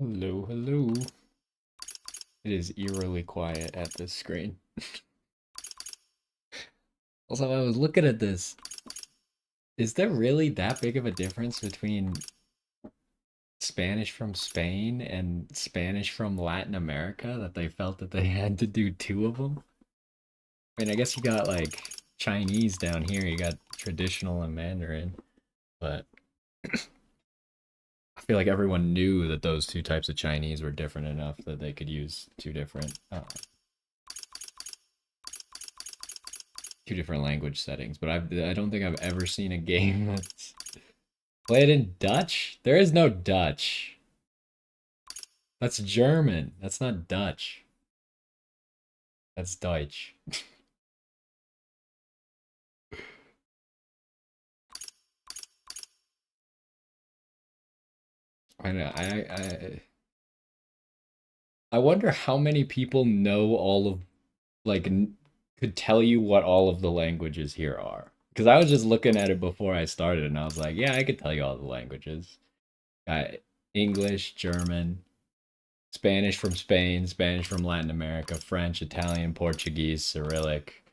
Hello, hello. It is eerily quiet at this screen. Also, I was looking at this. Is there really that big of a difference between Spanish from Spain and Spanish from Latin America that they felt that they had to do two of them? I mean, I guess you got like Chinese down here, you got traditional and Mandarin, but I feel like everyone knew that those two types of Chinese were different enough that they could use two different language settings. But I don't think I've ever seen a game that's played in Dutch. There is no Dutch. That's German. That's not Dutch. That's Deutsch. I know. I wonder how many people know all of like could tell you what all of the languages here are. Because I was just looking at it before I started, and I was like, yeah, I could tell you all the languages. Got English, German, Spanish from Spain, Spanish from Latin America, French, Italian, Portuguese, Cyrillic,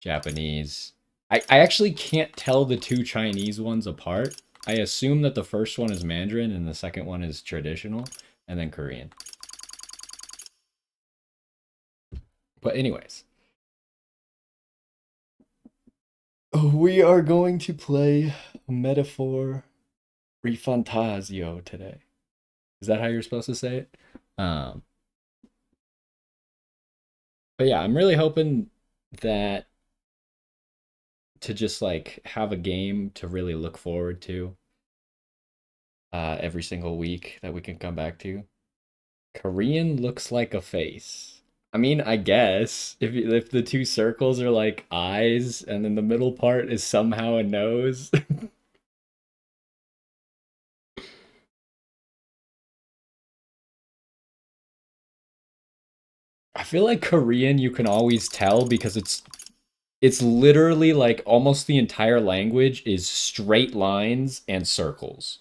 Japanese. I actually can't tell the two Chinese ones apart. I assume that the first one is Mandarin and the second one is traditional, and then Korean. But anyways, we are going to play Metaphor ReFantazio today. Is that how you're supposed to say it? Um, but yeah, I'm really hoping that to just like have a game to really look forward to every single week that we can come back to. Korean looks like a face. I mean, I guess if the two circles are like eyes and then the middle part is somehow a nose. I feel like Korean you can always tell because it's literally like almost the entire language is straight lines and circles.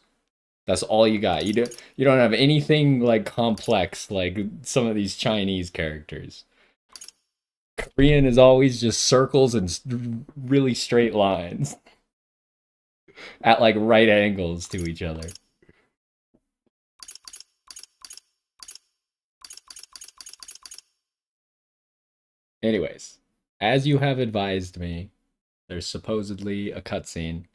That's all you got. You don't have anything like complex like some of these Chinese characters. Korean is always just circles and really straight lines at like right angles to each other. Anyways, as you have advised me, there's supposedly a cutscene.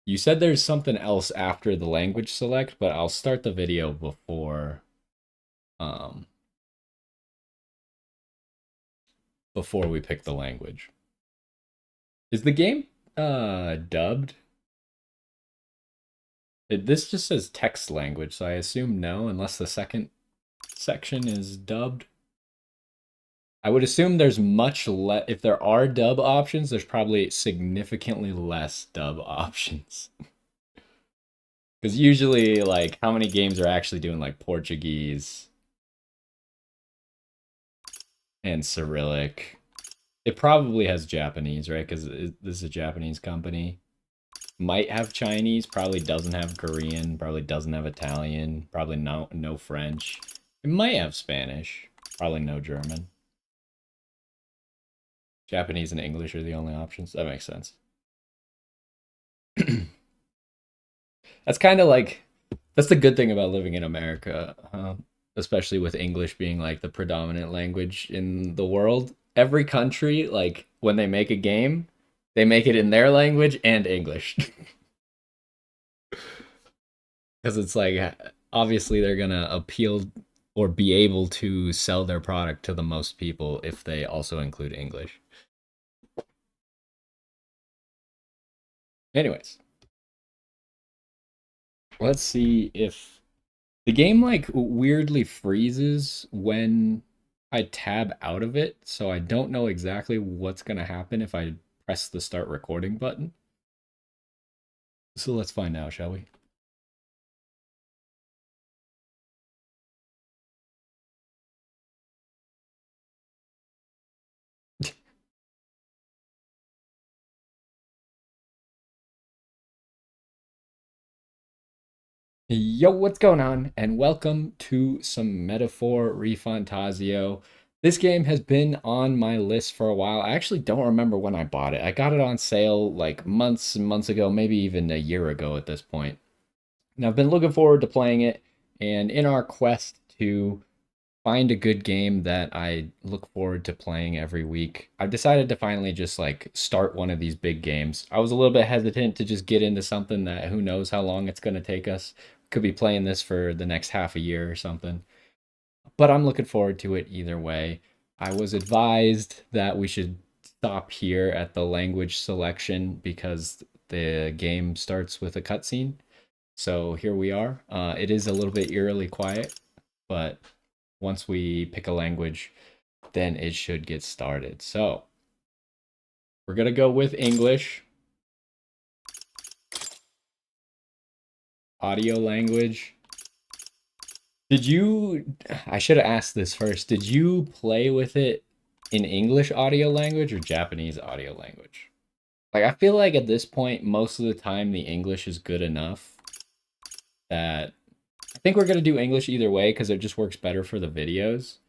You said there's something else after the language select, but I'll start the video um before we pick the language. Is the game dubbed? This just says text language, so I assume no, unless the second section is dubbed. I would assume there's much less. If there are dub options, there's probably significantly less dub options. Because usually, like, how many games are actually doing like Portuguese and Cyrillic? It probably has Japanese, right? Because this is a Japanese company. Might have Chinese, probably doesn't have Korean, probably doesn't have Italian, probably no French. It might have Spanish, probably no German. Japanese and English are the only options. That makes sense. That's kind of like that's the good thing about living in America, especially with English being like the predominant language in the world. Every country, like when they make a game, they make it in their language and English because it's like obviously they're gonna appeal or be able to sell their product to the most people if they also include English. Anyways, let's see if the game like weirdly freezes when I tab out of it, so I don't know exactly what's gonna happen if I press the start recording button. So let's find out, shall we? Yo, what's going on? And welcome to some Metaphor ReFantazio. This game has been on my list for a while. I actually don't remember when I bought it. I got it on sale like months and months ago, maybe even a year ago at this point. And I've been looking forward to playing it. And in our quest to find a good game that I look forward to playing every week, I've decided to finally just like start one of these big games. I was a little bit hesitant to just get into something that who knows how long it's going to take us. Could be playing this for the next half a year or something. But I'm looking forward to it either way. I was advised that we should stop here at the language selection because the game starts with a cutscene. So here we are. It is a little bit eerily quiet, but once we pick a language, then it should get started. So we're going to go with English. Audio language. I should have asked this first. Did you play with it in English audio language or Japanese audio language? Like, I feel like at this point, most of the time, the English is good enough that I think we're going to do English either way because it just works better for the videos.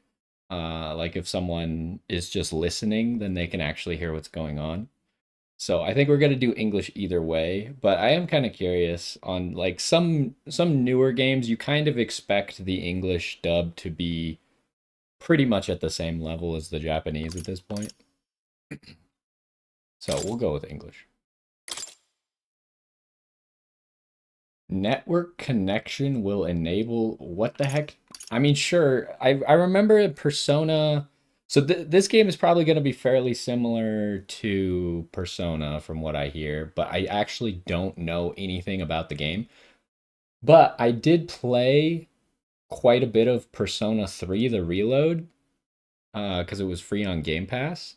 Like if someone is just listening, then they can actually hear what's going on. So I think we're gonna do English either way, but I am kind of curious on like some newer games. You kind of expect the English dub to be pretty much at the same level as the Japanese at this point. So we'll go with English. Network connection will enable what the heck? I mean, sure. I remember Persona. So this game is probably going to be fairly similar to Persona from what I hear, but I actually don't know anything about the game. But I did play quite a bit of Persona 3, the Reload, because it was free on Game Pass.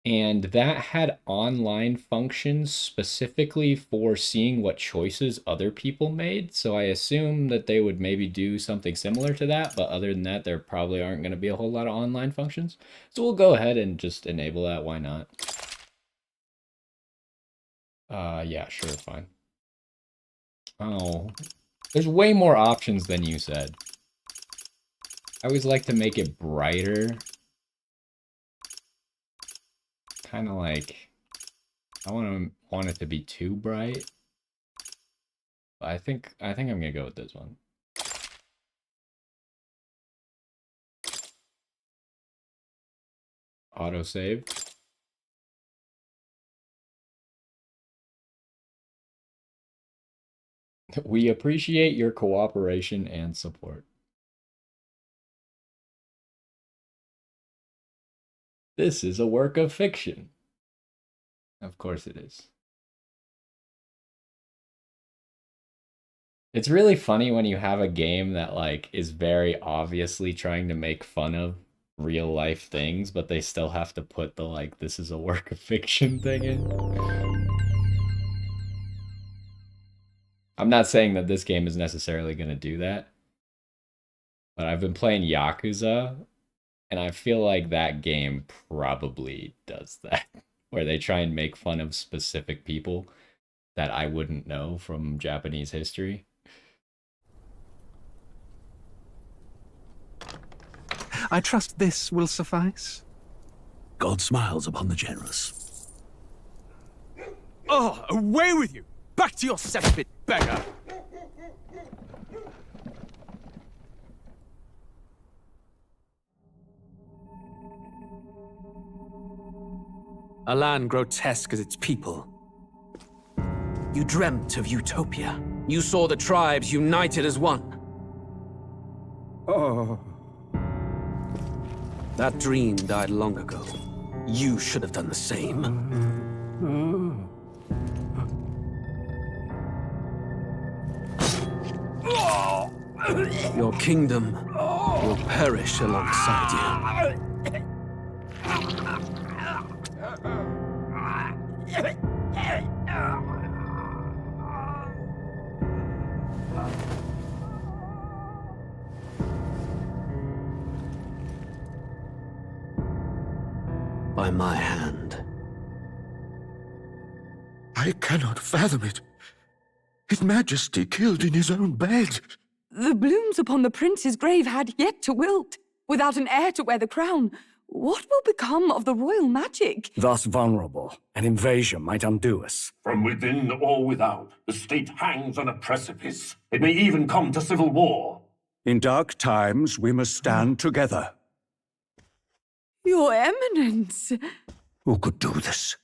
And that had online functions specifically for seeing what choices other people made. So I assume that they would maybe do something similar to that. But other than that, there probably aren't going to be a whole lot of online functions. So we'll go ahead and just enable that. Why not? Yeah, sure, fine. Oh, there's way more options than you said. I always like to make it brighter. Kind of like, I want it to be too bright. I think I'm gonna go with this one. Autosave. We appreciate your cooperation and support. This is a work of fiction. Of course it is. It's really funny when you have a game that like is very obviously trying to make fun of real life things, but they still have to put the like this is a work of fiction thing in. I'm not saying that this game is necessarily going to do that, but I've been playing Yakuza, and I feel like that game probably does that, where they try and make fun of specific people that I wouldn't know from Japanese history. I trust this will suffice. God smiles upon the generous. Oh, away with you! Back to your cesspit, beggar! A land grotesque as its people. You dreamt of utopia. You saw the tribes united as one. Oh. That dream died long ago. You should have done the same. Your kingdom will perish alongside you. By my hand. I cannot fathom it. His Majesty killed in his own bed. The blooms upon the prince's grave had yet to wilt. Without an heir to wear the crown, what will become of the royal magic? Thus vulnerable, an invasion might undo us. From within or without, the state hangs on a precipice. It may even come to civil war. In dark times, we must stand together. Your Eminence. Who could do this?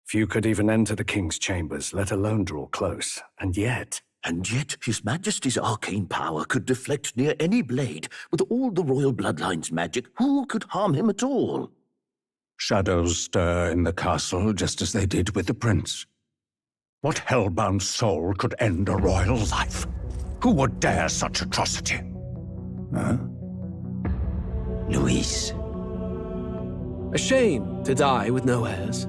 Few could even enter the king's chambers, let alone draw close. And yet His Majesty's arcane power could deflect near any blade. With all the royal bloodline's magic, who could harm him at all? shadows stir in the castle just as they did with the prince. What hellbound soul could end a royal life? Who would dare such atrocity? Huh? Luis. A shame to die with no heirs.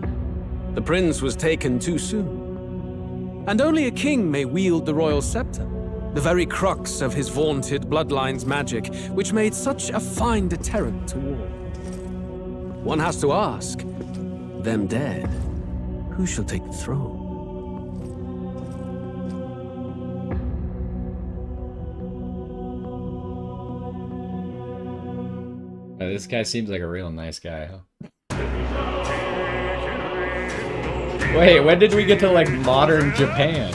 The prince was taken too soon. And only a king may wield the royal scepter, the very crux of his vaunted bloodline's magic, which made such a fine deterrent to war. One has to ask, them dead, who shall take the throne? This guy seems like a real nice guy, huh? Wait, when did we get to like modern Japan?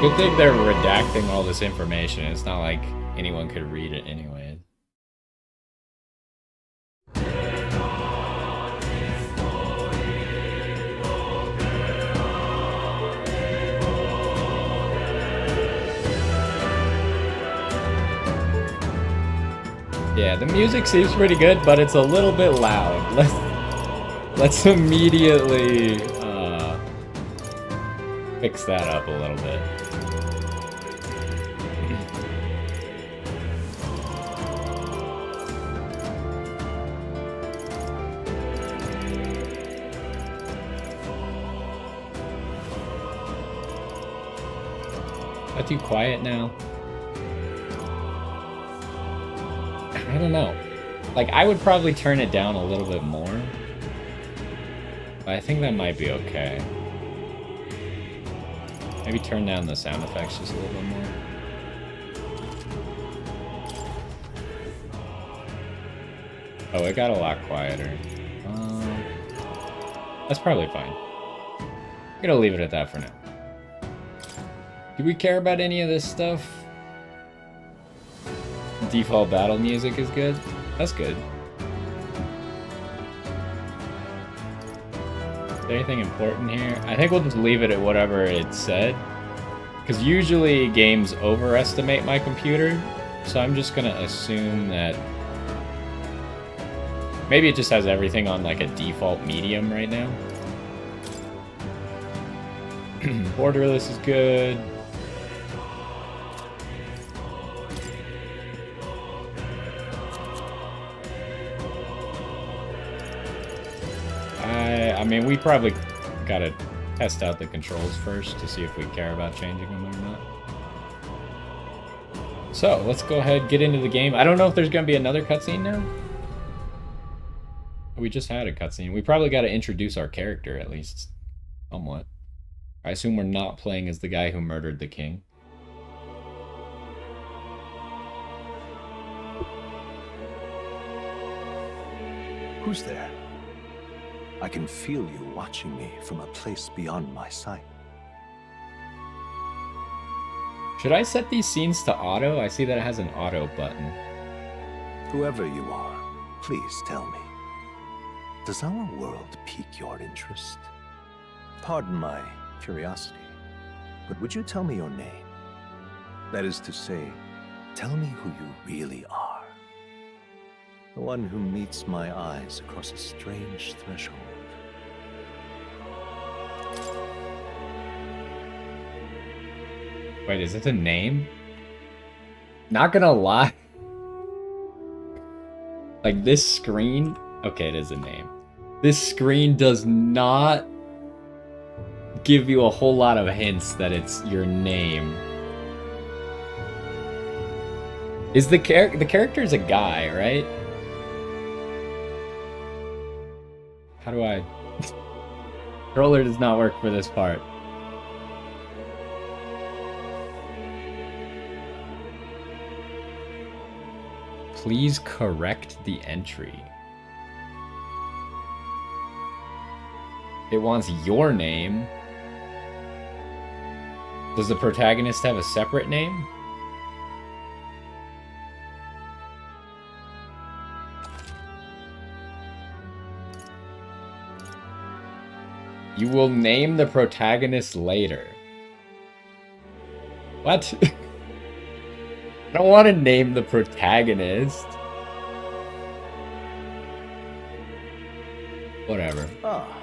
Good thing they're redacting all this information. It's not like anyone could read it anyway. Yeah, the music seems pretty good, but it's a little bit loud. Let's immediately fix that up a little bit. Not too quiet now. I don't know. Like, I would probably turn it down a little bit more. But I think that might be okay. Maybe turn down the sound effects just a little bit more. Oh, it got a lot quieter. That's probably fine. I'm gonna leave it at that for now. Do we care about any of this stuff? Default battle music is good. That's good. Is there anything important here? I think we'll just leave it at whatever it said. Because usually games overestimate my computer. So I'm just gonna assume that maybe it just has everything on like a default medium right now. Borderless is good. I mean, we probably gotta test out the controls first to see if we care about changing them or not. So, let's go ahead, get into the game. I don't know if there's gonna be another cutscene now. We just had a cutscene. We probably gotta introduce our character, at least. Somewhat. I assume we're not playing as the guy who murdered the king. Who's there? I can feel you watching me from a place beyond my sight. Should I set these scenes to auto? I see that it has an auto button. Whoever you are, please tell me. Does our world pique your interest? Pardon my curiosity, but would you tell me your name? That is to say, tell me who you really are. The one who meets my eyes across a strange threshold. Wait, is it a name? Not gonna lie. Like, this screen... Okay, it is a name. This screen does not give you a whole lot of hints that it's your name. Is the character's a guy, right? How do I... Controller does not work for this part. Please correct the entry. It wants your name. Does the protagonist have a separate name? You will name the protagonist later. What? I don't want to name the protagonist. Whatever. Ah,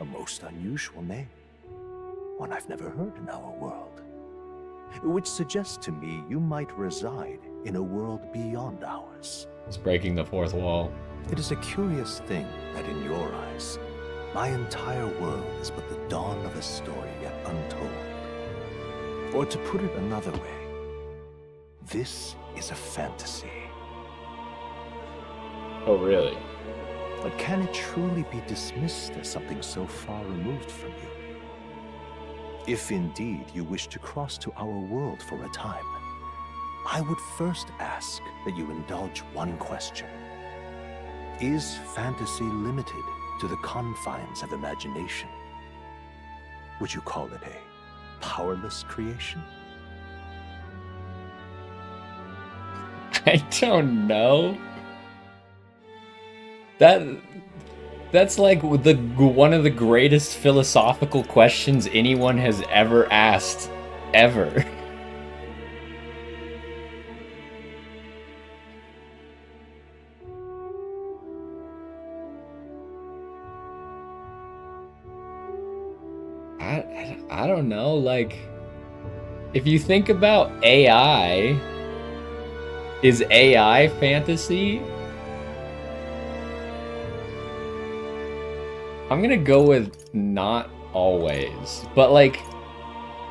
a most unusual name. One I've never heard in our world. Which suggests to me you might reside in a world beyond ours. It's breaking the fourth wall. It is a curious thing that in your eyes, my entire world is but the dawn of a story yet untold. Or to put it another way, this is a fantasy. Oh, really? But can it truly be dismissed as something so far removed from you? If indeed you wish to cross to our world for a time, I would first ask that you indulge one question. Is fantasy limited to the confines of imagination? Would you call it a powerless creation? I don't know. That's like one of the greatest philosophical questions anyone has ever asked, ever. I don't know, like, if you think about AI, is AI fantasy? I'm gonna go with not always, but like,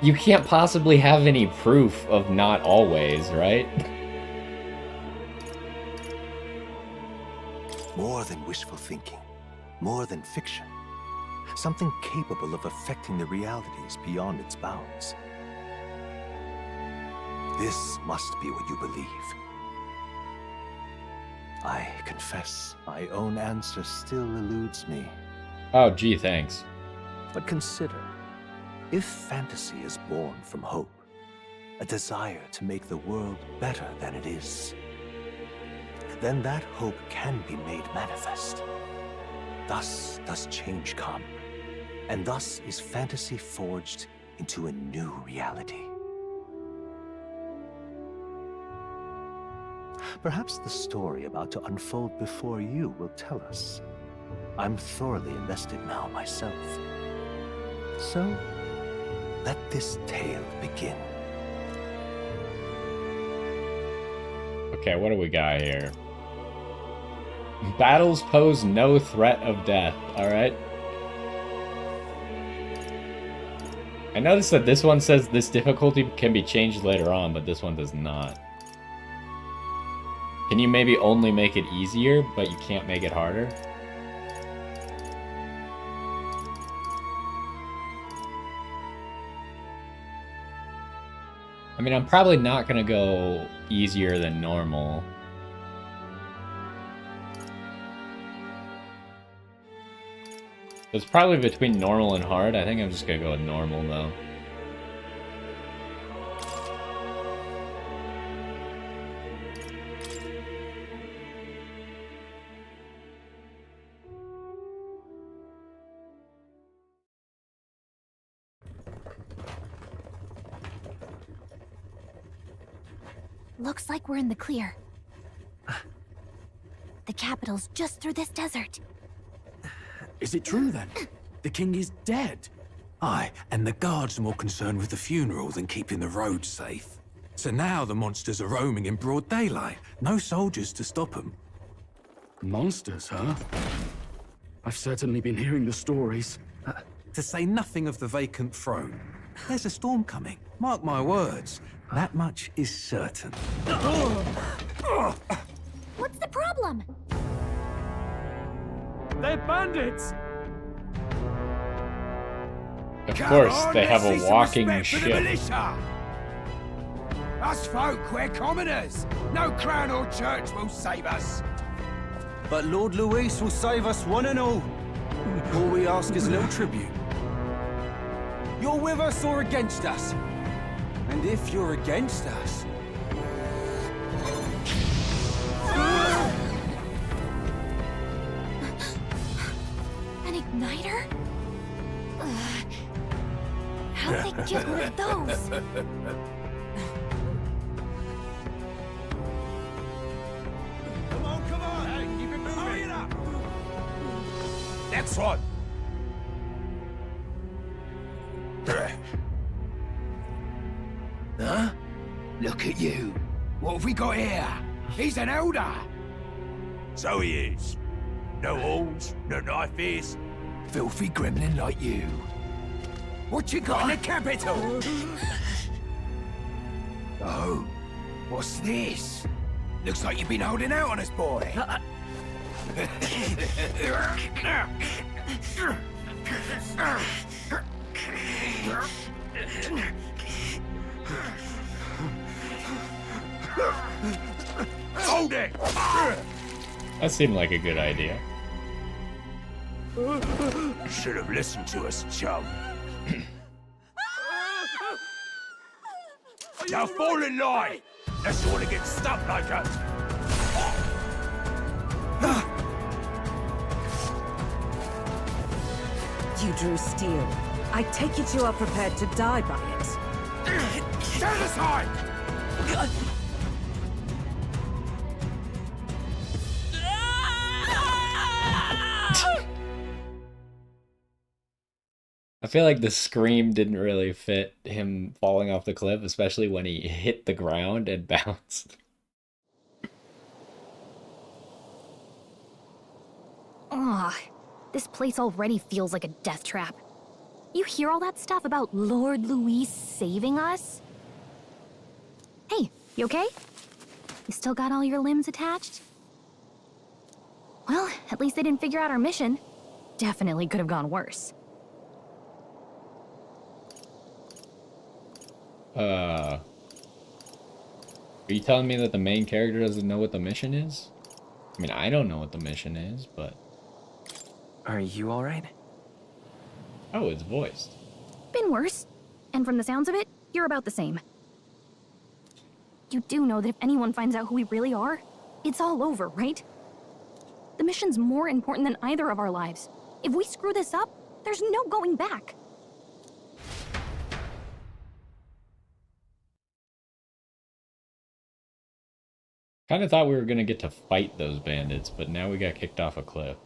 you can't possibly have any proof of not always, right? More than wishful thinking, more than fiction. Something capable of affecting the realities beyond its bounds. This must be what you believe. I confess, my own answer still eludes me. Oh, gee, thanks. But consider, if fantasy is born from hope, a desire to make the world better than it is, then that hope can be made manifest. Thus does change come, and thus is fantasy forged into a new reality. Perhaps the story about to unfold before you will tell us. I'm thoroughly invested now myself. So, let this tale begin. Okay, what do we got here? Battles pose no threat of death, alright? I noticed that this one says this difficulty can be changed later on, but this one does not. Can you maybe only make it easier, but you can't make it harder? I mean, I'm probably not gonna go easier than normal. It's probably between normal and hard. I think I'm just gonna go with normal, though. Looks like we're in the clear. The capital's just through this desert. Is it true then? The king is dead? Aye, and the guards are more concerned with the funeral than keeping the roads safe. So now the monsters are roaming in broad daylight. No soldiers to stop them. Monsters, huh? I've certainly been hearing the stories. To say nothing of the vacant throne. There's a storm coming. Mark my words. That much is certain. What's the problem? They're bandits! Of course, they have a walking ship. Us folk, we're commoners. No crown or church will save us. But Lord Luis will save us one and all. All we ask is a little tribute. You're with us or against us? And if you're against us... An igniter? How'd they get one of those? Come on! Hey, keep it moving! Hurry it up! Next one! Huh? Look at you. What have we got here? He's an elder. So he is. No horns, no knife ears. Filthy gremlin like you. What you got in the capital? Oh, what's this? Looks like you've been holding out on us, boy. Hold it! That seemed like a good idea. You should have listened to us, chum. Now fall in line! Unless you want to get stuck like us. You drew steel. I take it you are prepared to die by it. Stand aside! I feel like the scream didn't really fit him falling off the cliff, especially when he hit the ground and bounced. Ugh, this place already feels like a death trap. You hear all that stuff about Lord Luis saving us? Hey, you okay? You still got all your limbs attached? Well, at least they didn't figure out our mission. Definitely could have gone worse. Are you telling me that the main character doesn't know what the mission is? I mean, I don't know what the mission is, but... Are you alright? Oh, it's voiced. Been worse. And from the sounds of it, you're about the same. You do know that if anyone finds out who we really are, it's all over, right? The mission's more important than either of our lives. If we screw this up, there's no going back. Kind of thought we were gonna get to fight those bandits, but now we got kicked off a cliff.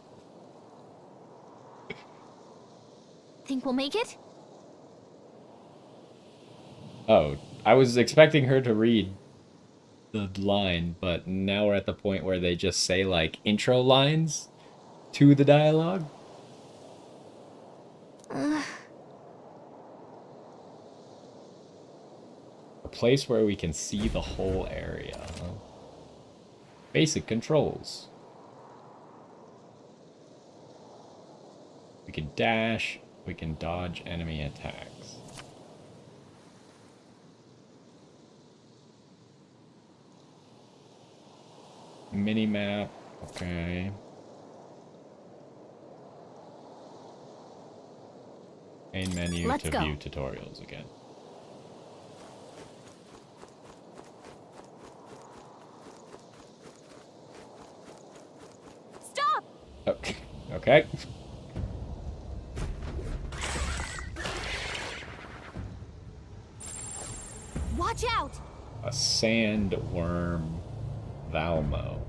Think we'll make it? Oh, I was expecting her to read the line, but now we're at the point where they just say, like, intro lines to the dialogue. A place where we can see the whole area. Basic controls. We can dash, we can dodge enemy attacks. Mini-map, okay. Main menu Let's to go. view tutorials again. Stop! Okay. Okay. Watch out! A sandworm Valmo.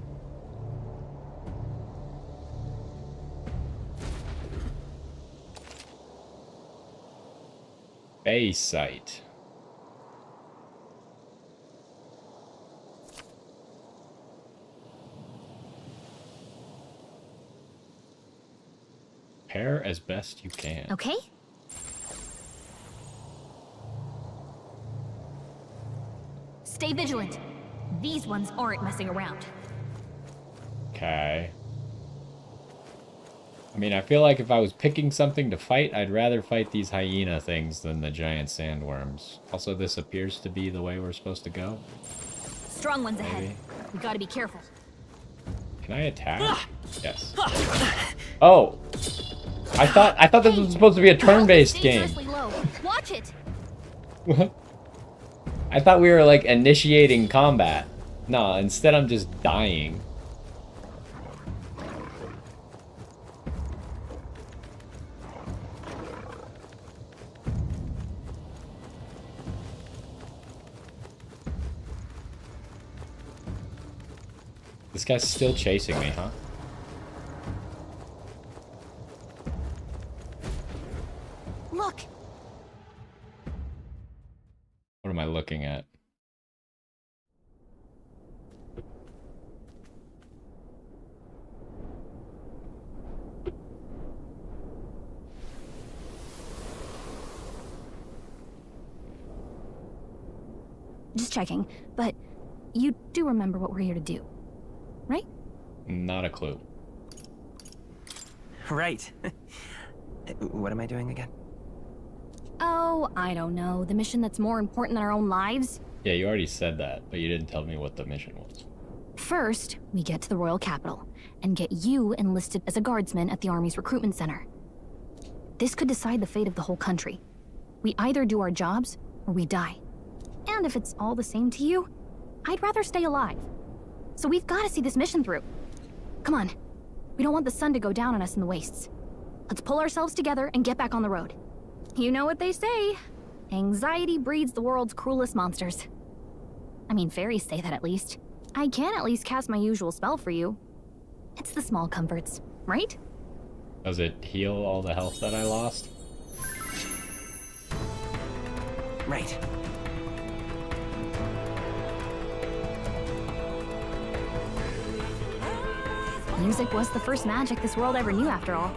Bay site. Prepare as best you can. Okay. Stay vigilant. These ones aren't messing around. Okay. I mean, I feel like if I was picking something to fight, I'd rather fight these hyena things than the giant sandworms. Also, this appears to be the way we're supposed to go. Strong ones Maybe. ahead. We gotta be careful. Can I attack? Yes. Oh! I thought this was supposed to be a turn-based game. Dangerously low. Watch it. What? I thought we were like initiating combat. No, instead I'm just dying. This guy's still chasing me, huh? Look. What am I looking at? Just checking, but you do remember what we're here to do, right? Not a clue. Right. What am I doing again? Oh, I don't know. The mission that's more important than our own lives? Yeah, you already said that, but you didn't tell me what the mission was. First, we get to the royal capital and get you enlisted as a guardsman at the army's recruitment center. This could decide the fate of the whole country. We either do our jobs or we die. And if it's all the same to you, I'd rather stay alive. So we've got to see this mission through. Come on. We don't want the sun to go down on us in the wastes. Let's pull ourselves together and get back on the road. You know what they say. Anxiety breeds the world's cruelest monsters. I mean, fairies say that at least. I can at least cast my usual spell for you. It's the small comforts, right? Does it heal all the health that I lost? Right. Music was the first magic this world ever knew, after all.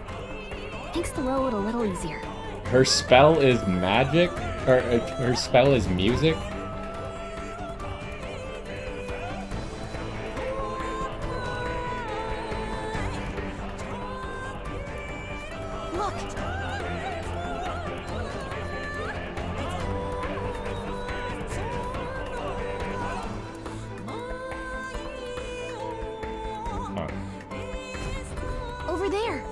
Makes the road a little easier. Her spell is magic? Or her spell is music? Look! Over there!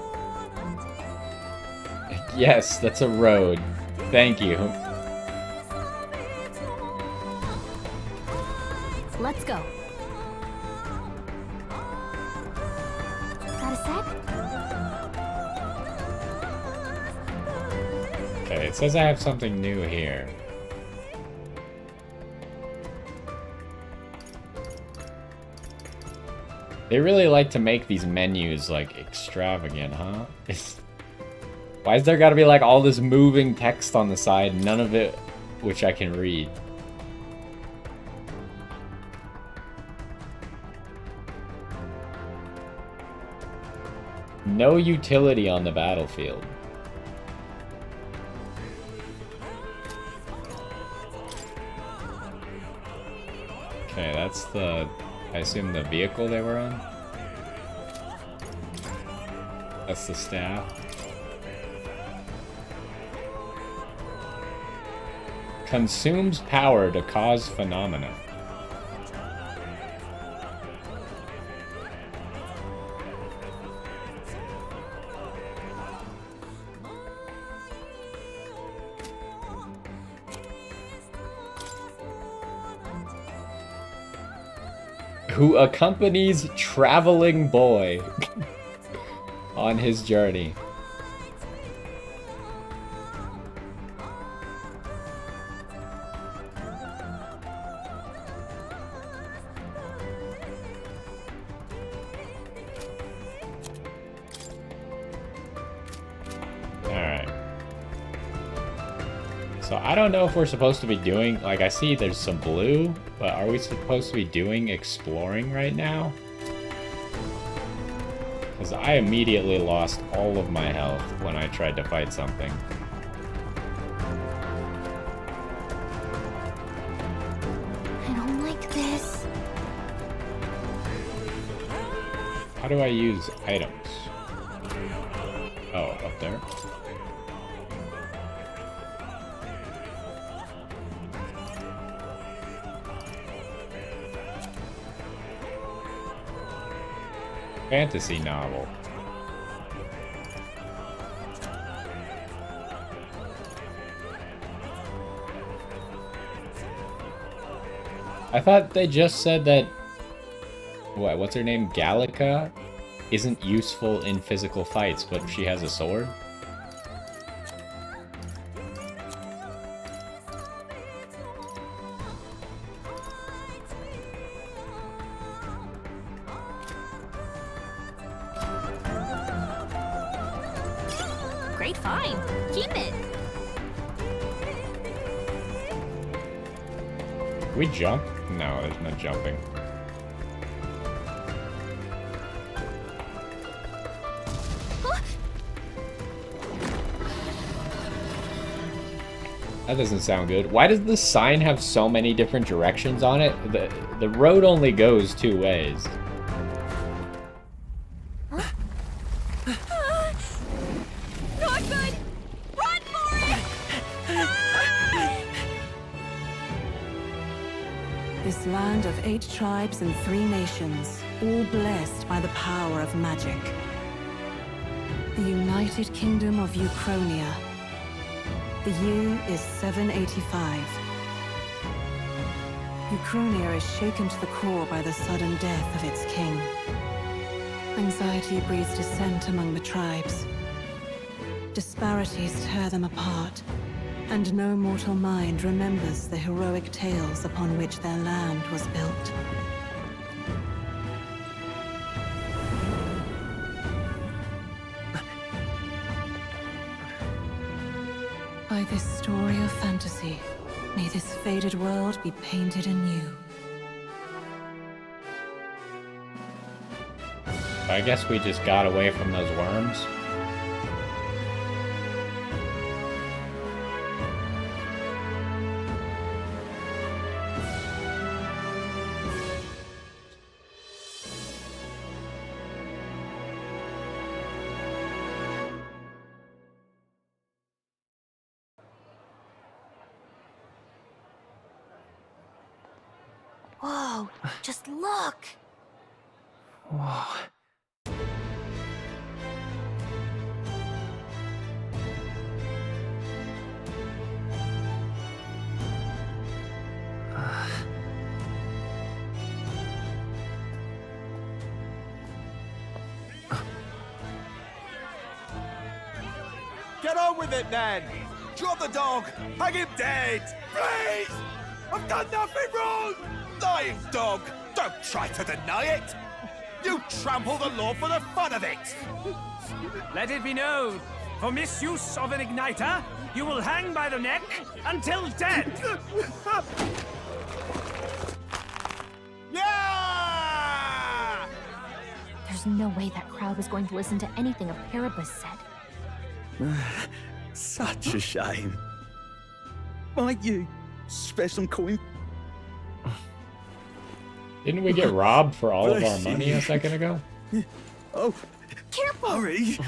Yes, that's a road. Thank you. Let's go. Got a sec? Okay, it says I have something new here. They really like to make these menus, like, extravagant, huh? Why is there gotta be, like, all this moving text on the side, none of it which I can read? No utility on the battlefield. Okay, that's the... I assume the vehicle they were on? That's the staff. Consumes power to cause phenomena. Who accompanies traveling boy on his journey. So I don't know if we're supposed to be doing, like, I see there's some blue, but are we supposed to be doing exploring right now? Because I immediately lost all of my health when I tried to fight something. I don't like this. How do I use items? Oh, up there. Fantasy novel. I thought they just said that... What's her name? Gallica isn't useful in physical fights, but she has a sword? Great find. Keep it. Can we jump? No, there's no jumping. That doesn't sound good. Why does the sign have so many different directions on it? The road only goes 2 ways. Not good! Run for it! This land of 8 tribes and 3 nations, all blessed by the power of magic. The United Kingdom of Uchronia. The year is 785. Uchronia is shaken to the core by the sudden death of its king. Anxiety breeds dissent among the tribes. Disparities tear them apart, and no mortal mind remembers the heroic tales upon which their land was built. By this story of fantasy, may this faded world be painted anew. I guess we just got away from those worms. Whoa, just look! Whoa. Get on with it, then! Drop the dog! Hang him dead! Please! I've done nothing wrong! Lying dog! Don't try to deny it! You trample the law for the fun of it! Let it be known, for misuse of an igniter, you will hang by the neck until dead! Yeah! There's no way that crowd was going to listen to anything a Paribus said. Such a shame. Might you spare some coin? Didn't we get robbed for all of our money a second ago? Oh, careful! Hurry!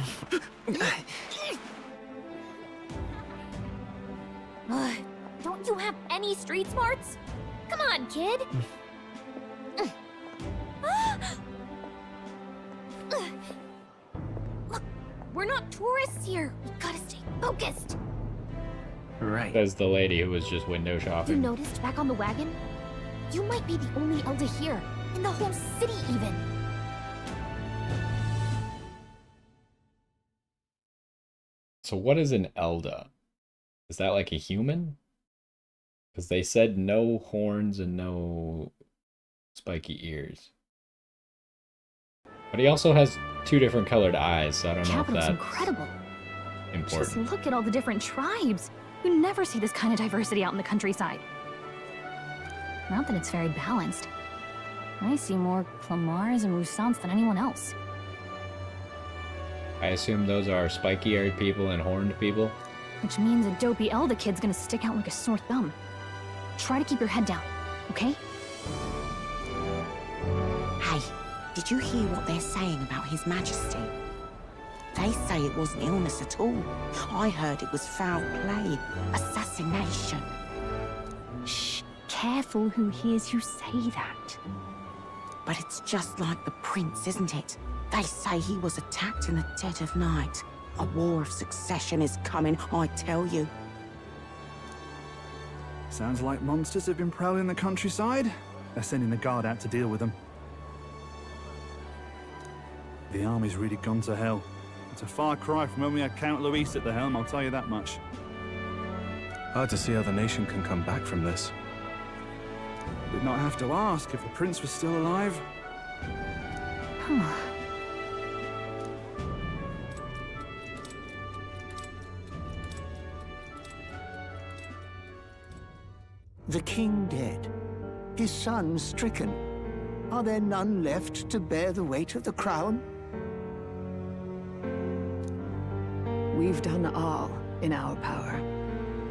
Don't you have any street smarts? Come on, kid! Look, we're not tourists here. We gotta stay focused. Right. Says the lady who was just window You shopping. noticed back on the wagon? You might be the only Elder here, in the whole city even. So what is an Elda? Is that like a human? Because they said no horns and no spiky ears. But he also has 2 different colored eyes, so I don't know if Capital's that's incredible. important. Just look at all the different tribes. You never see this kind of diversity out in the countryside. Not that it's very balanced. I see more Clamars and Roussants than anyone else. I assume those are spiky-eared people and horned people. Which means a dopey Elder kid's gonna stick out like a sore thumb. Try to keep your head down, okay? Hey, did you hear what they're saying about His Majesty? They say it wasn't illness at all. I heard it was foul play, assassination. Shh, careful who hears you say that. But it's just like the prince, isn't it? They say he was attacked in the dead of night. A war of succession is coming, I tell you. Sounds like monsters have been prowling the countryside. They're sending the guard out to deal with them. The army's really gone to hell. It's a far cry from when we had Count Luis at the helm, I'll tell you that much. Hard to see how the nation can come back from this. We'd not have to ask if the prince was still alive. The king dead, his son stricken. Are there none left to bear the weight of the crown? We've done all in our power,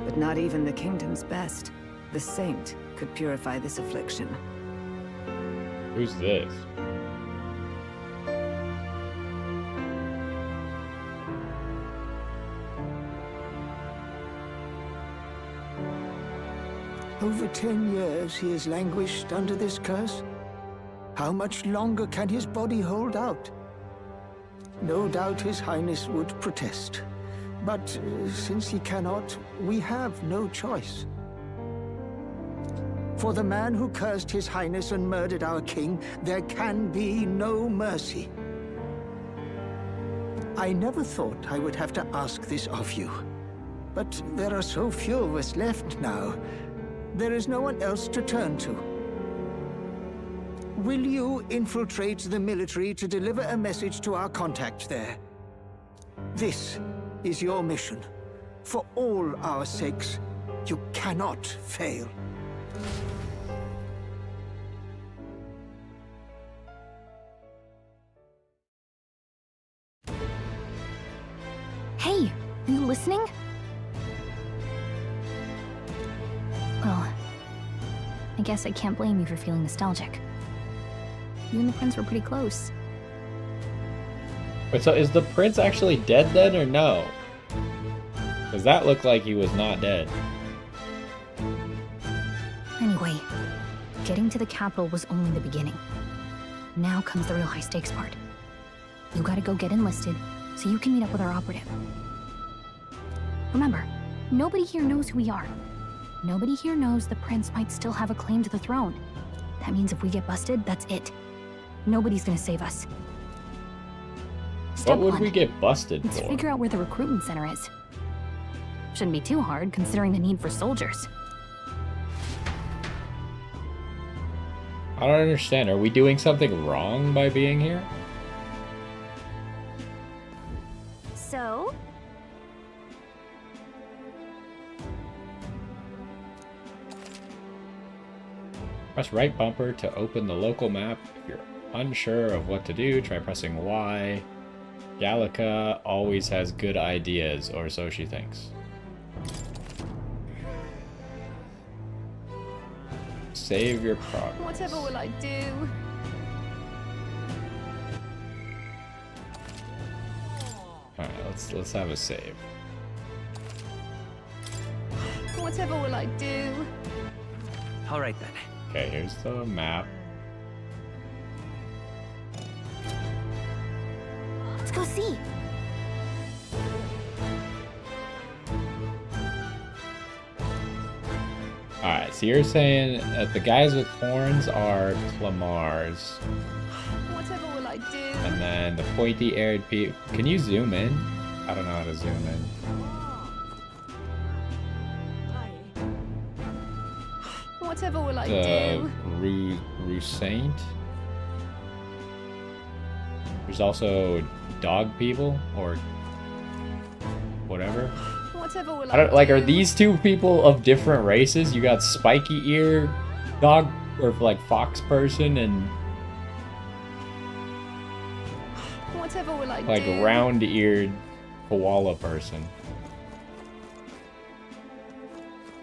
but not even the kingdom's best, the saint, could purify this affliction. Who's this? Over 10 years he has languished under this curse. How much longer can his body hold out? No doubt His Highness would protest. But since he cannot, we have no choice. For the man who cursed His Highness and murdered our king, there can be no mercy. I never thought I would have to ask this of you. But there are so few of us left now. There is no one else to turn to. Will you infiltrate the military to deliver a message to our contact there? This is your mission. For all our sakes, you cannot fail. Hey, are you listening? Well, I guess I can't blame you for feeling nostalgic. You and the prince were pretty close. Wait, so is the prince actually dead then, or no? Because that looked like he was not dead. Anyway, getting to the capital was only the beginning. Now comes the real high-stakes part. You gotta go get enlisted, so you can meet up with our operative. Remember, nobody here knows who we are. Nobody here knows the prince might still have a claim to the throne. That means if we get busted, that's it. Nobody's gonna save us. What would we get busted Let's for? figure out where the recruitment center is. Shouldn't be too hard, considering the need for soldiers. I don't understand. Are we doing something wrong by being here? So? Press right bumper to open the local map. If you're unsure of what to do, try pressing Y. Gallica always has good ideas, or so she thinks. Save your progress. Whatever will I do? Alright, let's have a save. Whatever will I do? Alright then. Okay, here's the map. Let's go see. Alright, so you're saying that the guys with horns are Clamars. Whatever will I do? And then the pointy-eared people... Can you zoom in? I don't know how to zoom in. Whatever will I The do? Roussant. There's also dog people, or whatever. Whatever will I don't, like, are these two people of different races? You got spiky ear dog, or like fox person, and Whatever will I like do? round-eared koala person.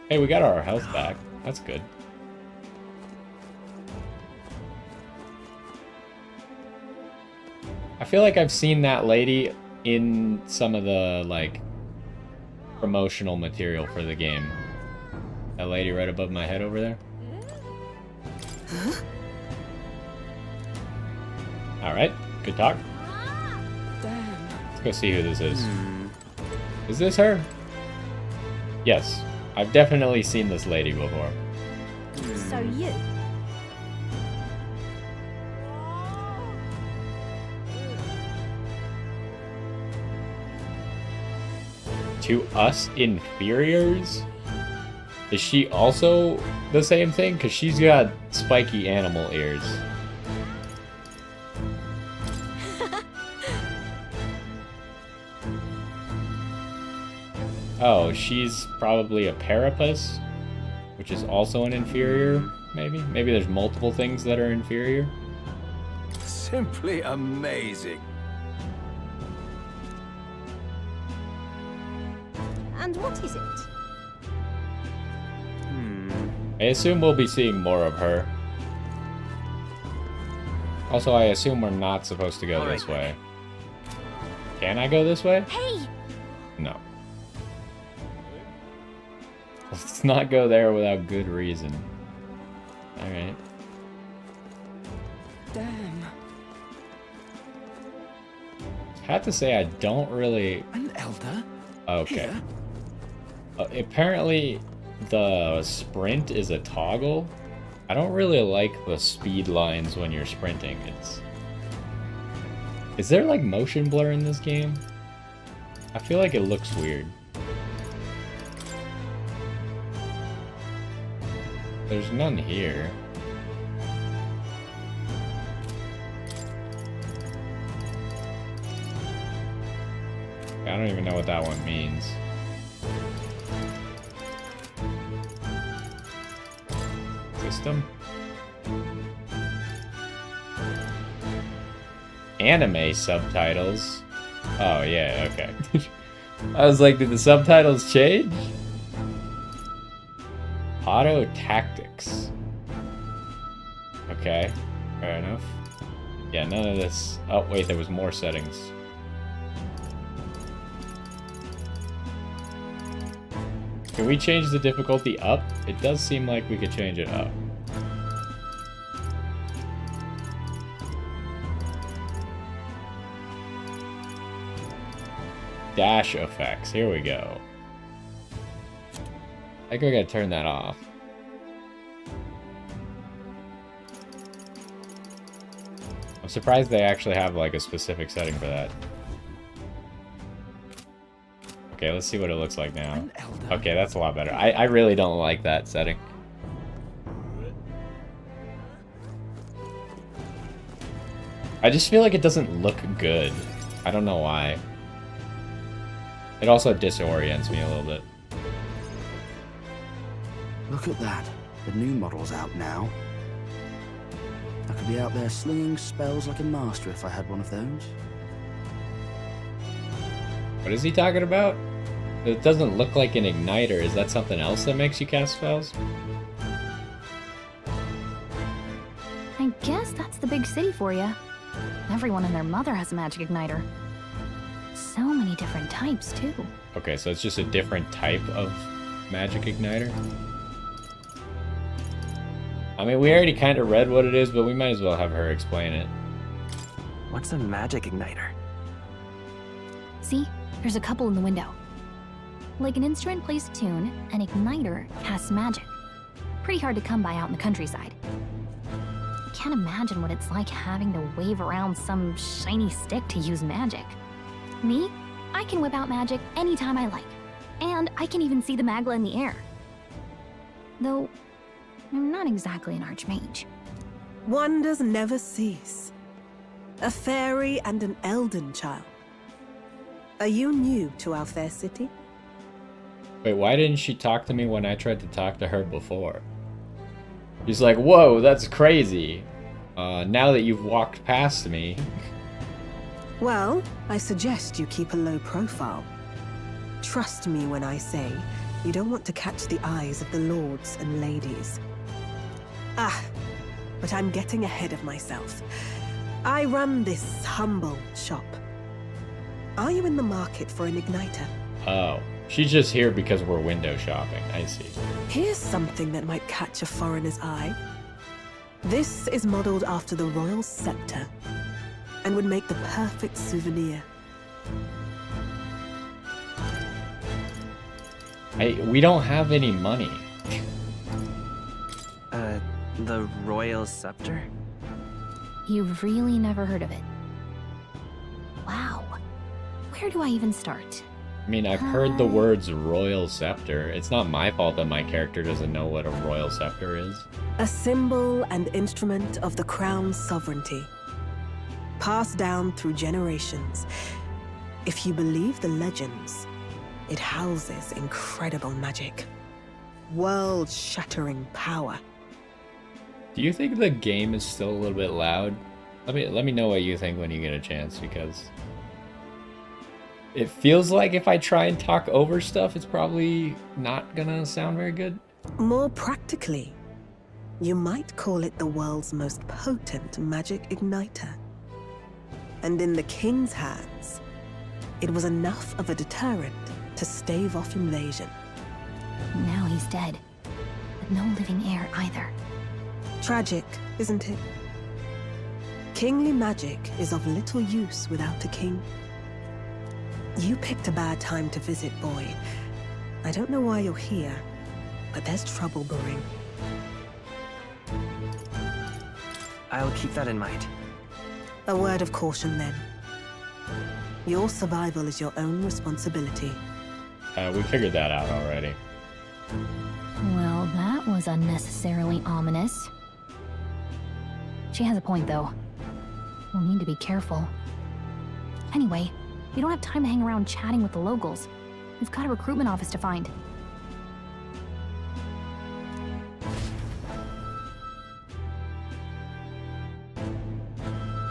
Hey, we got our health back. That's good. I feel like I've seen that lady in some of the, like, promotional material for the game. That lady right above my head over there. Alright, good talk. Damn. Let's go see who this is. Is this her? Yes. I've definitely seen this lady before. So you. To us inferiors? Is she also the same thing? Because she's got spiky animal ears. Oh, she's probably a Parapus, which is also an inferior, maybe? Maybe there's multiple things that are inferior? Simply amazing. And what is it? I assume we'll be seeing more of her. Also, I assume we're not supposed to go this way. Can I go this way? Hey! No. Let's not go there without good reason. Alright. Damn. I have to say, I don't really... An elder? Okay. Apparently, the sprint is a toggle. I don't really like the speed lines when you're sprinting. Is there, like, motion blur in this game? I feel like it looks weird. There's none here. I don't even know what that one means. System? Anime subtitles? Oh, yeah, okay. I was like, did the subtitles change? Auto tactics. Okay, fair enough. Yeah, none of this. Oh, wait, there was more settings. Can we change the difficulty up? It does seem like we could change it up. Dash effects. Here we go. I think we gotta turn that off. I'm surprised they actually have like a specific setting for that. Okay, let's see what it looks like now. Okay, that's a lot better. I really don't like that setting. I just feel like it doesn't look good. I don't know why. It also disorients me a little bit. Look at that. The new model's out now. I could be out there slinging spells like a master if I had one of those. What is he talking about? It doesn't look like an igniter. Is that something else that makes you cast spells? I guess that's the big city for you. Everyone and their mother has a magic igniter. So many different types, too. Okay, so it's just a different type of magic igniter? I mean, we already kind of read what it is, but we might as well have her explain it. What's a magic igniter? See? There's a couple in the window. Like an instrument plays a tune, an igniter casts magic. Pretty hard to come by out in the countryside. I can't imagine what it's like having to wave around some shiny stick to use magic. Me? I can whip out magic anytime I like. And I can even see the Magla in the air. Though, I'm not exactly an archmage. Wonders never cease. A fairy and an Elden child. Are you new to our fair city? Wait, why didn't she talk to me when I tried to talk to her before? She's like, whoa, that's crazy. Now that you've walked past me. Well, I suggest you keep a low profile. Trust me when I say you don't want to catch the eyes of the lords and ladies. Ah, but I'm getting ahead of myself. I run this humble shop. Are you in the market for an igniter? Oh, she's just here because we're window shopping. I see. Here's something that might catch a foreigner's eye. This is modeled after the royal scepter and would make the perfect souvenir. We don't have any money. The royal scepter? You've really never heard of it? Wow. Where do I even start? I mean, I've heard the words royal scepter. It's not my fault that my character doesn't know what a royal scepter is. A symbol and instrument of the crown's sovereignty, passed down through generations. If you believe the legends, it houses incredible magic, world-shattering power. Do you think the game is still a little bit loud? Let me know what you think when you get a chance, because it feels like if I try and talk over stuff, it's probably not gonna sound very good. More practically, you might call it the world's most potent magic igniter. And in the king's hands, it was enough of a deterrent to stave off invasion. Now he's dead, but no living heir either. Tragic, isn't it? Kingly magic is of little use without a king. You picked a bad time to visit, boy. I don't know why you're here, but there's trouble brewing. I'll keep that in mind. A word of caution, then. Your survival is your own responsibility. We figured that out already. Well, that was unnecessarily ominous. She has a point, though. We'll need to be careful. Anyway, we don't have time to hang around chatting with the locals. We've got a recruitment office to find.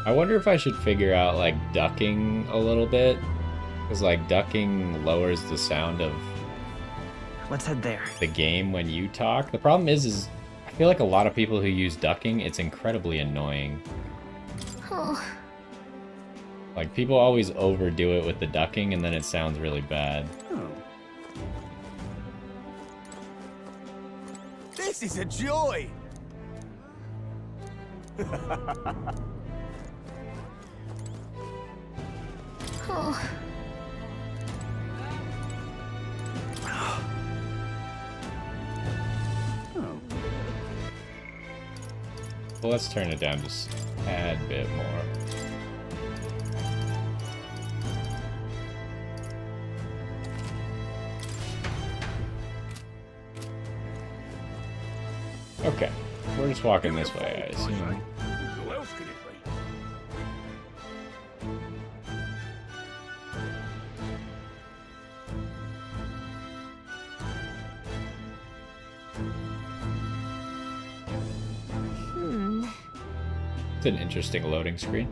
I wonder if I should figure out, like, ducking a little bit. Because, like, ducking lowers the sound of... Let's head there. ...the game when you talk. The problem is I feel like a lot of people who use ducking, it's incredibly annoying. Oh. Like, people always overdo it with the ducking, and then it sounds really bad. Oh. This is a joy! Oh. Well, let's turn it down just a tad bit more. Okay, we're just walking this way, I assume. Who else could it be? It's an interesting loading screen.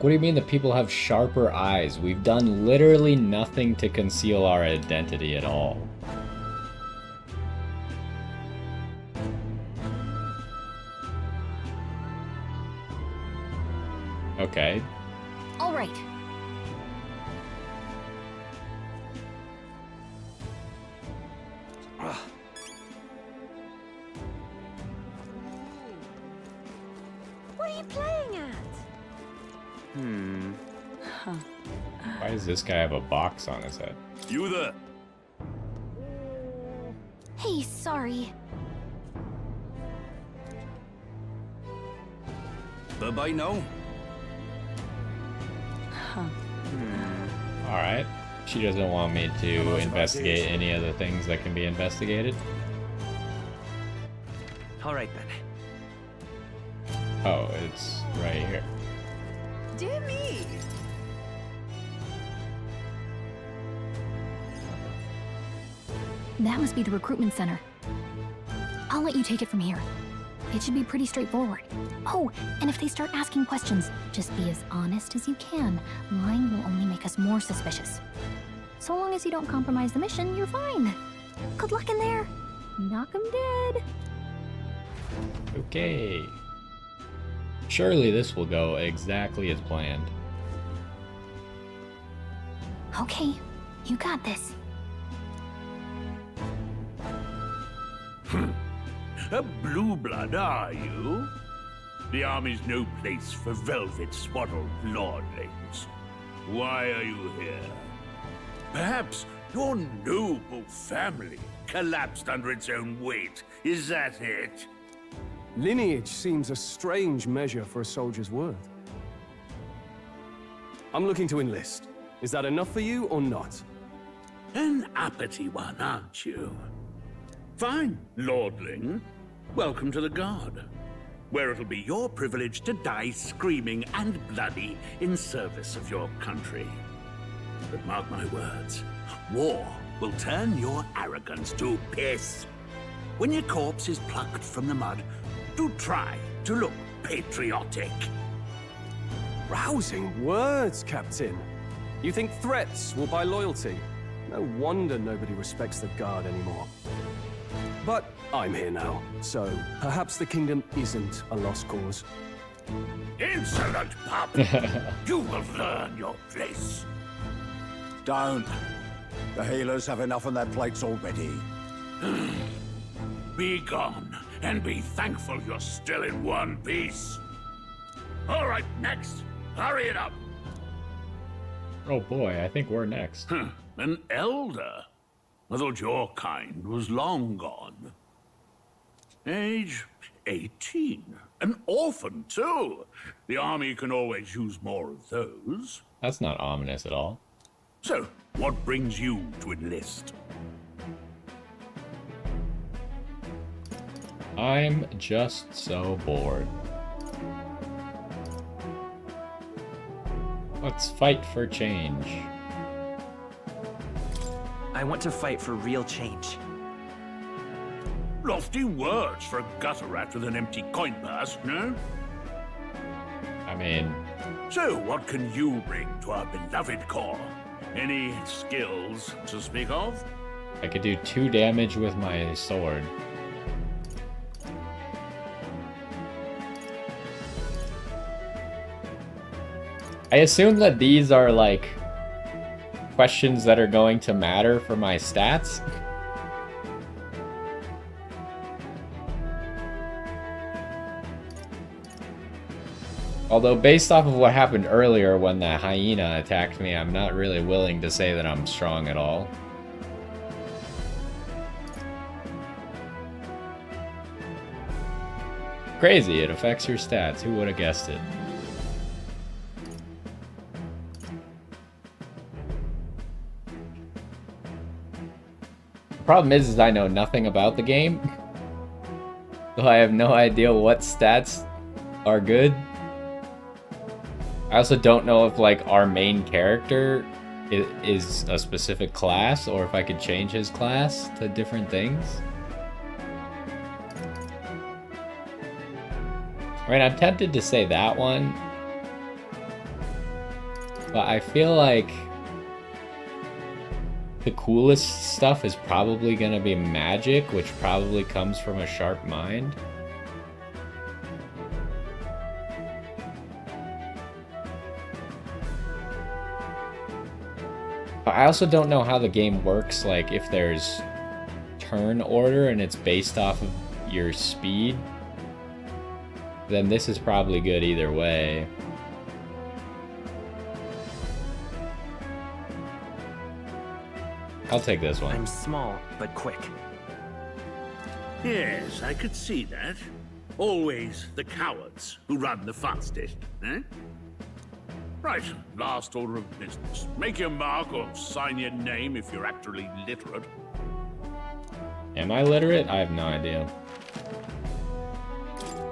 What do you mean the people have sharper eyes? We've done literally nothing to conceal our identity at all. Okay. All right. What are you playing at? Why does this guy have a box on his head? You there? Hey, sorry. Bye-bye now. Alright. She doesn't want me to investigate any of the things that can be investigated. All right, then. Oh, it's right here. Dear me. That must be the recruitment center. I'll let you take it from here. It should be pretty straightforward. Oh, and if they start asking questions, just be as honest as you can. Lying will only make us more suspicious. So long as you don't compromise the mission, you're fine. Good luck in there. Knock 'em dead. Okay. Surely this will go exactly as planned. Okay, you got this. A blue blood, are you? The army's no place for velvet-swaddled lordlings. Why are you here? Perhaps your noble family collapsed under its own weight. Is that it? Lineage seems a strange measure for a soldier's worth. I'm looking to enlist. Is that enough for you or not? An uppity one, aren't you? Fine, lordling. Welcome to the Guard, where it'll be your privilege to die screaming and bloody in service of your country. But mark my words, war will turn your arrogance to piss. When your corpse is plucked from the mud, do try to look patriotic. Rousing words, Captain. You think threats will buy loyalty? No wonder nobody respects the Guard anymore. But I'm here now, so perhaps the kingdom isn't a lost cause. Insolent pup! You will learn your place. Don't. The healers have enough on their plates already. Be gone, and be thankful you're still in one piece. All right, next. Hurry it up. Oh boy, I think we're next. An elder? I thought your kind was long gone. Age 18. An orphan, too. The army can always use more of those. That's not ominous at all. So, what brings you to enlist? I'm just so bored. Let's fight for change. I want to fight for real change. Lofty words for a gutter rat with an empty coin purse, no? I mean... So, what can you bring to our beloved corps? Any skills to speak of? I could do 2 damage with my sword. I assume that these are, like, questions that are going to matter for my stats. Although, based off of what happened earlier when the hyena attacked me, I'm not really willing to say that I'm strong at all. Crazy, it affects your stats. Who would have guessed it? Problem is I know nothing about the game. So I have no idea what stats are good. I also don't know if, like, our main character is a specific class, or if I could change his class to different things. I mean, I'm tempted to say that one, but I feel like the coolest stuff is probably going to be magic, which probably comes from a sharp mind. I also don't know how the game works, like if there's turn order and it's based off of your speed, then this is probably good either way. I'll take this one. I'm small, but quick. Yes, I could see that. Always the cowards who run the fastest, eh? Right, last order of business. Make your mark or sign your name if you're actually literate. Am I literate? I have no idea.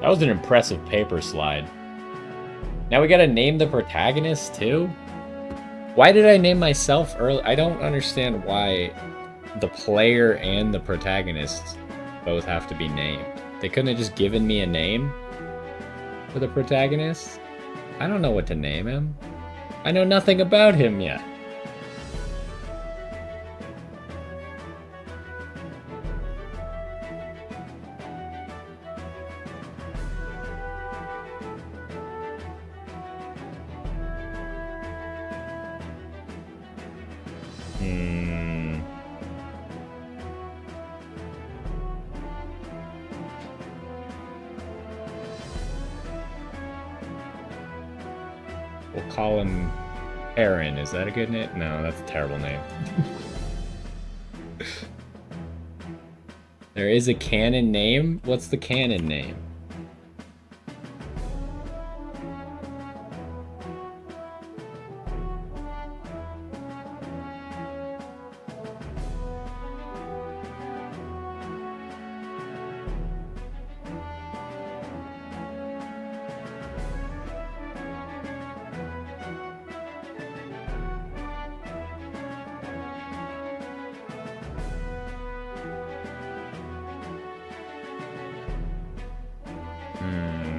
That was an impressive paper slide. Now we gotta name the protagonist too? Why did I name myself early? I don't understand why the player and the protagonist both have to be named. They couldn't have just given me a name for the protagonist? I don't know what to name him. I know nothing about him yet. We'll call him Aaron. Is that a good name? No, that's a terrible name. There is a canon name? What's the canon name?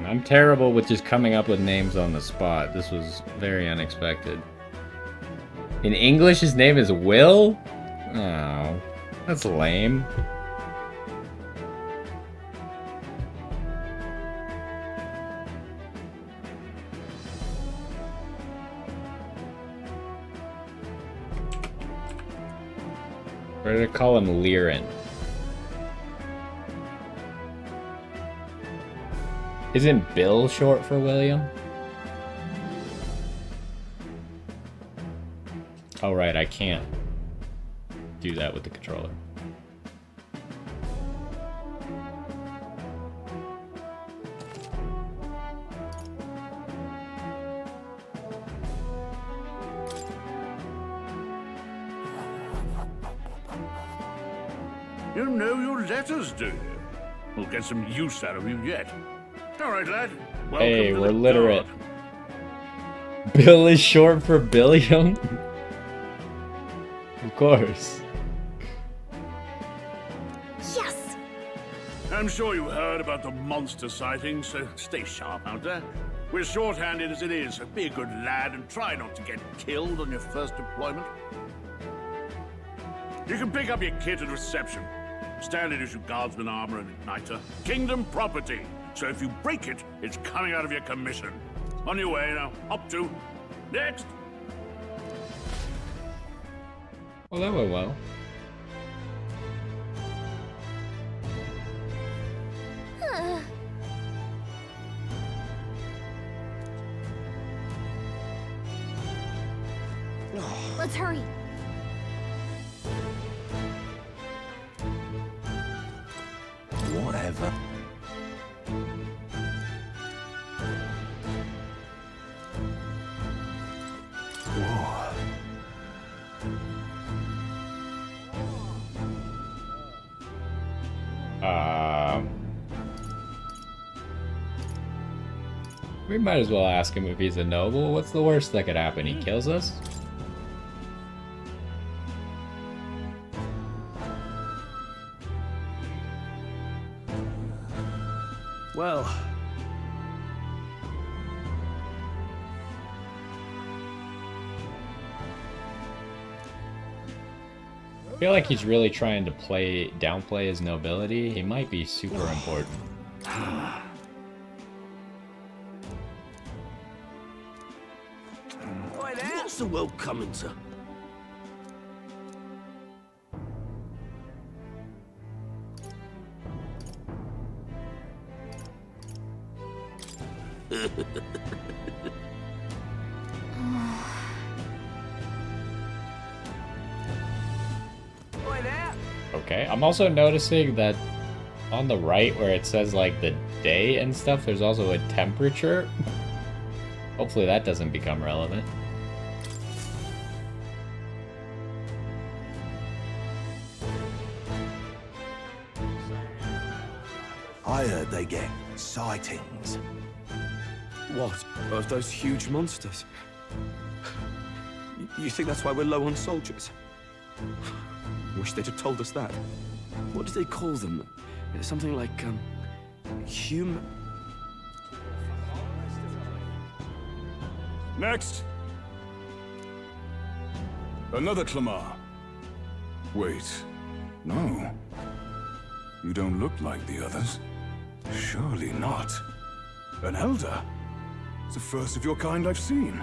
I'm terrible with just coming up with names on the spot. This was very unexpected. In English, his name is Will? Oh, that's lame. We're gonna call him Liren. Isn't Bill short for William? Oh right, I can't do that with the controller. You know your letters, do you? We'll get some use out of you yet. All right, lad. Welcome Hey, to we're the literate. guard. Bill is short for Billiam? Of course. Yes! I'm sure you heard about the monster sightings, so stay sharp out there. We're short-handed as it is, so be a good lad and try not to get killed on your first deployment. You can pick up your kit at reception. Standard issue guardsman armor and igniter. Kingdom property. So if you break it, it's coming out of your commission. On your way now. Up to. Next. Well, that went well. Let's hurry. Whatever. Whoa. We might as well ask him if he's a noble. What's the worst that could happen? He kills us? Well, I feel like he's really trying to downplay his nobility. He might be super important. What's the world coming to? Okay, I'm also noticing that on the right where it says like the day and stuff, there's also a temperature. Hopefully that doesn't become relevant. I heard they get sightings. What? Of those huge monsters? You think that's why we're low on soldiers? Wish they'd have told us that. What did they call them? Something like, Next! Another Clamar. Wait, no. You don't look like the others. Surely not. An Elder? It's the first of your kind I've seen.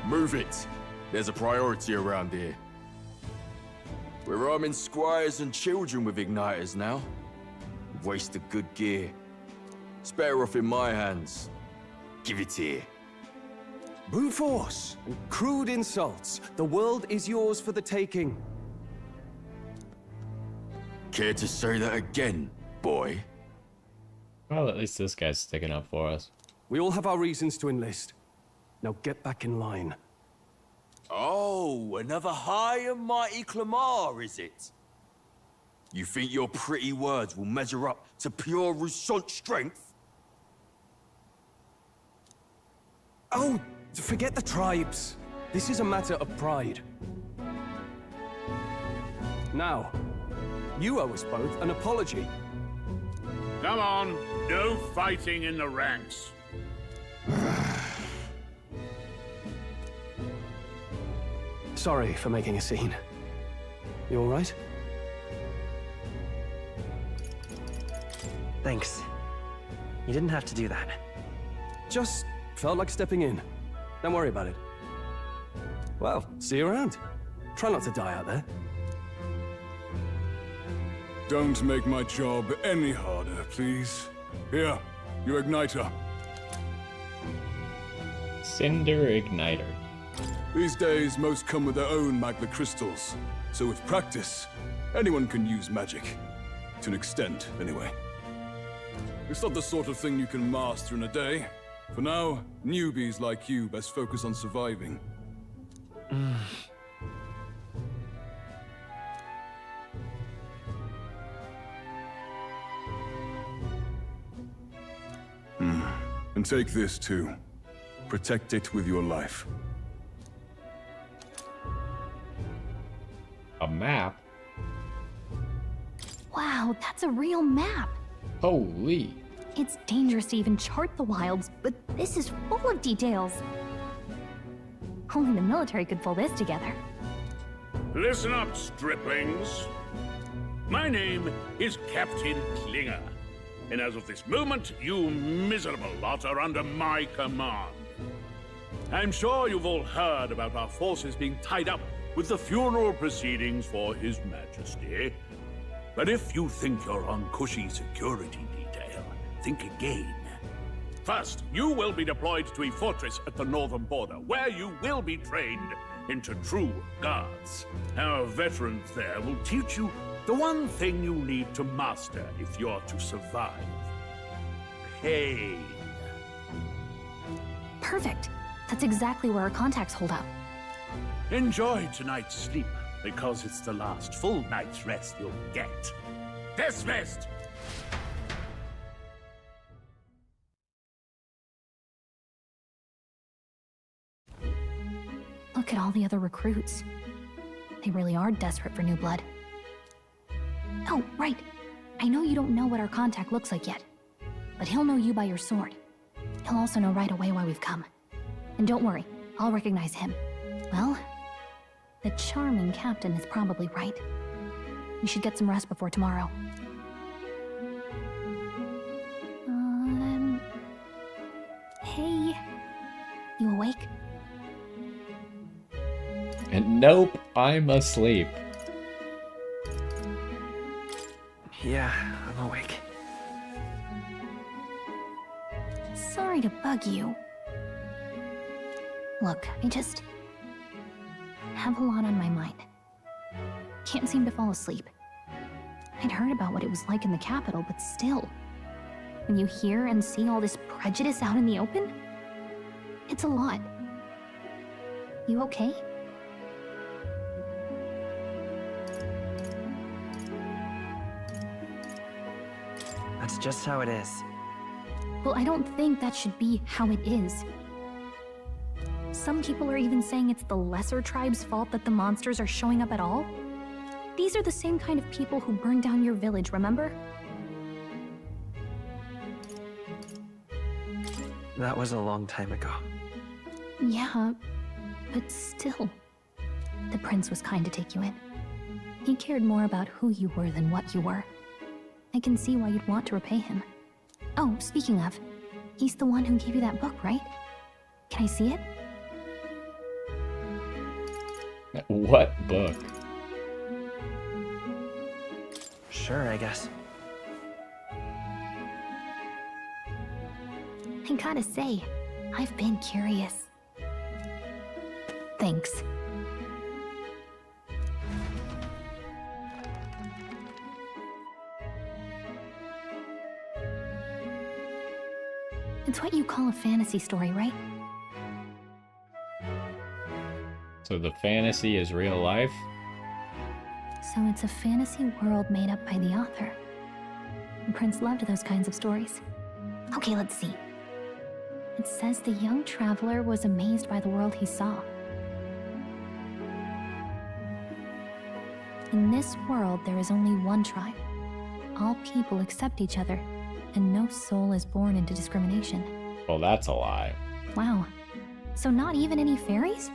Move it. There's a priority around here. We're arming squires and children with igniters now. Waste of good gear. It's better off in my hands. Give it here. brute force and crude insults. The world is yours for the taking. Care to say that again, boy? Well, at least this guy's sticking up for us. We all have our reasons to enlist. Now get back in line. Oh, another high and mighty Clamar, is it? You think your pretty words will measure up to pure Roussant strength? Oh, forget the tribes. This is a matter of pride. Now, you owe us both an apology. Come on, no fighting in the ranks. Sorry for making a scene. You all right? Thanks. You didn't have to do that. Just felt like stepping in. Don't worry about it. Well, see you around. Try not to die out there. Don't make my job any harder, please. Here, your igniter. Cinder Igniter. These days, most come with their own magma crystals. So with practice, anyone can use magic. To an extent, anyway. It's not the sort of thing you can master in a day. For now, newbies like you best focus on surviving. And take this too. Protect it with your life. A map? Wow, that's a real map. Holy. It's dangerous to even chart the wilds, but this is full of details. Only the military could pull this together. Listen up, striplings. My name is Captain Klinger, and as of this moment, you miserable lot are under my command. I'm sure you've all heard about our forces being tied up with the funeral proceedings for His Majesty. But if you think you're on cushy security detail, think again. First, you will be deployed to a fortress at the northern border, where you will be trained into true guards. Our veterans there will teach you the one thing you need to master if you're to survive. Pain. Perfect. That's exactly where our contacts hold up. Enjoy tonight's sleep, because it's the last full night's rest you'll get. Dismissed! Look at all the other recruits. They really are desperate for new blood. Oh, right. I know you don't know what our contact looks like yet, but he'll know you by your sword. He'll also know right away why we've come. And don't worry, I'll recognize him. Well, the charming captain is probably right. We should get some rest before tomorrow. Hey, you awake? And nope, I'm asleep. Yeah, I'm awake. Sorry to bug you. Look, I just have a lot on my mind. Can't seem to fall asleep. I'd heard about what it was like in the capital, but still. When you hear and see all this prejudice out in the open, it's a lot. You okay? That's just how it is. Well, I don't think that should be how it is. Some people are even saying it's the lesser tribe's fault that the monsters are showing up at all. These are the same kind of people who burned down your village, remember? That was a long time ago. Yeah, but still. The prince was kind to take you in. He cared more about who you were than what you were. I can see why you'd want to repay him. Oh, speaking of, he's the one who gave you that book, right? Can I see it? What book? Sure, I guess. I gotta say, I've been curious. Thanks. It's what you call a fantasy story, right? So the fantasy is real life? So it's a fantasy world made up by the author. The prince loved those kinds of stories. Okay, let's see. It says the young traveler was amazed by the world he saw. In this world, there is only one tribe. All people accept each other, and no soul is born into discrimination. Well, that's a lie. Wow. So not even any fairies?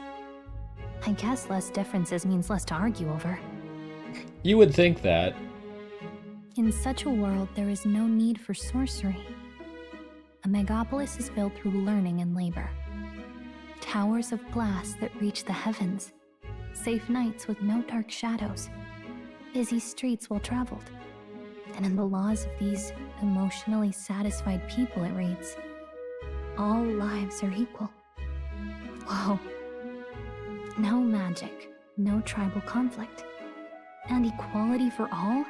I guess less differences means less to argue over. You would think that. In such a world, there is no need for sorcery. A megapolis is built through learning and labor. Towers of glass that reach the heavens. Safe nights with no dark shadows. Busy streets well traveled. And in the laws of these emotionally satisfied people, it reads, all lives are equal. Whoa. No magic, no tribal conflict, and equality for all?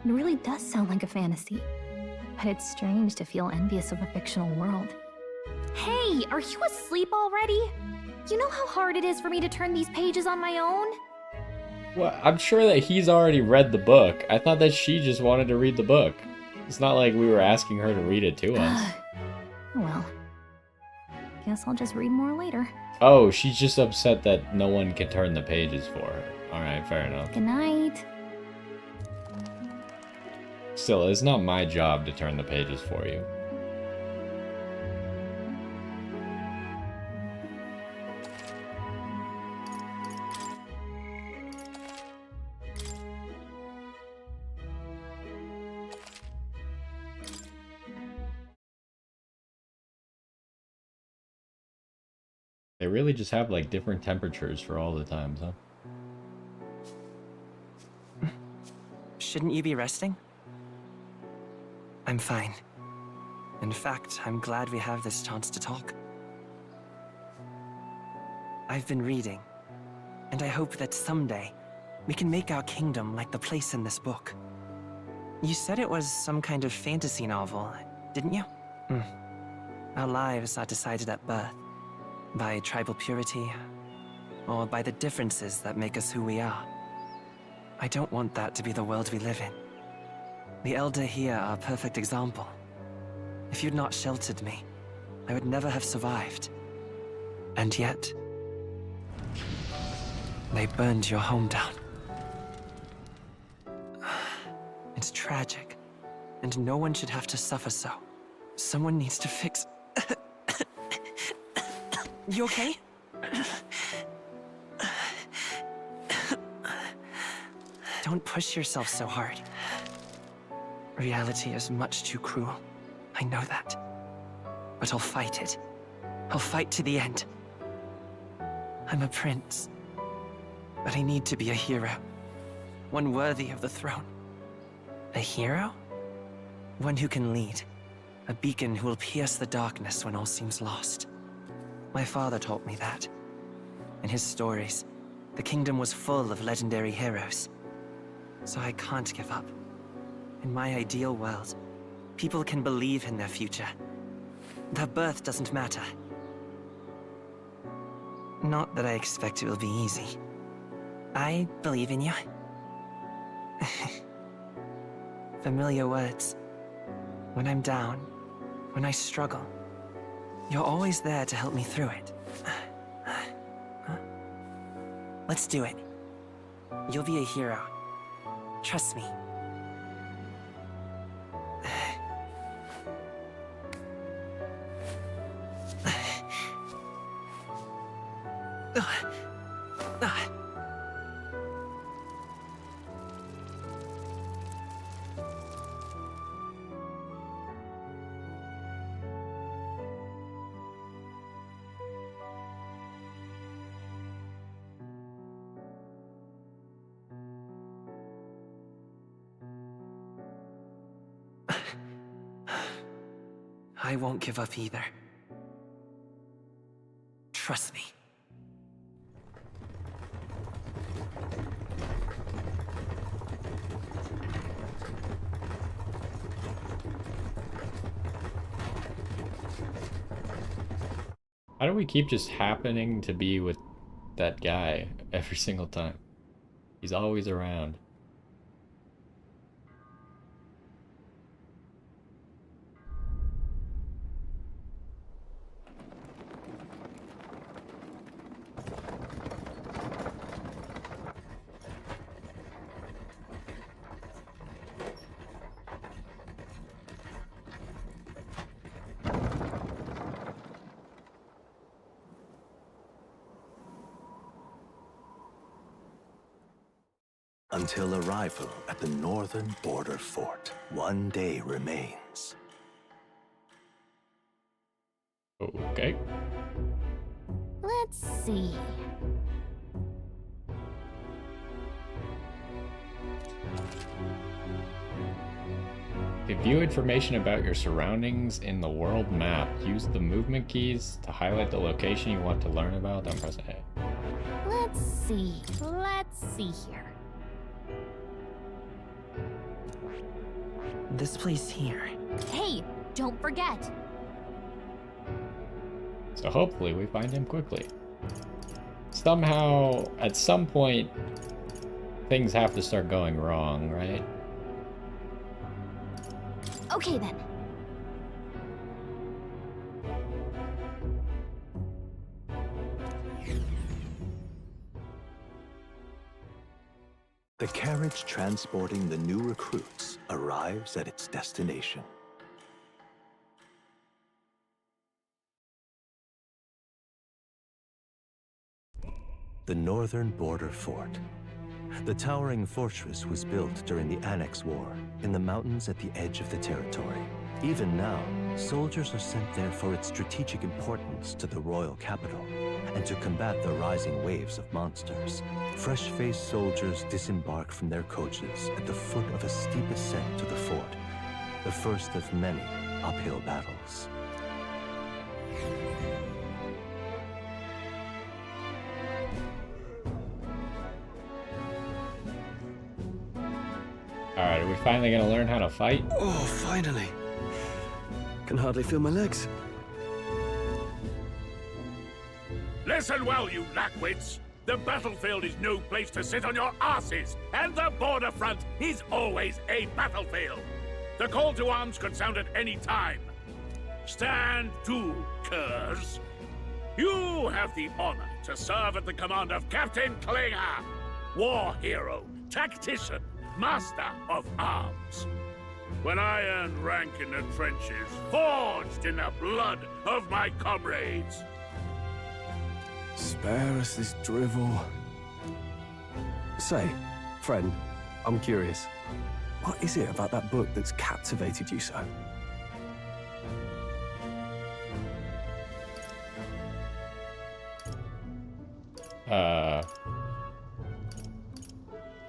It really does sound like a fantasy. But it's strange to feel envious of a fictional world. Hey, are you asleep already? You know how hard it is for me to turn these pages on my own? Well, I'm sure that he's already read the book. I thought that she just wanted to read the book. It's not like we were asking her to read it to us. Well, guess I'll just read more later. Oh, she's just upset that no one can turn the pages for her. Alright, fair enough. Good night. Still, it's not my job to turn the pages for you. They really just have like different temperatures for all the times, huh? Shouldn't you be resting? I'm fine. In fact, I'm glad we have this chance to talk. I've been reading, and I hope that someday we can make our kingdom like the place in this book. You said it was some kind of fantasy novel, didn't you? Our lives are decided at birth, by tribal purity, or by the differences that make us who we are. I don't want that to be the world we live in. The Elder here are a perfect example. If you'd not sheltered me, I would never have survived. And yet, they burned your home down. It's tragic, and no one should have to suffer so. Someone needs to fix... You okay? Don't push yourself so hard. Reality is much too cruel. I know that. But I'll fight it. I'll fight to the end. I'm a prince. But I need to be a hero. One worthy of the throne. A hero? One who can lead. A beacon who will pierce the darkness when all seems lost. My father taught me that. In his stories, the kingdom was full of legendary heroes. So I can't give up. In my ideal world, people can believe in their future. Their birth doesn't matter. Not that I expect it will be easy. I believe in you. Familiar words. When I'm down, when I struggle, you're always there to help me through it. Let's do it. You'll be a hero. Trust me. I won't give up either. Trust me. How do we keep just happening to be with that guy every single time? He's always around. Until arrival at the northern border fort, one day remains. Okay. Let's see. To view information about your surroundings in the world map, use the movement keys to highlight the location you want to learn about, then press A. Let's see. Let's see here. This place here. Hey, don't forget. So hopefully we find him quickly. Somehow, at some point, things have to start going wrong, right? Okay then. The carriage transporting the new recruits arrives at its destination. The northern border fort. The towering fortress was built during the Annex War in the mountains at the edge of the territory. Even now, soldiers are sent there for its strategic importance to the royal capital and to combat the rising waves of monsters. Fresh-faced soldiers disembark from their coaches at the foot of a steep ascent to the fort, the first of many uphill battles. Alright, are we finally gonna learn how to fight? Oh, finally. Can hardly feel my legs. Listen well, you lackwits. The battlefield is no place to sit on your asses, and the border front is always a battlefield. The call to arms could sound at any time. Stand to, curs. You have the honor to serve at the command of Captain Klinger, war hero, tactician, master of arms. When I earned rank in the trenches, forged in the blood of my comrades. Spare us this drivel. Say, friend, I'm curious. What is it about that book that's captivated you so?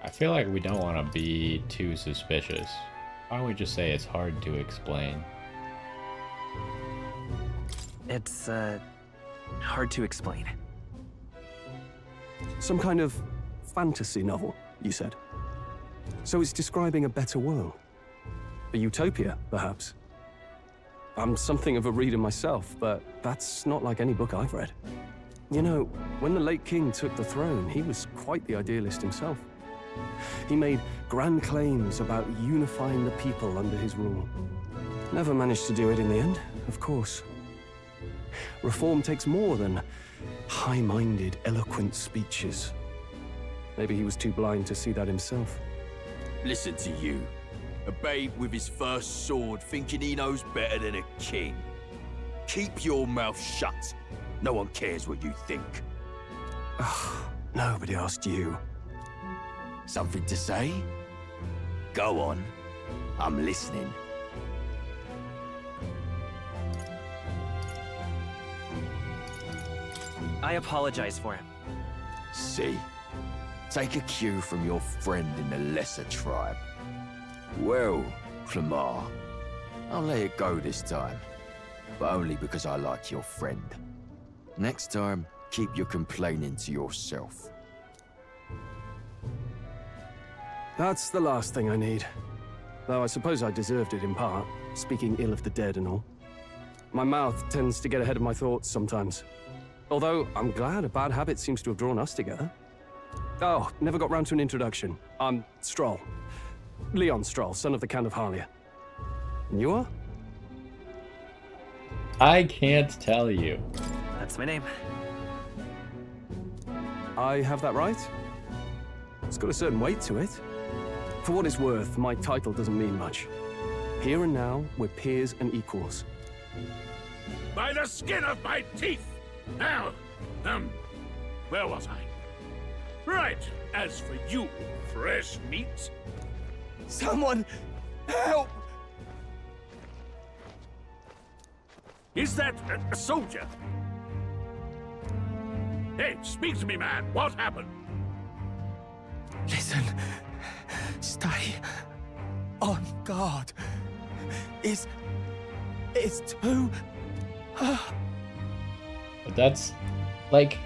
I feel like we don't want to be too suspicious. Why don't we just say it's hard to explain? It's, hard to explain. Some kind of fantasy novel, you said. So it's describing a better world. A utopia, perhaps. I'm something of a reader myself, but that's not like any book I've read. You know, when the late king took the throne, he was quite the idealist himself. He made grand claims about unifying the people under his rule. Never managed to do it in the end, of course. Reform takes more than high-minded, eloquent speeches. Maybe he was too blind to see that himself. Listen to you. A babe with his first sword thinking he knows better than a king. Keep your mouth shut. No one cares what you think. Nobody asked you. Something to say? Go on. I'm listening. I apologize for him. See? Take a cue from your friend in the lesser tribe. Well, Clemar, I'll let it go this time. But only because I like your friend. Next time, keep your complaining to yourself. That's the last thing I need. Though I suppose I deserved it in part, speaking ill of the dead and all. My mouth tends to get ahead of my thoughts sometimes. Although, I'm glad a bad habit seems to have drawn us together. Oh, never got round to an introduction. I'm Stroll. Leon Stroll, son of the Count of Harlia. And you are? I can't tell you. That's my name. I have that right? It's got a certain weight to it. For what it's worth, my title doesn't mean much. Here and now, we're peers and equals. By the skin of my teeth! Now, where was I? Right, as for you, fresh meat. Someone help! Is that a soldier? Hey, speak to me, man. What happened? Listen. Stay on guard. It's too... But that's, like...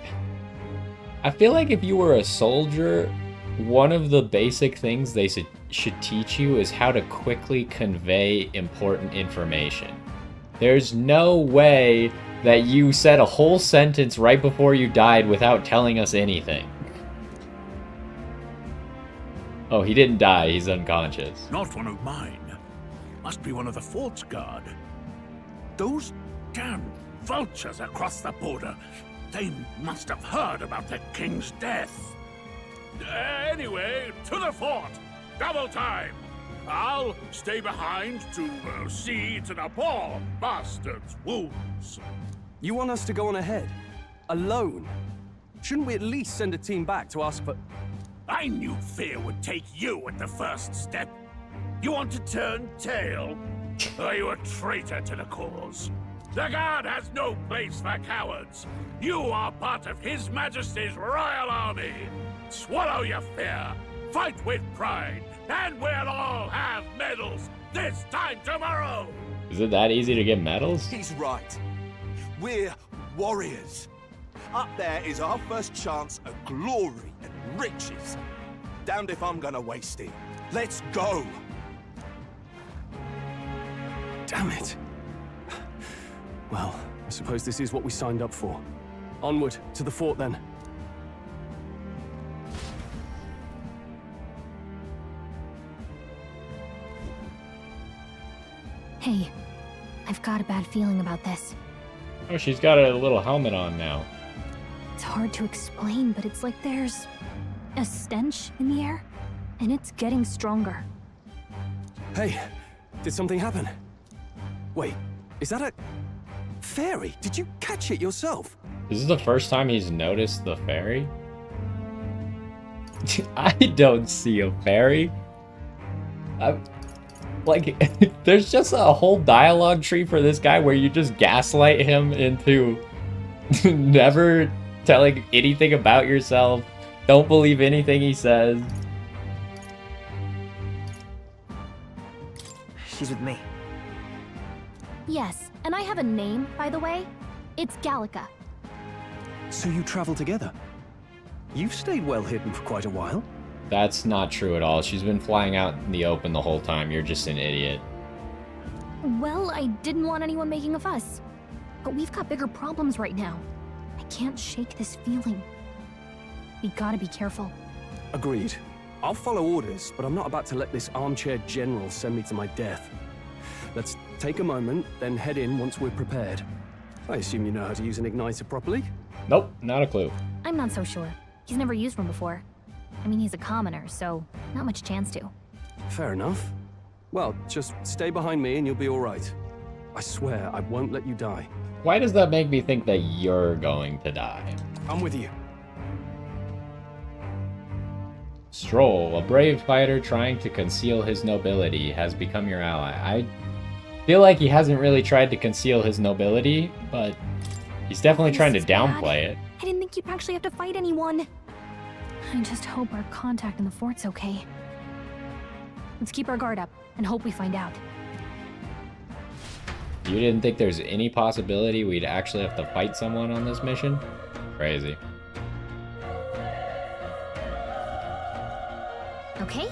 I feel like if you were a soldier, one of the basic things they should teach you is how to quickly convey important information. There's no way that you said a whole sentence right before you died without telling us anything. Oh, he didn't die. He's unconscious. Not one of mine. Must be one of the fort's guard. Those damn vultures across the border. They must have heard about the king's death. Anyway, to the fort. Double time. I'll stay behind to see to the poor bastard's wounds. You want us to go on ahead? Alone? Shouldn't we at least send a team back to ask for... I knew fear would take you at the first step. You want to turn tail? Are you a traitor to the cause? The guard has no place for cowards. You are part of His Majesty's royal army. Swallow your fear. Fight with pride. And we'll all have medals this time tomorrow. Is it that easy to get medals? He's right. We're warriors. Up there is our first chance at glory and riches. Damned if I'm gonna waste it. Let's go. Damn it. Well, I suppose this is what we signed up for. Onward, to the fort then. Hey, I've got a bad feeling about this. Oh, she's got a little helmet on now. It's hard to explain, but it's like there's a stench in the air, and it's getting stronger. Hey, did something happen? Wait, is that a... fairy? Did you catch it yourself? This is the first time he's noticed the fairy? I don't see a fairy. Like, there's just a whole dialogue tree for this guy where you just gaslight him into never telling anything about yourself. Don't believe anything he says. She's with me. Yes, and I have a name, by the way. It's Gallica. So you travel together? You've stayed well hidden for quite a while. That's not true at all. She's been flying out in the open the whole time. You're just an idiot. Well, I didn't want anyone making a fuss. But we've got bigger problems right now. I can't shake this feeling. We gotta be careful. Agreed. I'll follow orders, but I'm not about to let this armchair general send me to my death. Let's take a moment, then head in once we're prepared. I assume you know how to use an igniter properly? Nope, not a clue. I'm not so sure. He's never used one before. I mean, he's a commoner, so not much chance to. Fair enough. Well, just stay behind me and you'll be all right. I swear I won't let you die. Why does that make me think that you're going to die? I'm with you. Stroll, a brave fighter trying to conceal his nobility, has become your ally. I feel like he hasn't really tried to conceal his nobility, but he's definitely trying to downplay it. I didn't think you'd actually have to fight anyone. I just hope our contact in the fort's okay. Let's keep our guard up and hope we find out. You didn't think there's any possibility we'd actually have to fight someone on this mission? Crazy. Okay?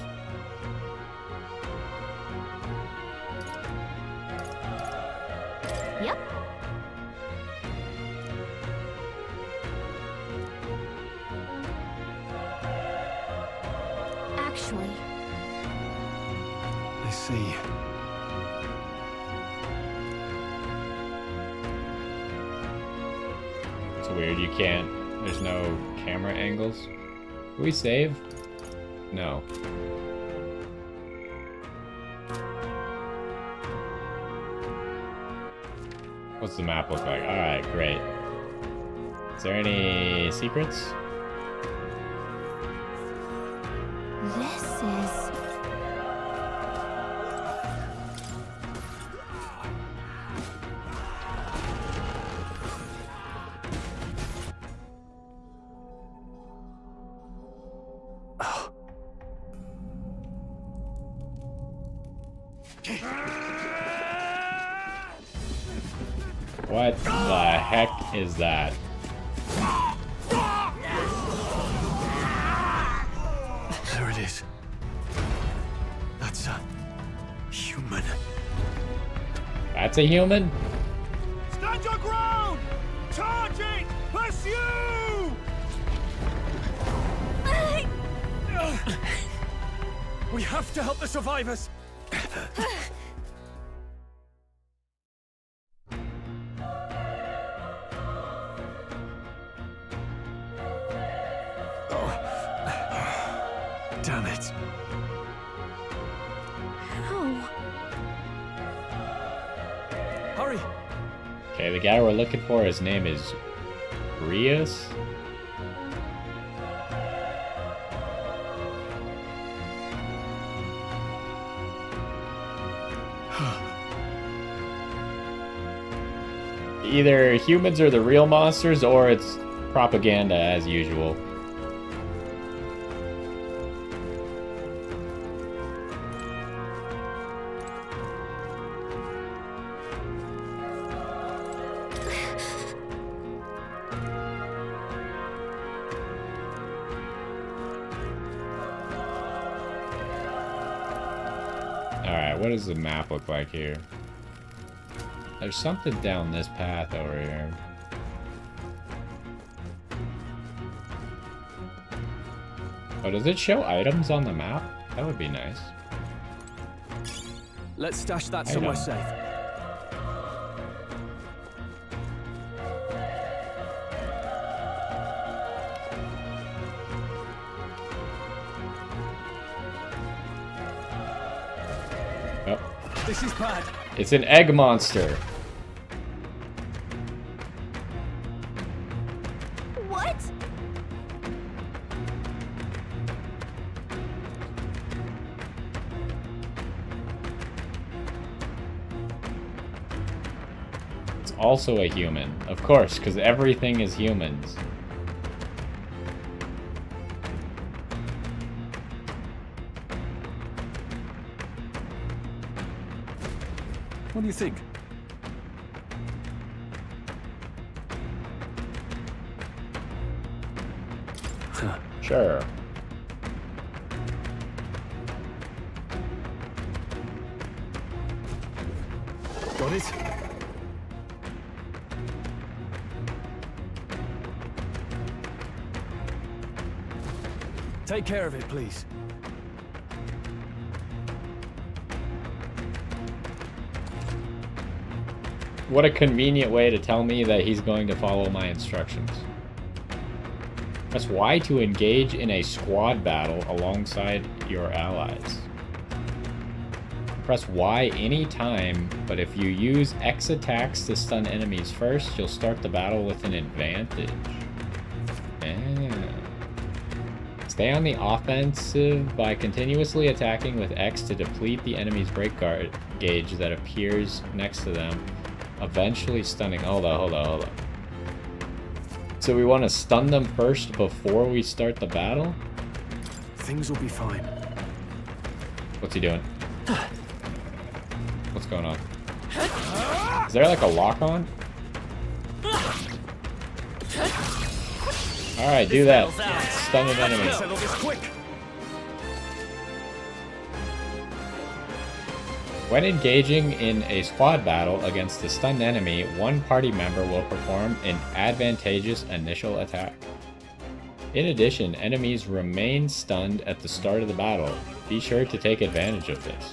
Yep. Actually, I see. It's weird, you can't. There's no camera angles. Can we save? No. What's the map look like? Alright, great. Is there any secrets? this is... What the heck is that? There it is. That's a human. That's a human? Stand your ground! Charging! Pursue! We have to help the survivors! Damn it. How? Hurry! Okay, the guy we're looking for, his name is Rios. Either humans are the real monsters, or it's propaganda as usual. Alright, what does the map look like here? There's something down this path over here. Oh, does it show items on the map? That would be nice. Let's stash that I somewhere know. safe. Oh, This is bad. it's an egg monster. What? It's also a human. Of course, because everything is humans. What do you think? Sure. Got it? Take care of it, please. What a convenient way to tell me that he's going to follow my instructions. Press Y to engage in a squad battle alongside your allies. Press Y anytime, but if you use X attacks to stun enemies first, you'll start the battle with an advantage. Stay on the offensive by continuously attacking with X to deplete the enemy's break guard gauge that appears next to them, eventually stunning. Hold on. So we want to stun them first before we start the battle? Things will be fine. What's he doing? What's going on? Is there like a lock on? Alright, do that. Stun an enemy. When engaging in a squad battle against a stunned enemy, one party member will perform an advantageous initial attack. In addition, enemies remain stunned at the start of the battle. Be sure to take advantage of this.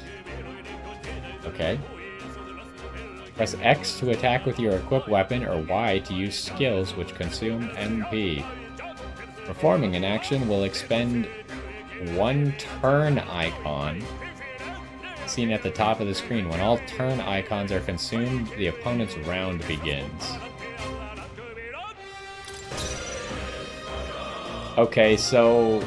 Okay. Press X to attack with your equipped weapon or Y to use skills which consume MP. Performing an action will expend one turn icon seen at the top of the screen. When all turn icons are consumed, the opponent's round begins. Okay, so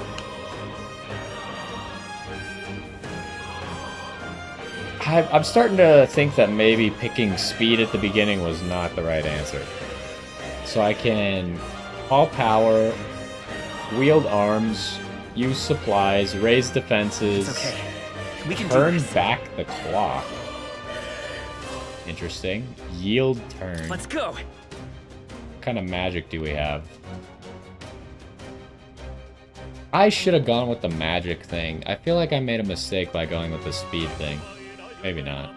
I'm starting to think that maybe picking speed at the beginning was not the right answer. So I can call power, wield arms, use supplies, raise defenses, We can turn back the clock. Interesting. Yield turn. Let's go. What kind of magic do we have? I should have gone with the magic thing. I feel like I made a mistake by going with the speed thing. Maybe not.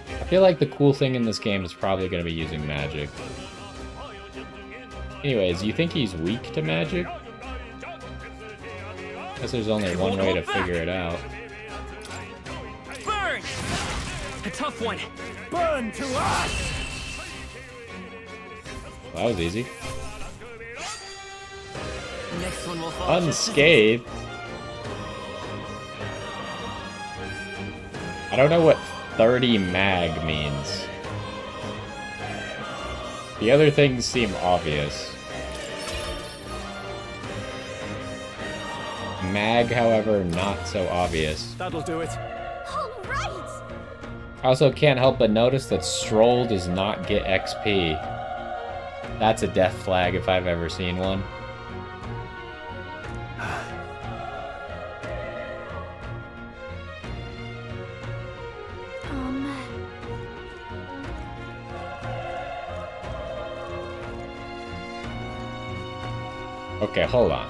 I feel like the cool thing in this game is probably going to be using magic. Anyways, you think he's weak to magic? Guess there's only one way to figure it out. Burn! A tough one. Burn to us! Well, that was easy. Next one will fall. Unscathed? I don't know what 30 mag means. The other things seem obvious. Mag, however, not so obvious. That'll do it. Alright! I also can't help but notice that Stroll does not get XP. That's a death flag if I've ever seen one. Okay, hold on.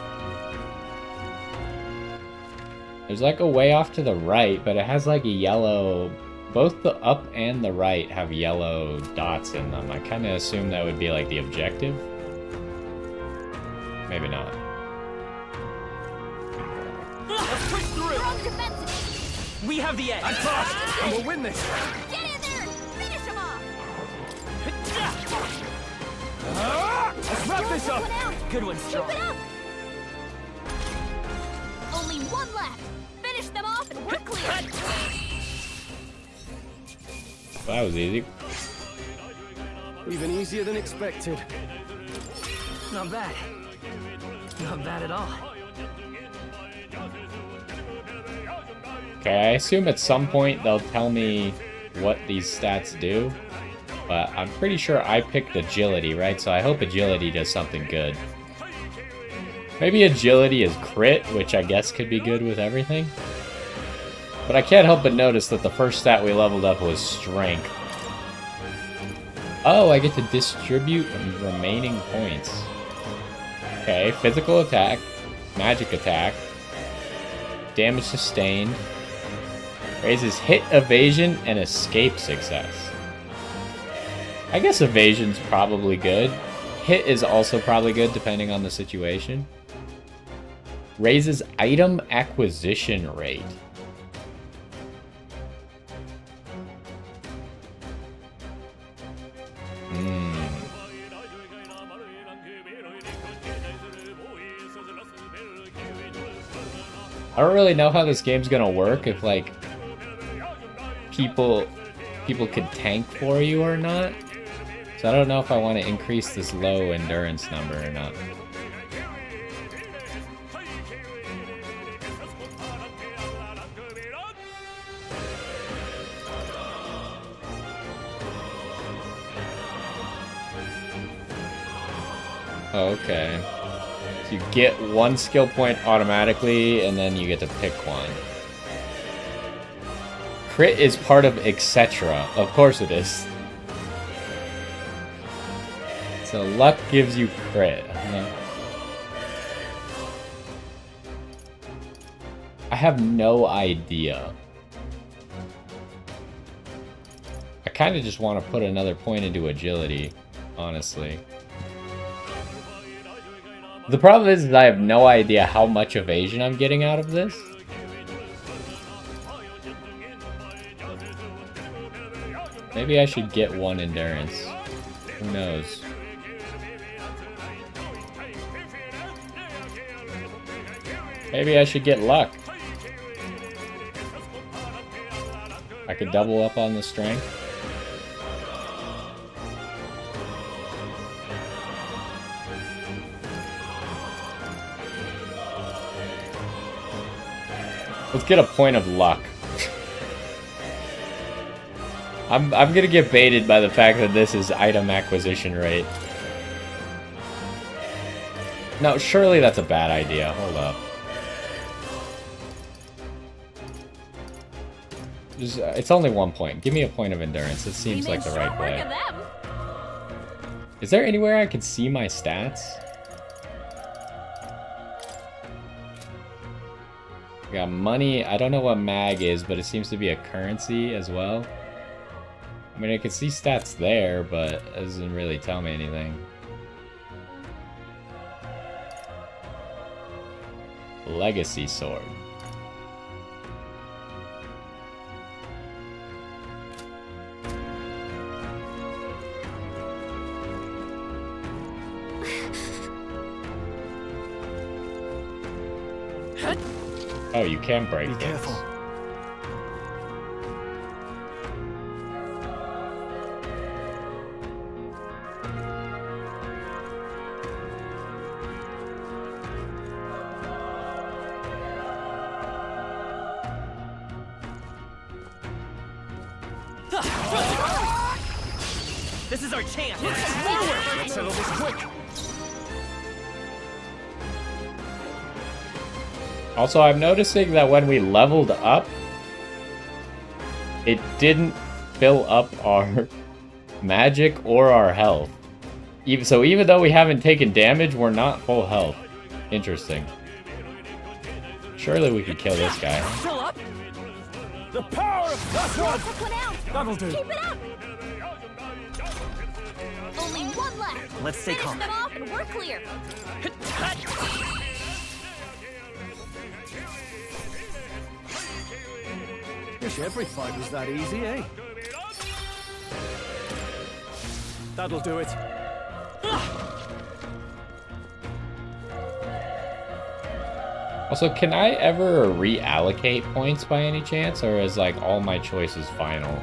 There's like a way off to the right, but it has like a yellow... Both the up and the right have yellow dots in them. I kind of assume that would be like the objective. Maybe not. Let's push through. We have the edge. I'm fast, and we'll win this. Get in there! Finish him off! Let's wrap this up. Good one, Strong. Keep it up! Only one left. Finish them off and we're clear. Well, that was easy. Even easier than expected. Not bad. Not bad at all. Okay, I assume at some point they'll tell me what these stats do. But I'm pretty sure I picked agility, right? So I hope agility does something good. Maybe agility is crit, which I guess could be good with everything. But I can't help but notice that the first stat we leveled up was strength. Oh, I get to distribute remaining points. Okay, physical attack, magic attack, damage sustained, raises hit evasion and escape success. I guess evasion's probably good. Hit is also probably good depending on the situation. Raises item acquisition rate. I don't really know how this game's gonna work, if like people could tank for you or not. So I don't know if I want to increase this low endurance number or not. Okay. So you get one skill point automatically, and then you get to pick one. Crit is part of etc. Of course it is. So luck gives you crit. I have no idea. I kind of just want to put another point into agility, honestly. The problem is I have no idea how much evasion I'm getting out of this. Maybe I should get one endurance. Who knows? Maybe I should get luck. I could double up on the strength. Let's get a point of luck. I'm gonna get baited by the fact that this is item acquisition rate. No, surely that's a bad idea. Hold up. It's only 1 point. Give me a point of endurance. It seems like the right play. Is there anywhere I can see my stats? We got money. I don't know what mag is, but it seems to be a currency as well. I mean, I can see stats there, but it doesn't really tell me anything. Legacy sword. Oh, you can break things. Be careful. This is our chance. Let's settle this quick. Also, I'm noticing that when we leveled up, it didn't fill up our magic or our health. Even though we haven't taken damage, we're not full health. Interesting. Surely we could kill this guy. Fill up. The power of that's one. That'll do. Keep it up! Only one left. Let's stay calm. Finish them off and we're clear. Wish every fight was that easy, eh? That'll do it. Also, can I ever reallocate points by any chance, or is like all my choices final?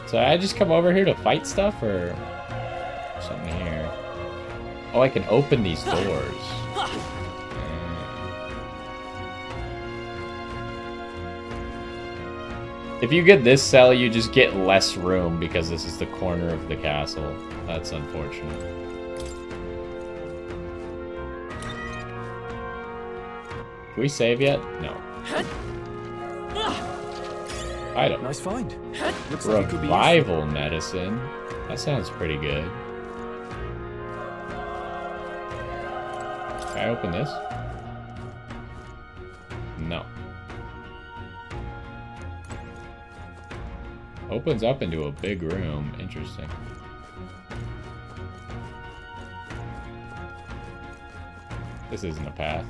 So I just come over here to fight stuff, or something here? Oh, I can open these doors. If you get this cell, you just get less room because this is the corner of the castle. That's unfortunate. Can we save yet? No. Item. Nice find. Looks Revival like it could be useful. medicine. That sounds pretty good. Can I open this? No. Opens up into a big room. Interesting. This isn't a path.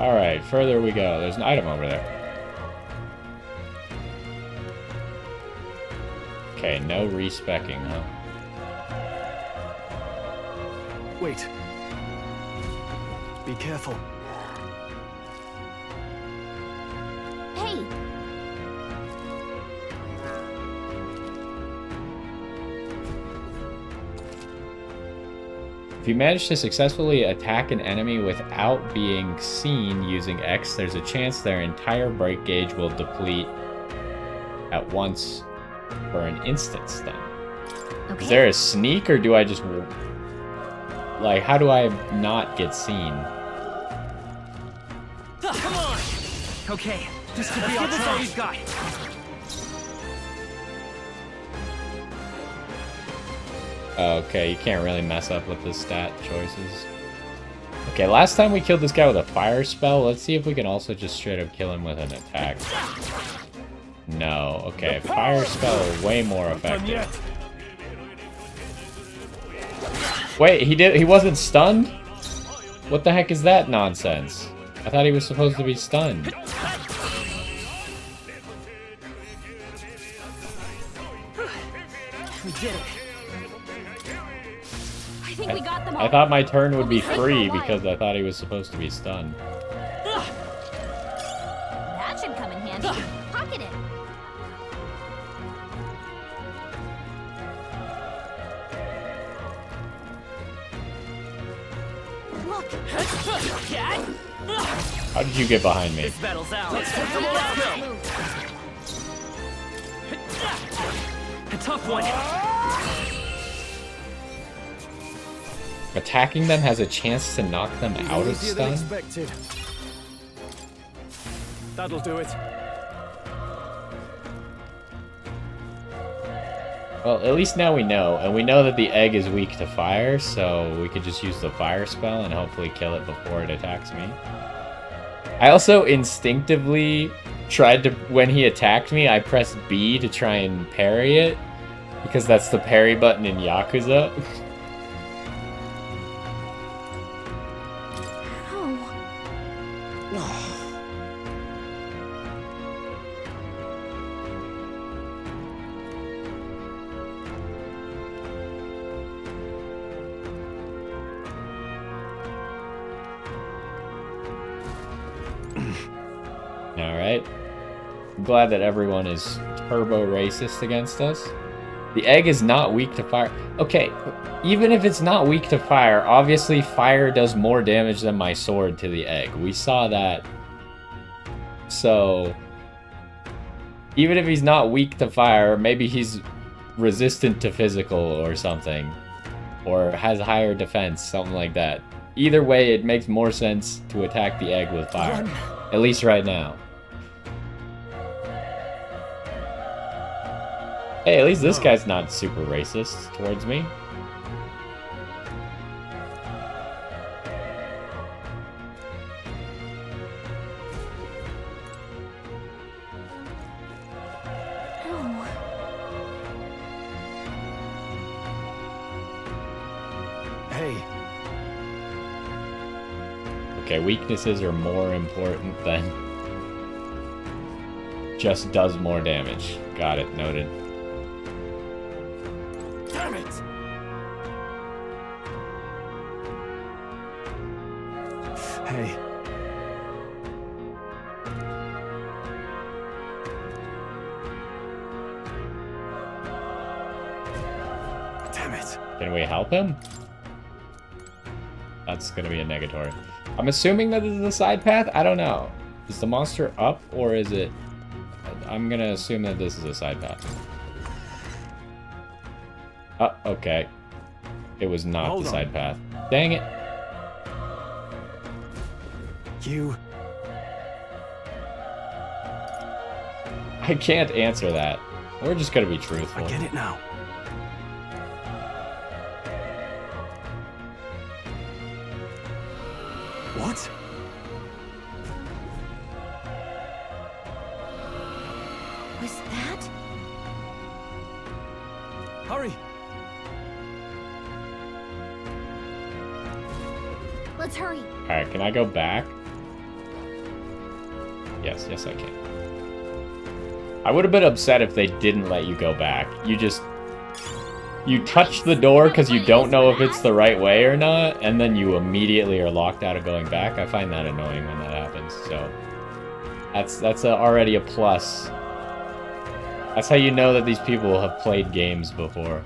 Alright, further we go. There's an item over there. Okay, no respecking, huh? Wait. Be careful. Hey! If you manage to successfully attack an enemy without being seen using X, there's a chance their entire break gauge will deplete at once for an instant stun. Okay. Is there a sneak, or do I just... Like, how do I not get seen? Come on! Okay, this could be our chance. He's got. Okay, you can't really mess up with the stat choices. Okay, last time we killed this guy with a fire spell. Let's see if we can also just straight up kill him with an attack. No. Okay, fire spell way more effective. Wait, he wasn't stunned? What the heck is that nonsense? I thought he was supposed to be stunned. We did it. I think we got them all. I thought my turn would be free because I thought he was supposed to be stunned. That should come in handy. Pocket it. Look. How did you get behind me? This battle's out. Let's go. A tough one. Attacking them has a chance to knock them out of Easier than stun? expected. That'll do it. Well, at least now we know, and we know that the egg is weak to fire, so we could just use the fire spell and hopefully kill it before it attacks me. I also instinctively tried to, when he attacked me, I pressed B to try and parry it, because that's the parry button in Yakuza. Alright. I'm glad that everyone is turbo racist against us. The egg is not weak to fire. Okay, even if it's not weak to fire, obviously fire does more damage than my sword to the egg. We saw that. So, even if he's not weak to fire, maybe he's resistant to physical or something. Or has higher defense, something like that. Either way, it makes more sense to attack the egg with fire. At least right now. Hey, at least this guy's not super racist towards me. Hey. Okay, weaknesses are more important than just does more damage. Got it, noted. Damn it! Hey. Damn it. Can we help him? That's gonna be a negatory. I'm assuming that this is a side path? I don't know. Is the monster up or is it... I'm gonna assume that this is a side path. Oh, okay. It was not the side path. Dang it. You... I can't answer that. We're just gonna be truthful. I get it now. What? Was that? Hurry! Let's hurry. Alright, can I go back? Yes, yes I can. I would have been upset if they didn't let you go back. You touch the door because you don't know if it's the right way or not, and then you immediately are locked out of going back. I find that annoying when that happens, so... That's already a plus. That's how you know that these people have played games before.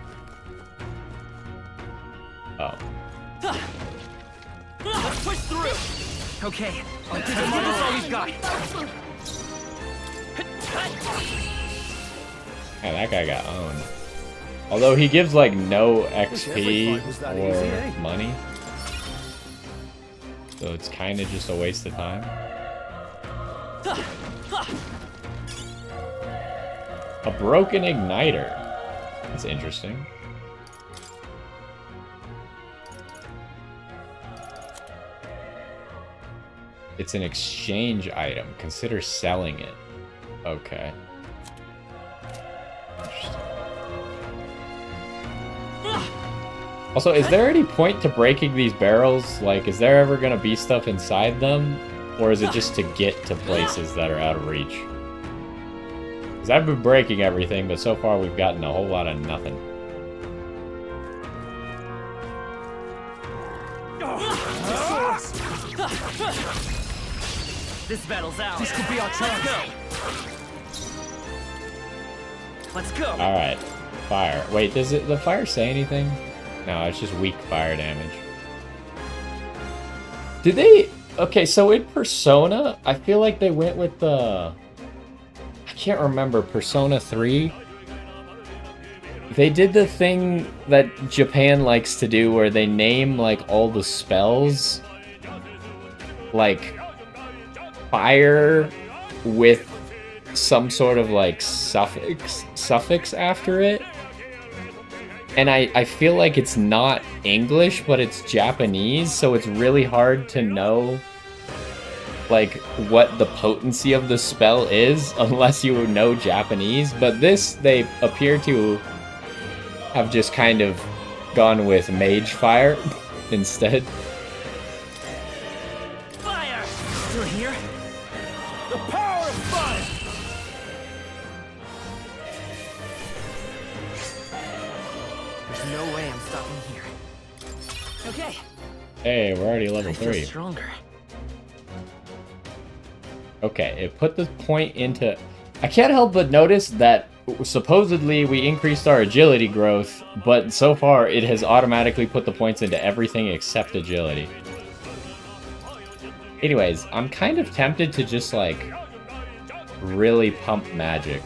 Oh. Let's push through! Okay, I'll give him all we've got. Yeah, that guy got owned. Although he gives like no XP or money. So it's kind of just a waste of time. A broken igniter. That's interesting. It's an exchange item. Consider selling it. Okay. Also, is there any point to breaking these barrels? Like, is there ever gonna be stuff inside them? Or is it just to get to places that are out of reach? Because I've been breaking everything, but so far we've gotten a whole lot of nothing. This battle's ours. This could be our chance. Let's go. Alright. Fire. Wait, does the fire say anything? No, it's just weak fire damage. Did they... Okay, so in Persona, I feel like they went with the... I can't remember, Persona 3? They did the thing that Japan likes to do where they name, like, all the spells, like, fire with some sort of, like, suffix after it. And I feel like it's not English, but it's Japanese, so it's really hard to know, like, what the potency of the spell is unless you know Japanese. But this, they appear to have just kind of gone with Mage Fire instead. Fire! Through here? The power of fire! There's no way I'm stopping here. Okay. Hey, we're already level 3. Stronger. Okay, it put the point into... I can't help but notice that supposedly we increased our agility growth, but so far it has automatically put the points into everything except agility. Anyways, I'm kind of tempted to just, like, really pump magic.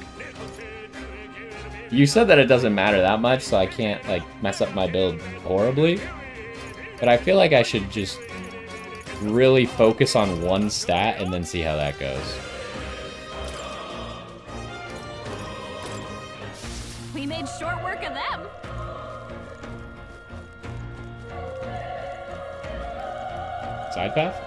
You said that it doesn't matter that much, so I can't, like, mess up my build horribly. But I feel like I should just really focus on one stat and then see how that goes. We made short work of them. Side path?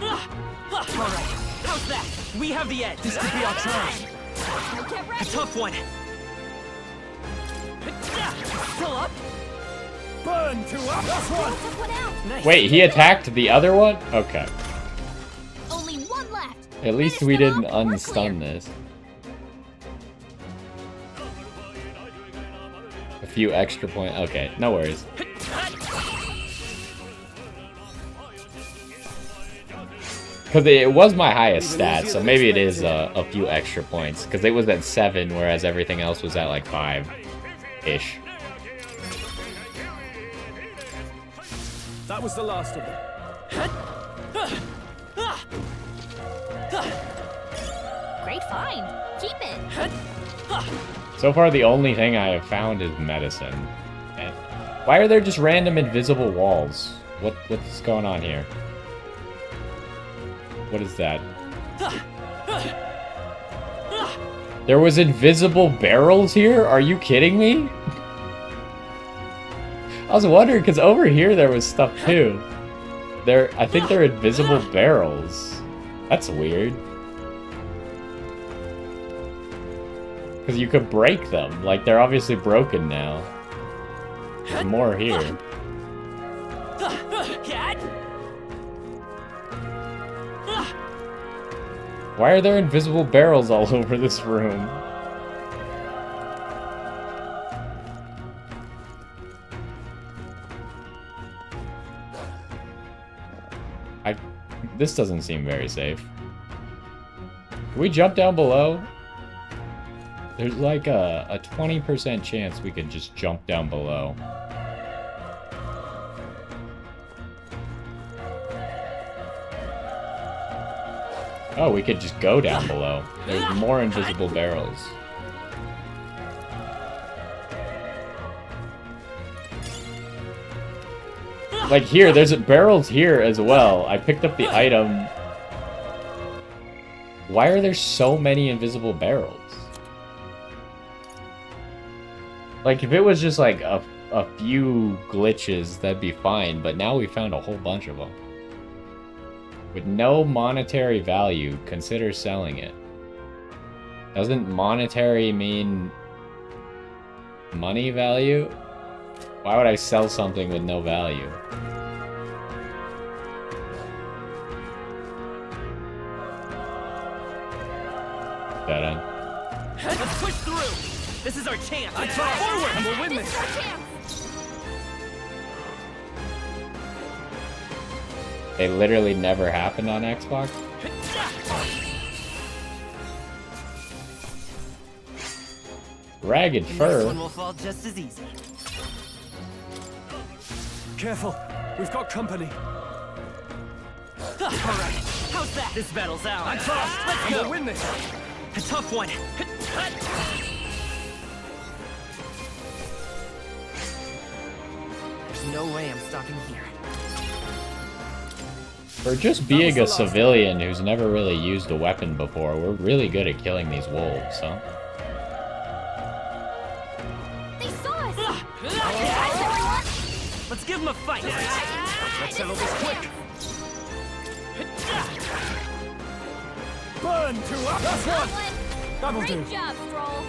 Alright, how's that? We have the edge. This could be our chance. A tough one. Still up? Burn to up. That's one. Nice. Wait, he attacked the other one? Okay. Only one left. At least we didn't unstun this. A few extra points. Okay, no worries. Because it was my highest stat, so maybe it is a few extra points. Because it was at 7, whereas everything else was at like 5-ish. That was the last of them. Great find. Keep it. So far, the only thing I have found is medicine. And why are there just random invisible walls? What's going on here? What is that? There was invisible barrels here? Are you kidding me? I was wondering, because over here there was stuff too. I think they're invisible barrels. That's weird. Because you could break them. Like, they're obviously broken now. There's more here. Why are there invisible barrels all over this room? This doesn't seem very safe. Can we jump down below? There's like a 20% chance we could just jump down below. Oh, we could just go down below. There's more invisible barrels. Like here, there's barrels here as well. I picked up the item. Why are there so many invisible barrels? Like, if it was just like a few glitches, that'd be fine. But now we found a whole bunch of them. With no monetary value, consider selling it. Doesn't monetary mean money value? Why would I sell something with no value? Dead end. Let's push through! This is our chance! Forward! And we'll win this! They literally never happened on Xbox? Ragged fur? This one will fall just as easy. Careful, we've got company. Alright, how's that? This battle's out. I'm tough! Let's go! We'll win this! A tough one. There's no way I'm stopping here. For just being a civilian who's never really used a weapon before, we're really good at killing these wolves, huh? They saw us! Let's give them a fight! Let's settle this quick! Burn to up! That's one! That'll do. Great job, Stroll.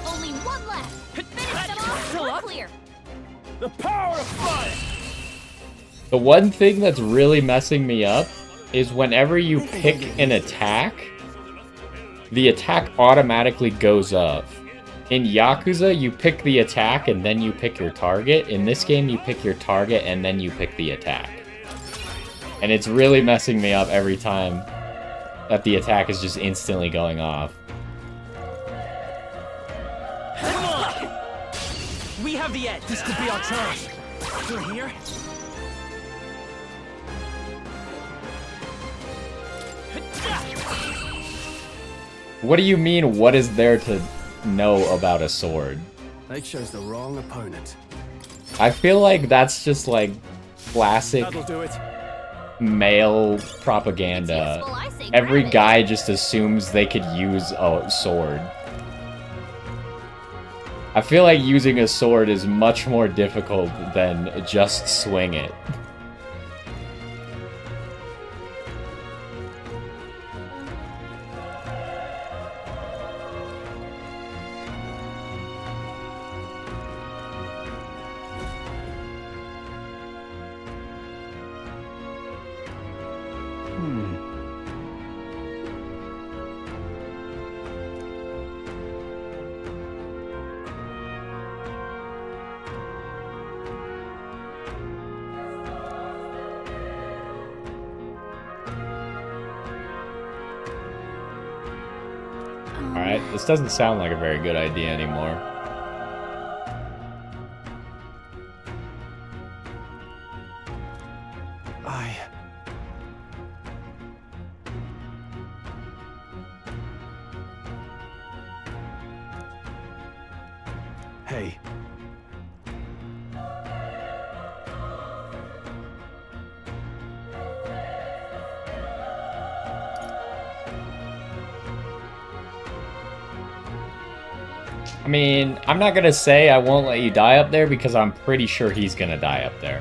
Only one left. Finish them off. Still One up? clear. The power of fire! The one thing that's really messing me up is whenever you pick an attack, the attack automatically goes up. In Yakuza, you pick the attack and then you pick your target. In this game, you pick your target and then you pick the attack. And it's really messing me up every time that the attack is just instantly going off. Come on! We have the edge! This could be our chance! Through here? What do you mean, what is there to know about a sword? They chose the wrong opponent. I feel like that's just like classic That'll do it. male propaganda. Every guy just assumes they could use a sword. I feel like using a sword is much more difficult than just swing it. Alright, this doesn't sound like a very good idea anymore. Hey. I mean, I'm not gonna say I won't let you die up there because I'm pretty sure he's gonna die up there.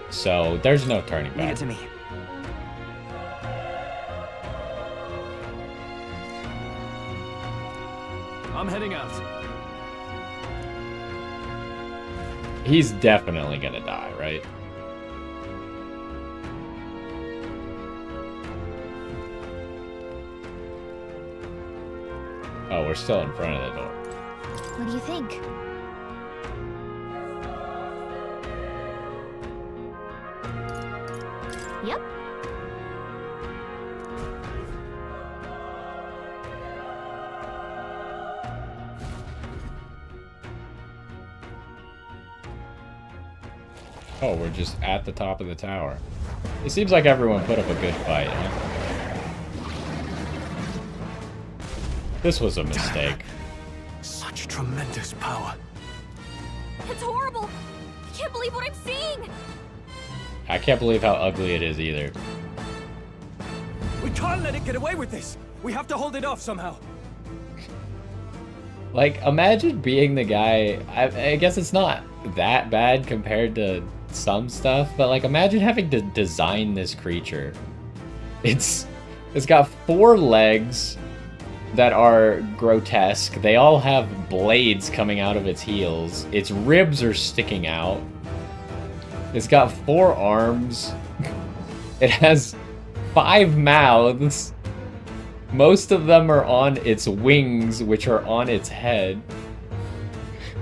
So, there's no turning back. Leave it to me. I'm heading out. He's definitely gonna die, right? Oh, we're still in front of the door. What do you think? Yep. Oh, we're just at the top of the tower. It seems like everyone put up a good fight, huh? This was a mistake. Such tremendous power. It's horrible! I can't believe what I'm seeing! I can't believe how ugly it is either. We can't let it get away with this. We have to hold it off somehow. Like, imagine being the guy... I guess it's not that bad compared to some stuff, but like, imagine having to design this creature. It's got 4 legs that are grotesque. They all have blades coming out of its heels. Its ribs are sticking out. It's got 4 arms. It has 5 mouths. Most of them are on its wings, which are on its head.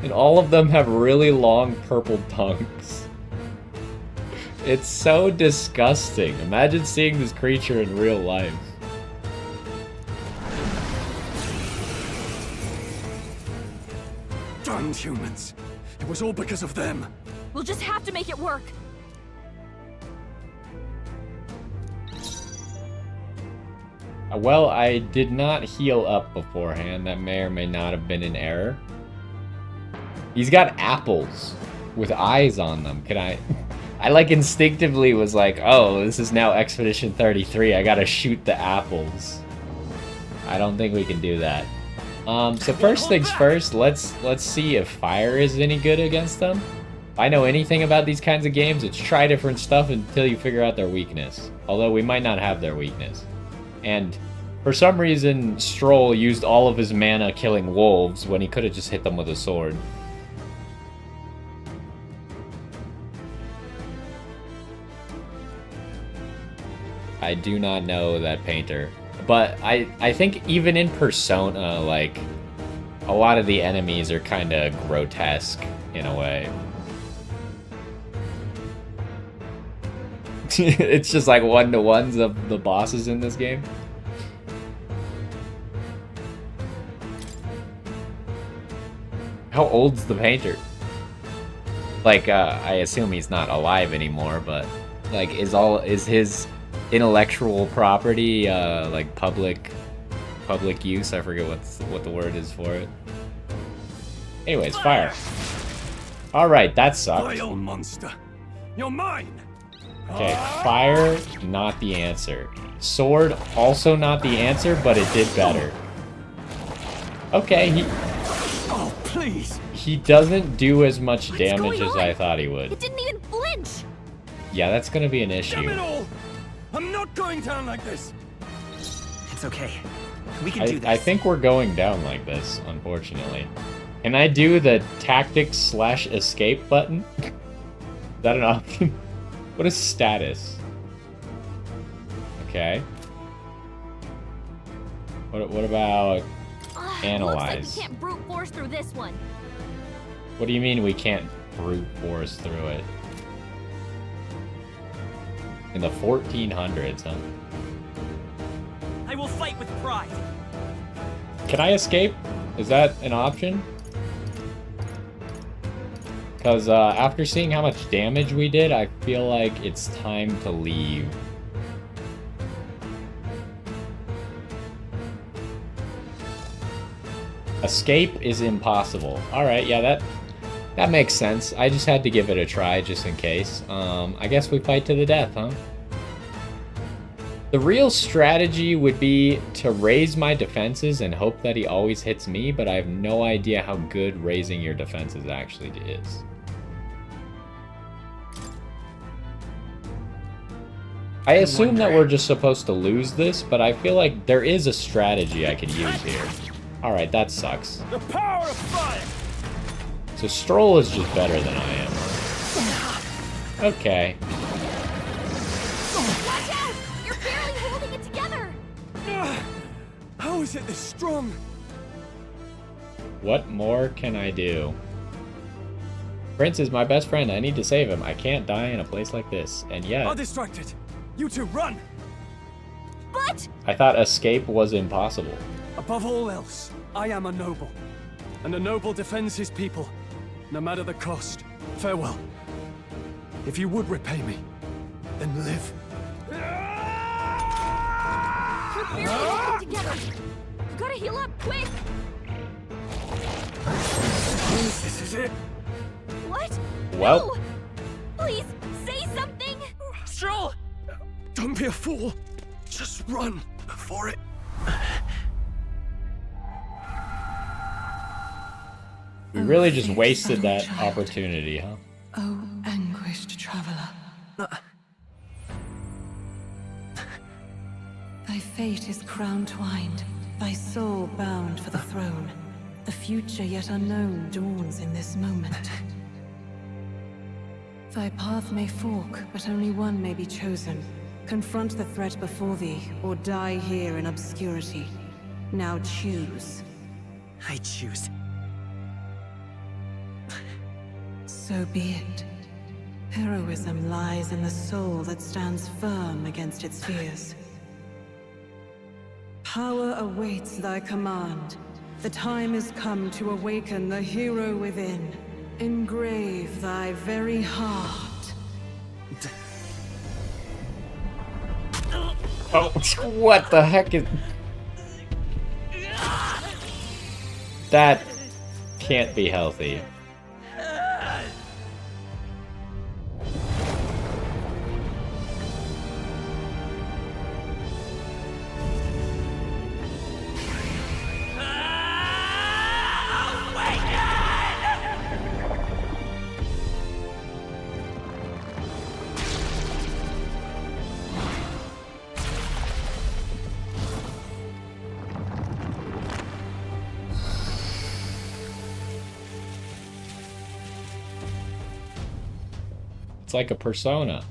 And all of them have really long purple tongues. It's so disgusting. Imagine seeing this creature in real life. Darn humans. It was all because of them. We'll just have to make it work. Well, I did not heal up beforehand. That may or may not have been an error. He's got apples with eyes on them. Can I... I like instinctively was like, oh, this is now Expedition 33. I gotta shoot the apples. I don't think we can do that. So first things first, let's see if fire is any good against them. If I know anything about these kinds of games, it's try different stuff until you figure out their weakness. Although we might not have their weakness. And for some reason, Stroll used all of his mana killing wolves when he could have just hit them with a sword. I do not know that painter. But I think even in Persona, like, a lot of the enemies are kind of grotesque in a way. It's just like one-to-ones of the bosses in this game. How old's the painter? Like, I assume he's not alive anymore, but like, is his intellectual property like public use? I forget what the word is for it. Anyways, fire. All right, that sucked. Vile monster, you're mine. Okay, fire, not the answer. Sword, also not the answer, but it did better. Okay, Oh, please. he doesn't do as much damage as I thought he would. It didn't even flinch! Yeah, that's gonna be an Damn it issue. all! I'm not going down like this. It's okay. We can do this. I think we're going down like this, unfortunately. Can I do the tactics/escape button? Is that an option? What is status? Okay. What about analyze? Looks like we can't brute force through this one. What do you mean we can't brute force through it? In the 1400s, huh? I will fight with pride. Can I escape? Is that an option? Because after seeing how much damage we did, I feel like it's time to leave. Escape is impossible. Alright, yeah, that makes sense. I just had to give it a try just in case. I guess we fight to the death, huh? The real strategy would be to raise my defenses and hope that he always hits me, but I have no idea how good raising your defenses actually is. I assume that we're just supposed to lose this, but I feel like there is a strategy I could use here. Alright, that sucks. The power of fire! So Stroll is just better than I am. Okay. Watch out! You're barely holding it together! How is it this strong? What more can I do? Prince is my best friend. I need to save him. I can't die in a place like this. And yet... I'm distracted. You two, run! But... I thought escape was impossible. Above all else, I am a noble. And a noble defends his people, no matter the cost. Farewell. If you would repay me, then live. You're barely holding together. You gotta heal up, quick! This is it. What? Well. No! Please, say something! Stroll! Don't be a fool. Just run for it. We really just wasted that opportunity, huh? Oh, anguished traveler. Thy fate is crown-twined, thy soul bound for the throne. The future yet unknown dawns in this moment. Thy path may fork, but only one may be chosen. Confront the threat before thee, or die here in obscurity. Now choose. I choose. So be it. Heroism lies in the soul that stands firm against its fears. Power awaits thy command. The time is come to awaken the hero within. Engrave thy very heart. Oh, what the heck is... That can't be healthy. It's like a persona.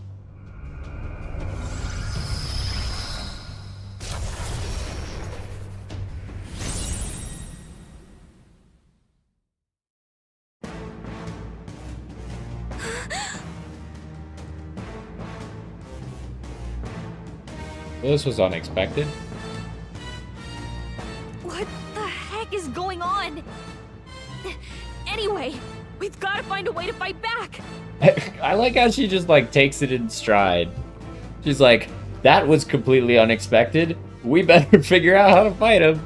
Well, this was unexpected. What the heck is going on? Anyway, we've got to find a way to fight back. I like how she just like takes it in stride. She's like, that was completely unexpected. We better figure out how to fight him.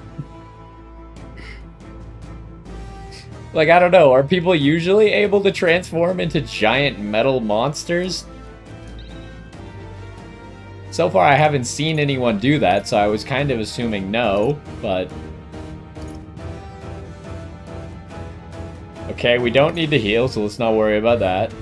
Like, I don't know, are people usually able to transform into giant metal monsters? So far I haven't seen anyone do that, so I was kind of assuming no, but... Okay, we don't need to heal, so let's not worry about that.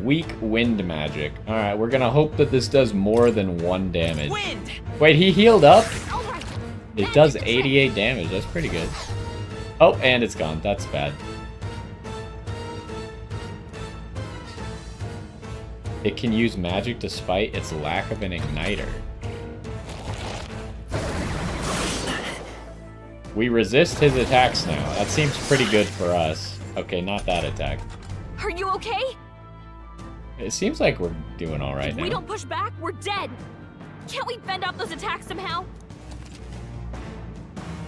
Weak wind magic. Alright, we're gonna hope that this does more than 1 damage. Wind! Wait, he healed up? It does 88 damage, that's pretty good. Oh, and it's gone. That's bad. It can use magic despite its lack of an igniter. We resist his attacks now. That seems pretty good for us. Okay, not that attack. Are you okay? It seems like we're doing all right If now. we don't push back, we're dead. Can't we fend off those attacks somehow?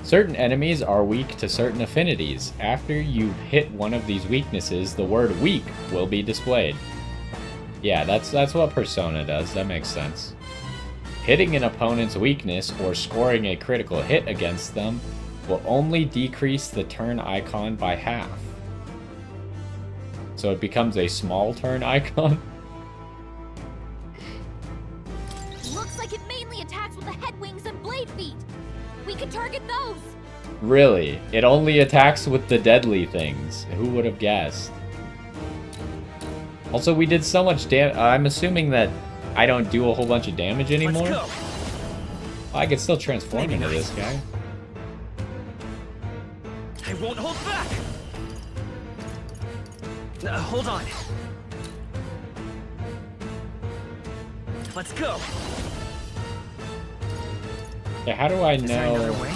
Certain enemies are weak to certain affinities. After you've hit one of these weaknesses, the word weak will be displayed. Yeah, that's what Persona does. That makes sense. Hitting an opponent's weakness or scoring a critical hit against them will only decrease the turn icon by half. So it becomes a small turn icon. Looks like it mainly attacks with the head wings and blade feet. We could target those. Really? It only attacks with the deadly things. Who would have guessed? Also, we did so much damage. I'm assuming that I don't do a whole bunch of damage anymore. Let's go. I could still transform into this guy. I won't hold back. Hold on. Let's go. Yeah, how do I Is there another know? way?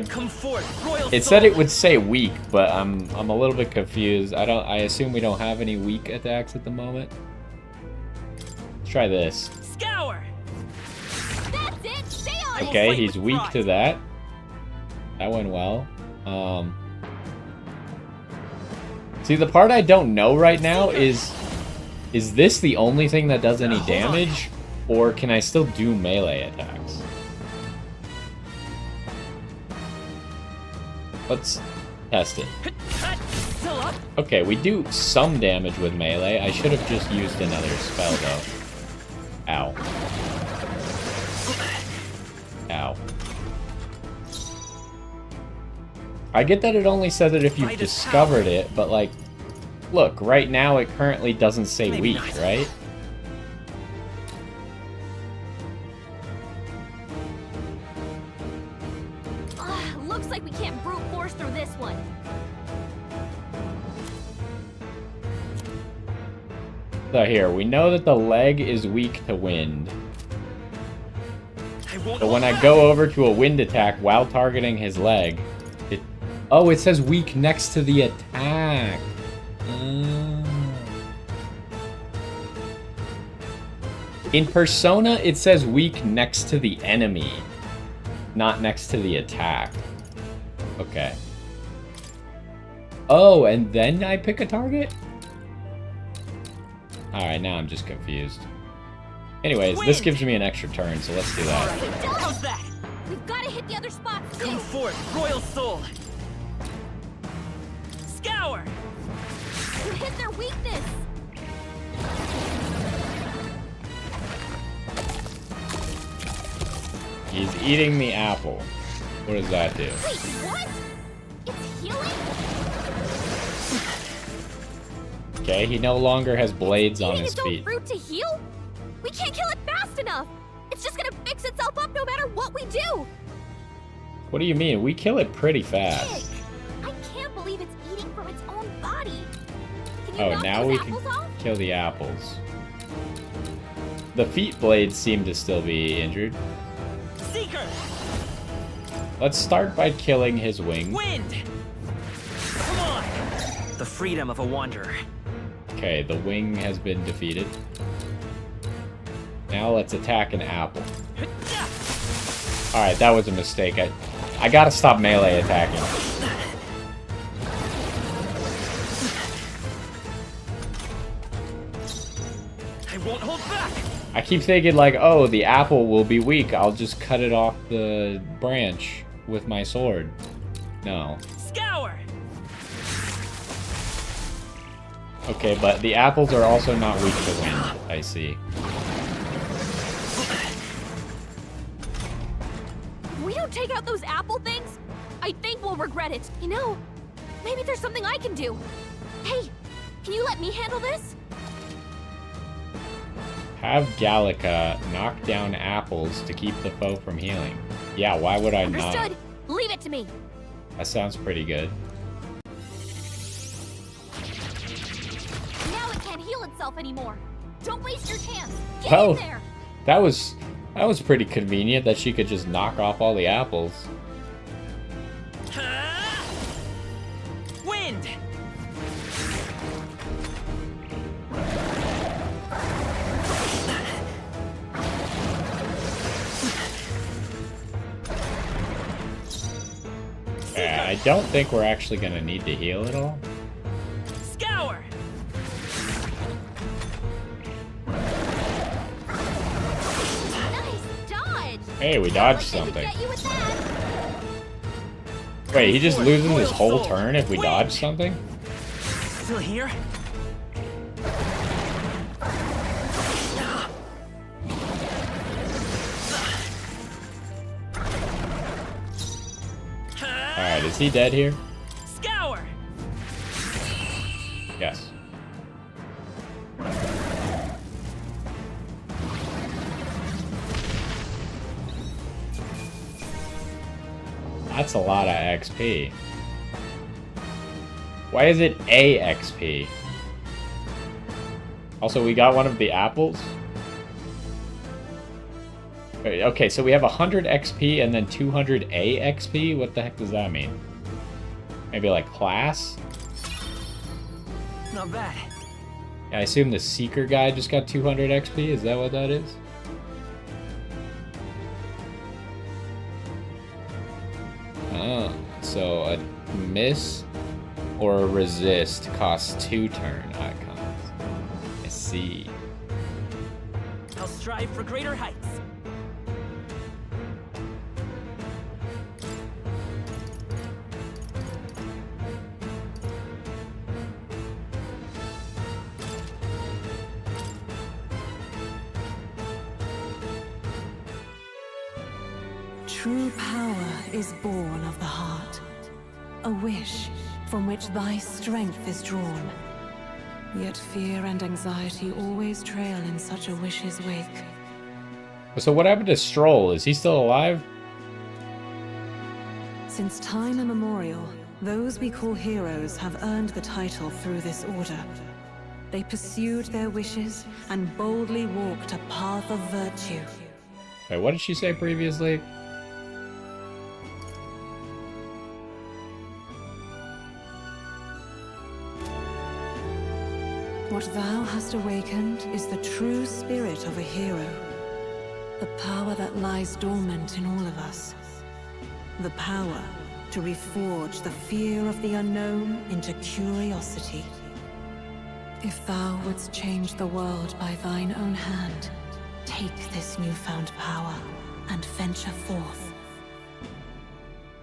Come forth, royal It said it would say weak, but I'm a little bit confused. I assume we don't have any weak attacks at the moment. Let's try this. Scour. That's it. Stay on. Okay, he's weak to that. That went well. See, the part I don't know right now is this the only thing that does any damage, or can I still do melee attacks? Let's test it. Okay, we do some damage with melee. I should have just used another spell, though. Ow. Ow. I get that it only says it if you've discovered it, but like, look, right now it currently doesn't say weak, right? Looks like we can't brute force through this one. So here, we know that the leg is weak to wind. But when I go over to a wind attack while targeting his leg, it... Oh, it says weak next to the attack. In Persona, it says weak next to the enemy, not next to the attack. Okay. Oh, and then I pick a target? Alright, now I'm just confused. Anyways, this gives me an extra turn, so let's do that. How's that? We've got to hit the other spots too. Come forth, royal soul. Scour. You hit their weakness. He's eating the apple. What does that do? Wait, what? It's healing? Okay, he no longer has blades on his Its own feet. fruit to heal? We can't kill it fast enough. It's just gonna fix itself up no matter what we do. What do you mean? We kill it pretty fast. Nick, I can't believe it's eating from its own body. Can you Oh, knock now those we can apples off? kill the apples. The feet blades seem to still be injured. Seeker. Let's start by killing his wing. Wind. Come on. The freedom of a wanderer. Okay, the wing has been defeated. Now let's attack an apple. Alright, that was a mistake. I gotta stop melee attacking. I won't hold back. I keep thinking like, oh, the apple will be weak. I'll just cut it off the branch with my sword. No. Scour. Okay, but the apples are also not weak to wind, I see. If we don't take out those apple things, I think we'll regret it. You know, maybe there's something I can do. Hey, can you let me handle this? Have Gallica knock down apples to keep the foe from healing. Yeah, why would I not? Understood. Leave it to me. That sounds pretty good. Now it can't heal itself anymore. Don't waste your chance. Get Well, in there. that was pretty convenient that she could just knock off all the apples. Wind. Yeah, I don't think we're actually gonna need to heal at all. Scour. Nice dodge. Hey, we dodged something. Wait, he just loses his whole turn if we dodge something? Still here? Alright, is he dead here? Scour. Yes. That's a lot of XP. Why is it a XP? Also, we got one of the apples. Okay, so we have 100 XP and then 200 AXP? What the heck does that mean? Maybe like class? Not bad. I assume the Seeker guy just got 200 XP? Is that what that is? Oh, so a miss or a resist costs 2 turn icons. I see. I'll strive for greater heights. True power is born of the heart, a wish from which thy strength is drawn. Yet fear and anxiety always trail in such a wish's wake. So what happened to Stroll? Is he still alive? Since time immemorial, those we call heroes have earned the title through this order. They pursued their wishes and boldly walked a path of virtue. Wait, what did she say previously? What thou hast awakened is the true spirit of a hero. The power that lies dormant in all of us. The power to reforge the fear of the unknown into curiosity. If thou wouldst change the world by thine own hand, take this newfound power and venture forth.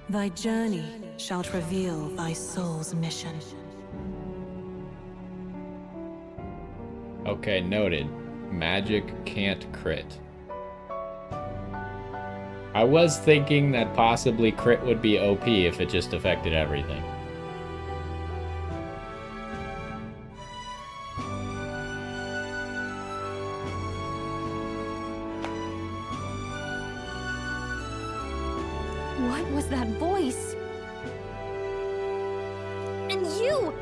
Thy journey shalt reveal thy soul's mission. Okay, noted. Magic can't crit. I was thinking that possibly crit would be OP if it just affected everything. What was that voice? And you!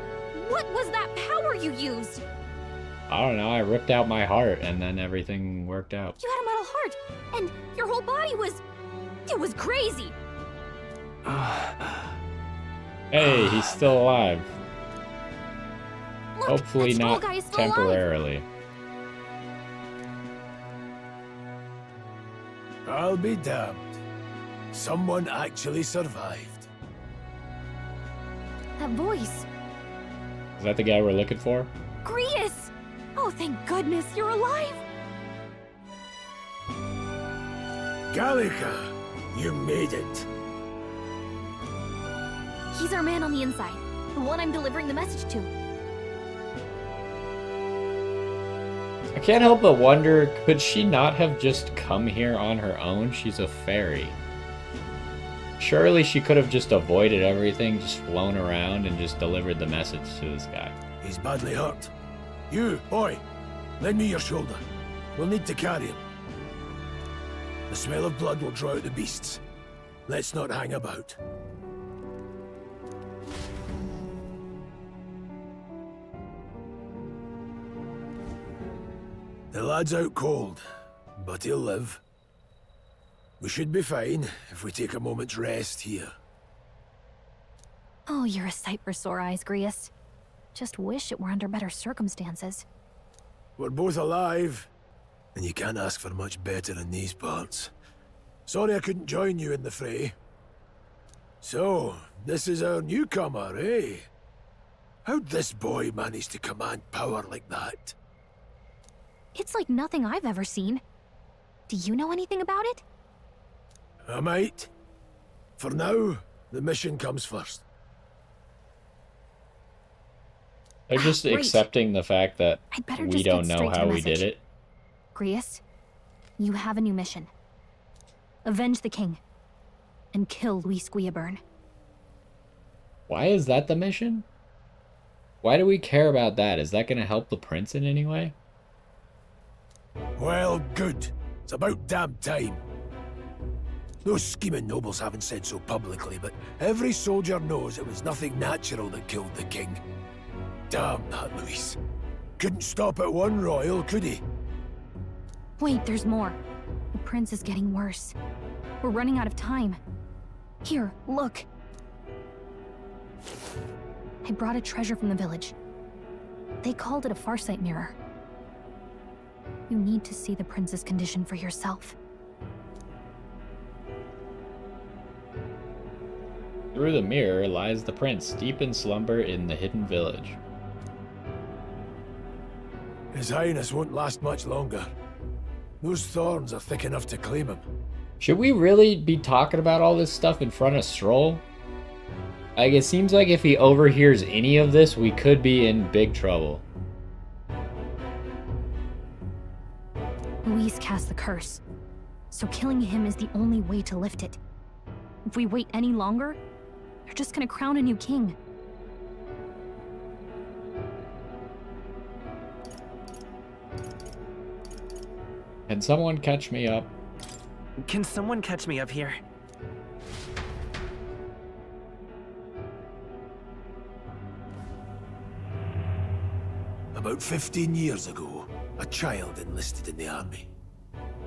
What was that power you used? I don't know, I ripped out my heart and then everything worked out. You had a metal heart, and your whole body was... It was crazy! Hey, he's still alive. Look, Hopefully that Stroll not guy is still temporarily. I'll be damned. Someone actually survived. That voice. Is that the guy we're looking for? Grius! Oh, thank goodness you're alive! Gallica, you made it. He's our man on the inside. The one I'm delivering the message to. I can't help but wonder, could she not have just come here on her own? She's a fairy. Surely she could have just avoided everything, just flown around and just delivered the message to this guy. He's badly hurt. You, boy, lend me your shoulder. We'll need to carry him. The smell of blood will draw out the beasts. Let's not hang about. The lad's out cold, but he'll live. We should be fine if we take a moment's rest here. Oh, you're a sight for sore eyes, Grius. Just wish it were under better circumstances. We're both alive, and you can't ask for much better in these parts. Sorry I couldn't join you in the fray. So, this is our newcomer, eh? How'd this boy manage to command power like that? It's like nothing I've ever seen. Do you know anything about it? I might. For now, the mission comes first. They're just Great. accepting the fact that I'd better we just don't get know straight to how the we did message. it. Grius, you have a new mission. Avenge the king. And kill Luis Guillaburn. Why is that the mission? Why do we care about that? Is that going to help the prince in any way? Well, good. It's about damn time. Those scheming nobles haven't said so publicly, but every soldier knows it was nothing natural that killed the king. Damn that Luis. Couldn't stop at one royal, could he? Wait, there's more. The prince is getting worse. We're running out of time. Here, look. I brought a treasure from the village. They called it a farsight mirror. You need to see the prince's condition for yourself. Through the mirror lies the prince, deep in slumber in the hidden village. His Highness won't last much longer. Those thorns are thick enough to claim him. Should we really be talking about all this stuff in front of Stroll? Like, it seems like if he overhears any of this, we could be in big trouble. Luis cast the curse, so killing him is the only way to lift it. If we wait any longer, they're just gonna crown a new king. Can someone catch me up? Can someone catch me up here? About 15 years ago, a child enlisted in the army.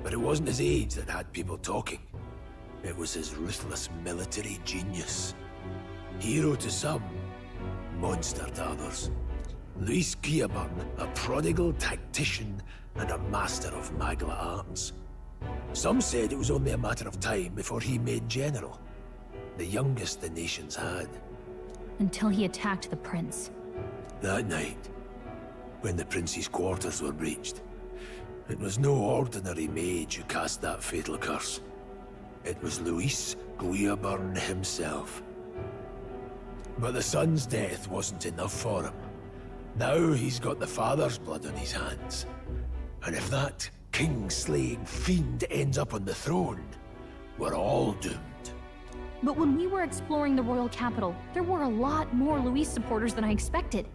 But it wasn't his age that had people talking. It was his ruthless military genius. Hero to some, monster to others. Luis Guillaburn, a prodigal tactician and a master of Magla arts. Some said it was only a matter of time before he made general, the youngest the nations had. Until he attacked the prince. That night, when the prince's quarters were breached, it was no ordinary mage who cast that fatal curse. It was Luis Guillaburn himself. But the son's death wasn't enough for him. Now he's got the father's blood on his hands. And if that king-slaying fiend ends up on the throne, we're all doomed. But when we were exploring the royal capital, there were a lot more Luis supporters than I expected.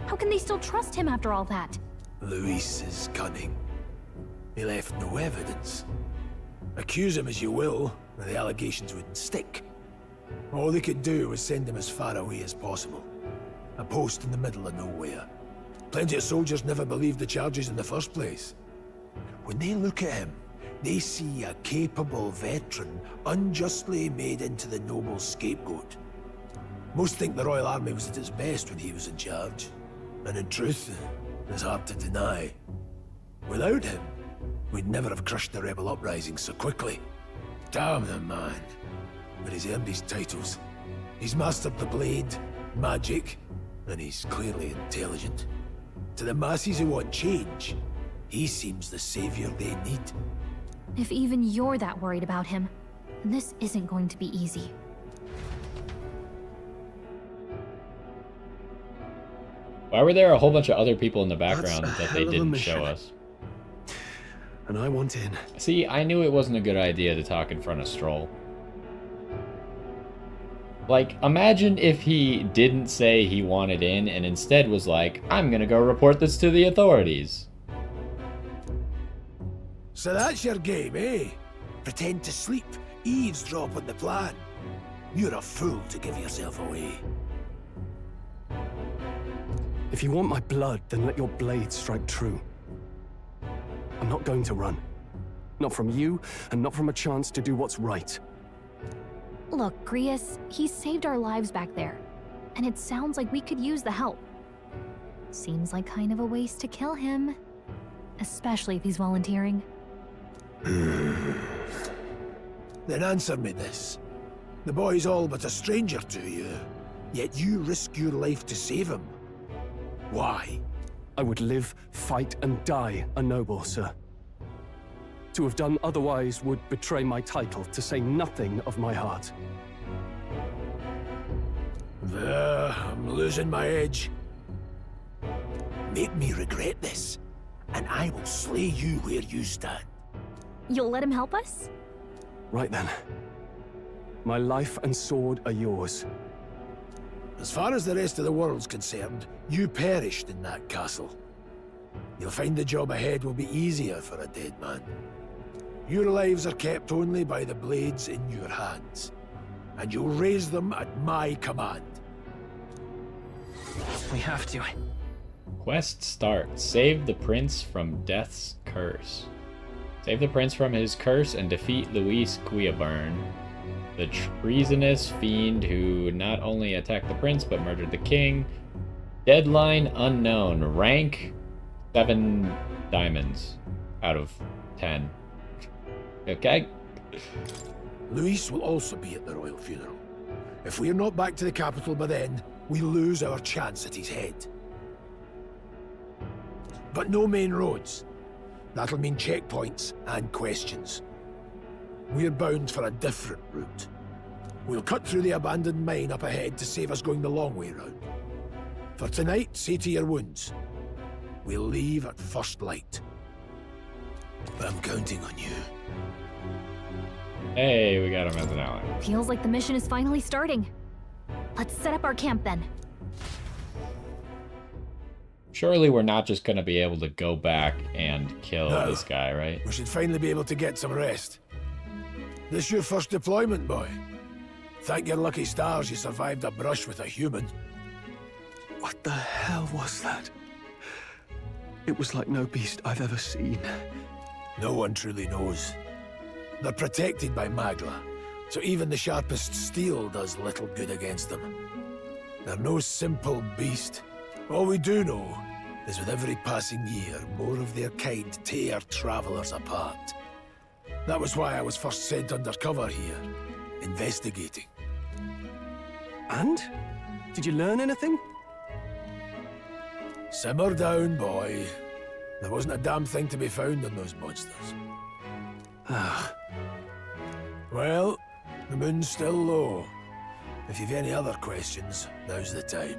How can they still trust him after all that? Luis is cunning. He left no evidence. Accuse him as you will, the allegations wouldn't stick. All they could do was send him as far away as possible. A post in the middle of nowhere. Plenty of soldiers never believed the charges in the first place. When they look at him, they see a capable veteran unjustly made into the noble scapegoat. Most think the Royal Army was at its best when he was in charge. And in truth, it's hard to deny. Without him, we'd never have crushed the rebel uprising so quickly. Damn the man. But he's earned his titles. He's mastered the blade, magic, and he's clearly intelligent. To the masses who want change, he seems the savior they need. If even you're that worried about him, then this isn't going to be easy. Why were there a whole bunch of other people in the background That's a that they hell of a didn't mission. show us? And I want in. See, I knew it wasn't a good idea to talk in front of Stroll. Like, imagine if he didn't say he wanted in and instead was like, I'm gonna go report this to the authorities. So that's your game, eh? Pretend to sleep, eavesdrop on the plan. You're a fool to give yourself away. If you want my blood, then let your blade strike true. I'm not going to run. Not from you, and not from a chance to do what's right. Look, Grius, he saved our lives back there. And it sounds like we could use the help. Seems like kind of a waste to kill him. Especially if he's volunteering. Then answer me this. The boy's all but a stranger to you, yet you risk your life to save him. Why? I would live, fight, and die a noble, sir. To have done otherwise would betray my title, to say nothing of my heart. I'm losing my edge. Make me regret this, and I will slay you where you stand. You'll let him help us? Right then. My life and sword are yours. As far as the rest of the world's concerned, you perished in that castle. You'll find the job ahead will be easier for a dead man. Your lives are kept only by the blades in your hands, and you'll raise them at my command. We have to. Quest start. Save the prince from death's curse. Save the prince from his curse and defeat Luis Quiaburn, the treasonous fiend who not only attacked the prince but murdered the king. Deadline unknown. Rank 7 diamonds out of 10. Okay. Luis will also be at the royal funeral. If we're not back to the capital by then, we lose our chance at his head. But no main roads. That'll mean checkpoints and questions. We're bound for a different route. We'll cut through the abandoned mine up ahead to save us going the long way round. For tonight, see to your wounds. We'll leave at first light. I'm counting on you. Hey, we got him as an ally. Feels like the mission is finally starting. Let's set up our camp then. Surely we're not just gonna be able to go back and kill this guy, right? We should finally be able to get some rest. This your first deployment, boy? Thank your lucky stars you survived a brush with a human. What the hell was that? It was like no beast I've ever seen. No one truly knows. They're protected by Magla, so even the sharpest steel does little good against them. They're no simple beast. All we do know is with every passing year, more of their kind tear travelers apart. That was why I was first sent undercover here, investigating. And? Did you learn anything? Simmer down, boy. There wasn't a damn thing to be found in those monsters. Ah. Well, the moon's still low. If you've any other questions, now's the time.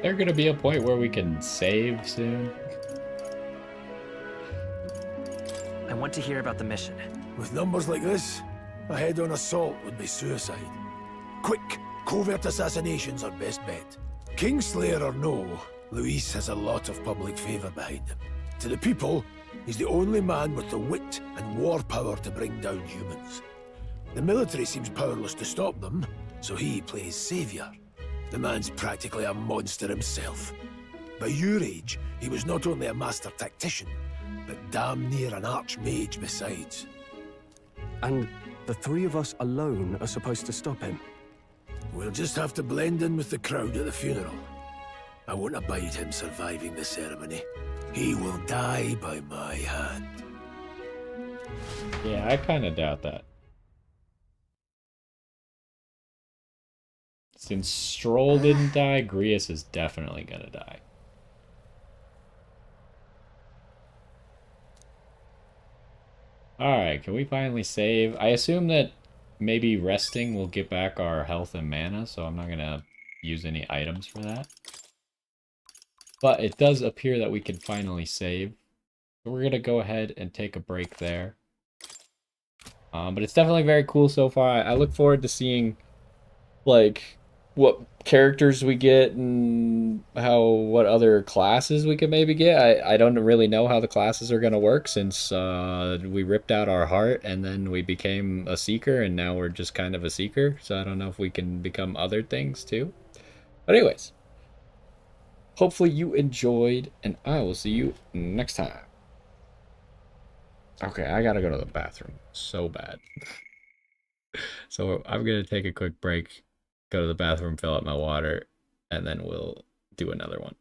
There gonna be a point where we can save soon? I want to hear about the mission. With numbers like this, a head-on assault would be suicide. Quick, covert assassinations are best bet. Kingslayer or no, Luis has a lot of public favor behind him. To the people, he's the only man with the wit and war power to bring down humans. The military seems powerless to stop them, so he plays savior. The man's practically a monster himself. By your age, he was not only a master tactician, but damn near an archmage besides. And the three of us alone are supposed to stop him? We'll just have to blend in with the crowd at the funeral. I won't abide him surviving the ceremony. He will die by my hand. Yeah, I kind of doubt that. Since Stroll didn't die, Grius is definitely gonna die. Alright, can we finally save? I assume that maybe resting will get back our health and mana, so I'm not gonna use any items for that. But it does appear that we can finally save. So we're gonna go ahead and take a break there. But it's definitely very cool so far. I look forward to seeing, like, what characters we get and what other classes we could maybe get. I don't really know how the classes are going to work since we ripped out our heart and then we became a seeker and now we're just kind of a seeker. So I don't know if we can become other things too. But anyways, hopefully you enjoyed and I will see you next time. Okay, I gotta go to the bathroom so bad. So I'm going to take a quick break, go to the bathroom, fill up my water, and then we'll do another one.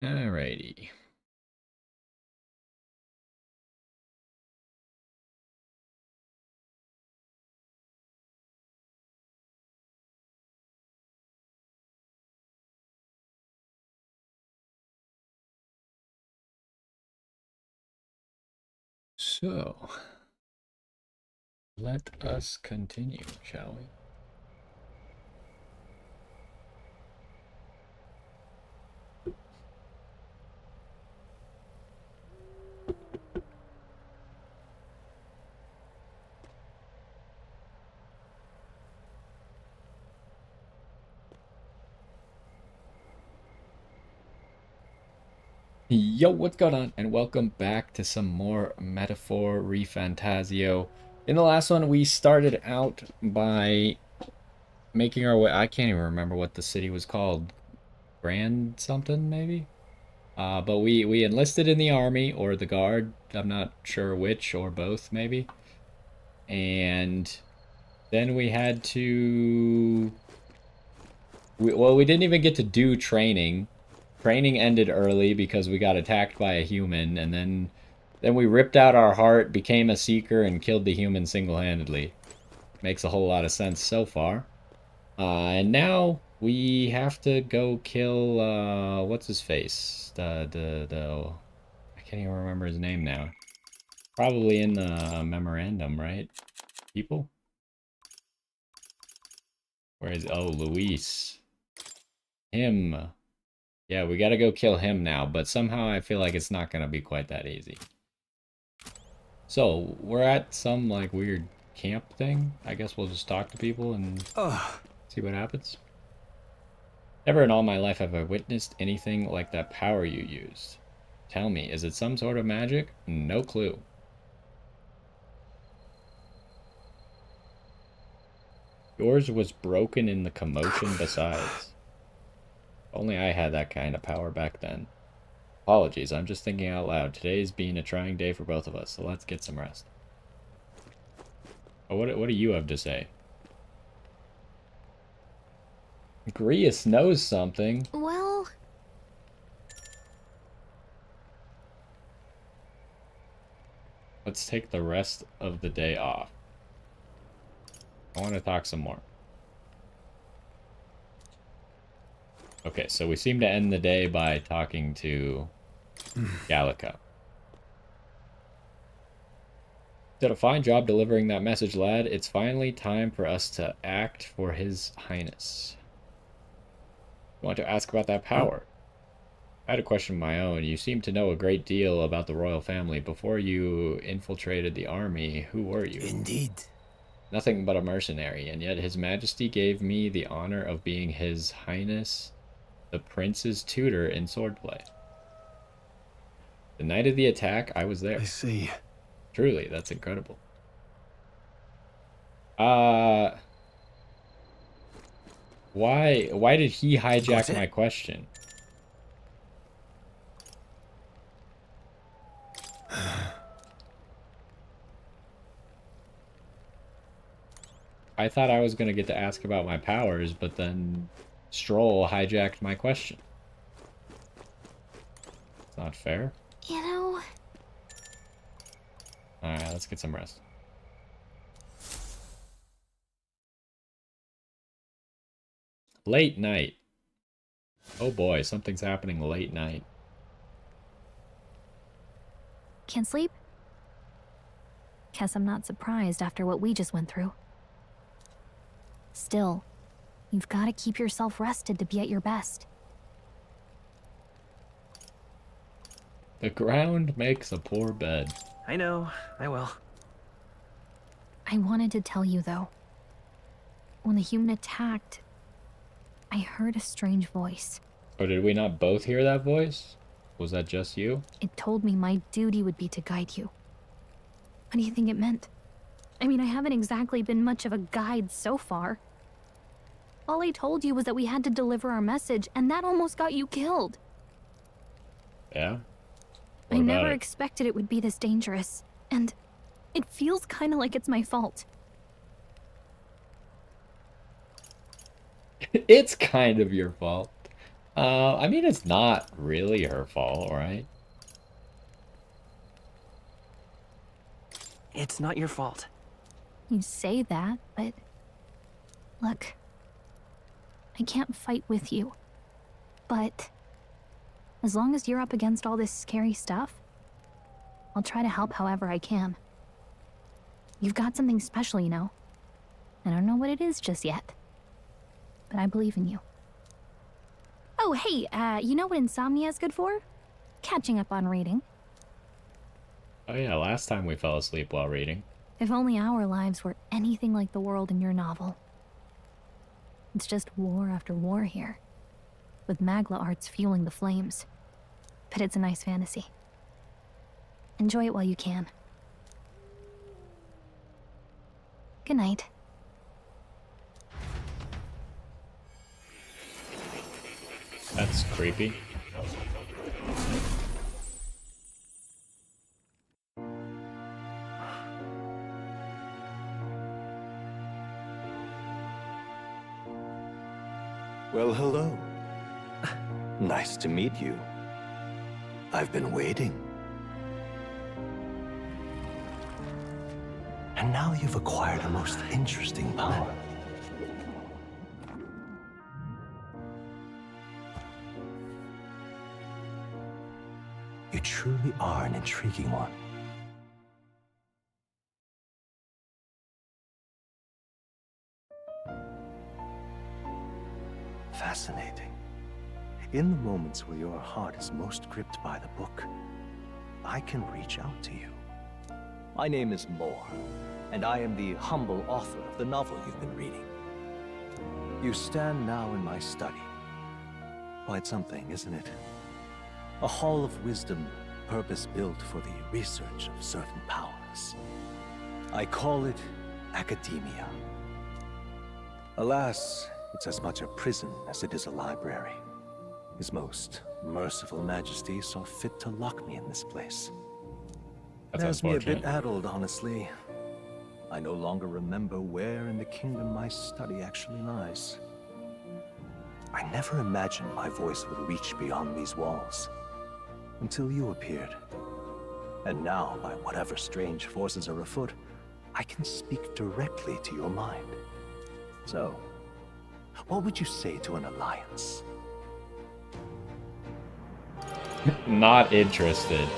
Alrighty. So, let us continue, shall we? Yo, what's going on? And welcome back to some more Metaphor ReFantazio. In the last one, we started out by making our way... I can't even remember what the city was called. Grand something, maybe? But we enlisted in the army, or the guard. I'm not sure which, or both, maybe. And then we had to... well, we didn't even get to do training. Training ended early because we got attacked by a human, and then we ripped out our heart, became a seeker, and killed the human single-handedly. Makes a whole lot of sense so far. And now we have to go kill, what's his face? I can't even remember his name now. Probably in the memorandum, right? People? Where is, oh, Luis. Him. Yeah, we gotta go kill him now, but somehow I feel like it's not gonna be quite that easy. So, we're at some, like, weird camp thing. I guess we'll just talk to people and see what happens. Never in all my life have I witnessed anything like that power you used. Tell me, is it some sort of magic? No clue. Yours was broken in the commotion besides. Only I had that kind of power back then. Apologies, I'm just thinking out loud. Today's been a trying day for both of us, so let's get some rest. Oh, what do you have to say? Grius knows something. Well... Let's take the rest of the day off. I want to talk some more. Okay, so we seem to end the day by talking to Gallico. Did a fine job delivering that message, lad. It's finally time for us to act for His Highness. I want to ask about that power. I had a question of my own. You seem to know a great deal about the royal family. Before you infiltrated the army, who were you? Indeed. Nothing but a mercenary, and yet His Majesty gave me the honor of being His Highness the Prince's tutor in swordplay. The night of the attack, I was there. I see. Truly, that's incredible. Why did he hijack my question? I thought I was going to get to ask about my powers, but then Stroll hijacked my question. It's not fair. You know... Alright, let's get some rest. Late night. Oh boy, something's happening late night. Can't sleep? Guess I'm not surprised after what we just went through. Still, you've got to keep yourself rested to be at your best. The ground makes a poor bed. I know, I will. I wanted to tell you, though. When the human attacked, I heard a strange voice. Oh, did we not both hear that voice? Was that just you? It told me my duty would be to guide you. What do you think it meant? I mean, I haven't exactly been much of a guide so far. All I told you was that we had to deliver our message, and that almost got you killed. Yeah? I never expected it would be this dangerous, and it feels kind of like it's my fault. It's kind of your fault. I mean, it's not really her fault, right? It's not your fault. You say that, but... Look, I can't fight with you. But as long as you're up against all this scary stuff, I'll try to help however I can. You've got something special, you know. I don't know what it is just yet, but I believe in you. Oh, hey, you know what insomnia is good for? Catching up on reading. Oh yeah, last time we fell asleep while reading. If only our lives were anything like the world in your novel. It's just war after war here, with Magla arts fueling the flames. But it's a nice fantasy. Enjoy it while you can. Good night. That's creepy. Well, hello. Nice to meet you. I've been waiting. And now you've acquired a most interesting power. You truly are an intriguing one. Fascinating. In the moments where your heart is most gripped by the book, I can reach out to you. My name is Moore, and I am the humble author of the novel you've been reading. You stand now in my study. Quite something, isn't it? A hall of wisdom, purpose-built for the research of certain powers. I call it academia. Alas, it's as much a prison as it is a library. His most merciful majesty saw fit to lock me in this place. It has me a bit addled, honestly. I no longer remember where in the kingdom my study actually lies. I never imagined my voice would reach beyond these walls, until you appeared. And now, by whatever strange forces are afoot, I can speak directly to your mind. So, what would you say to an alliance? Not interested.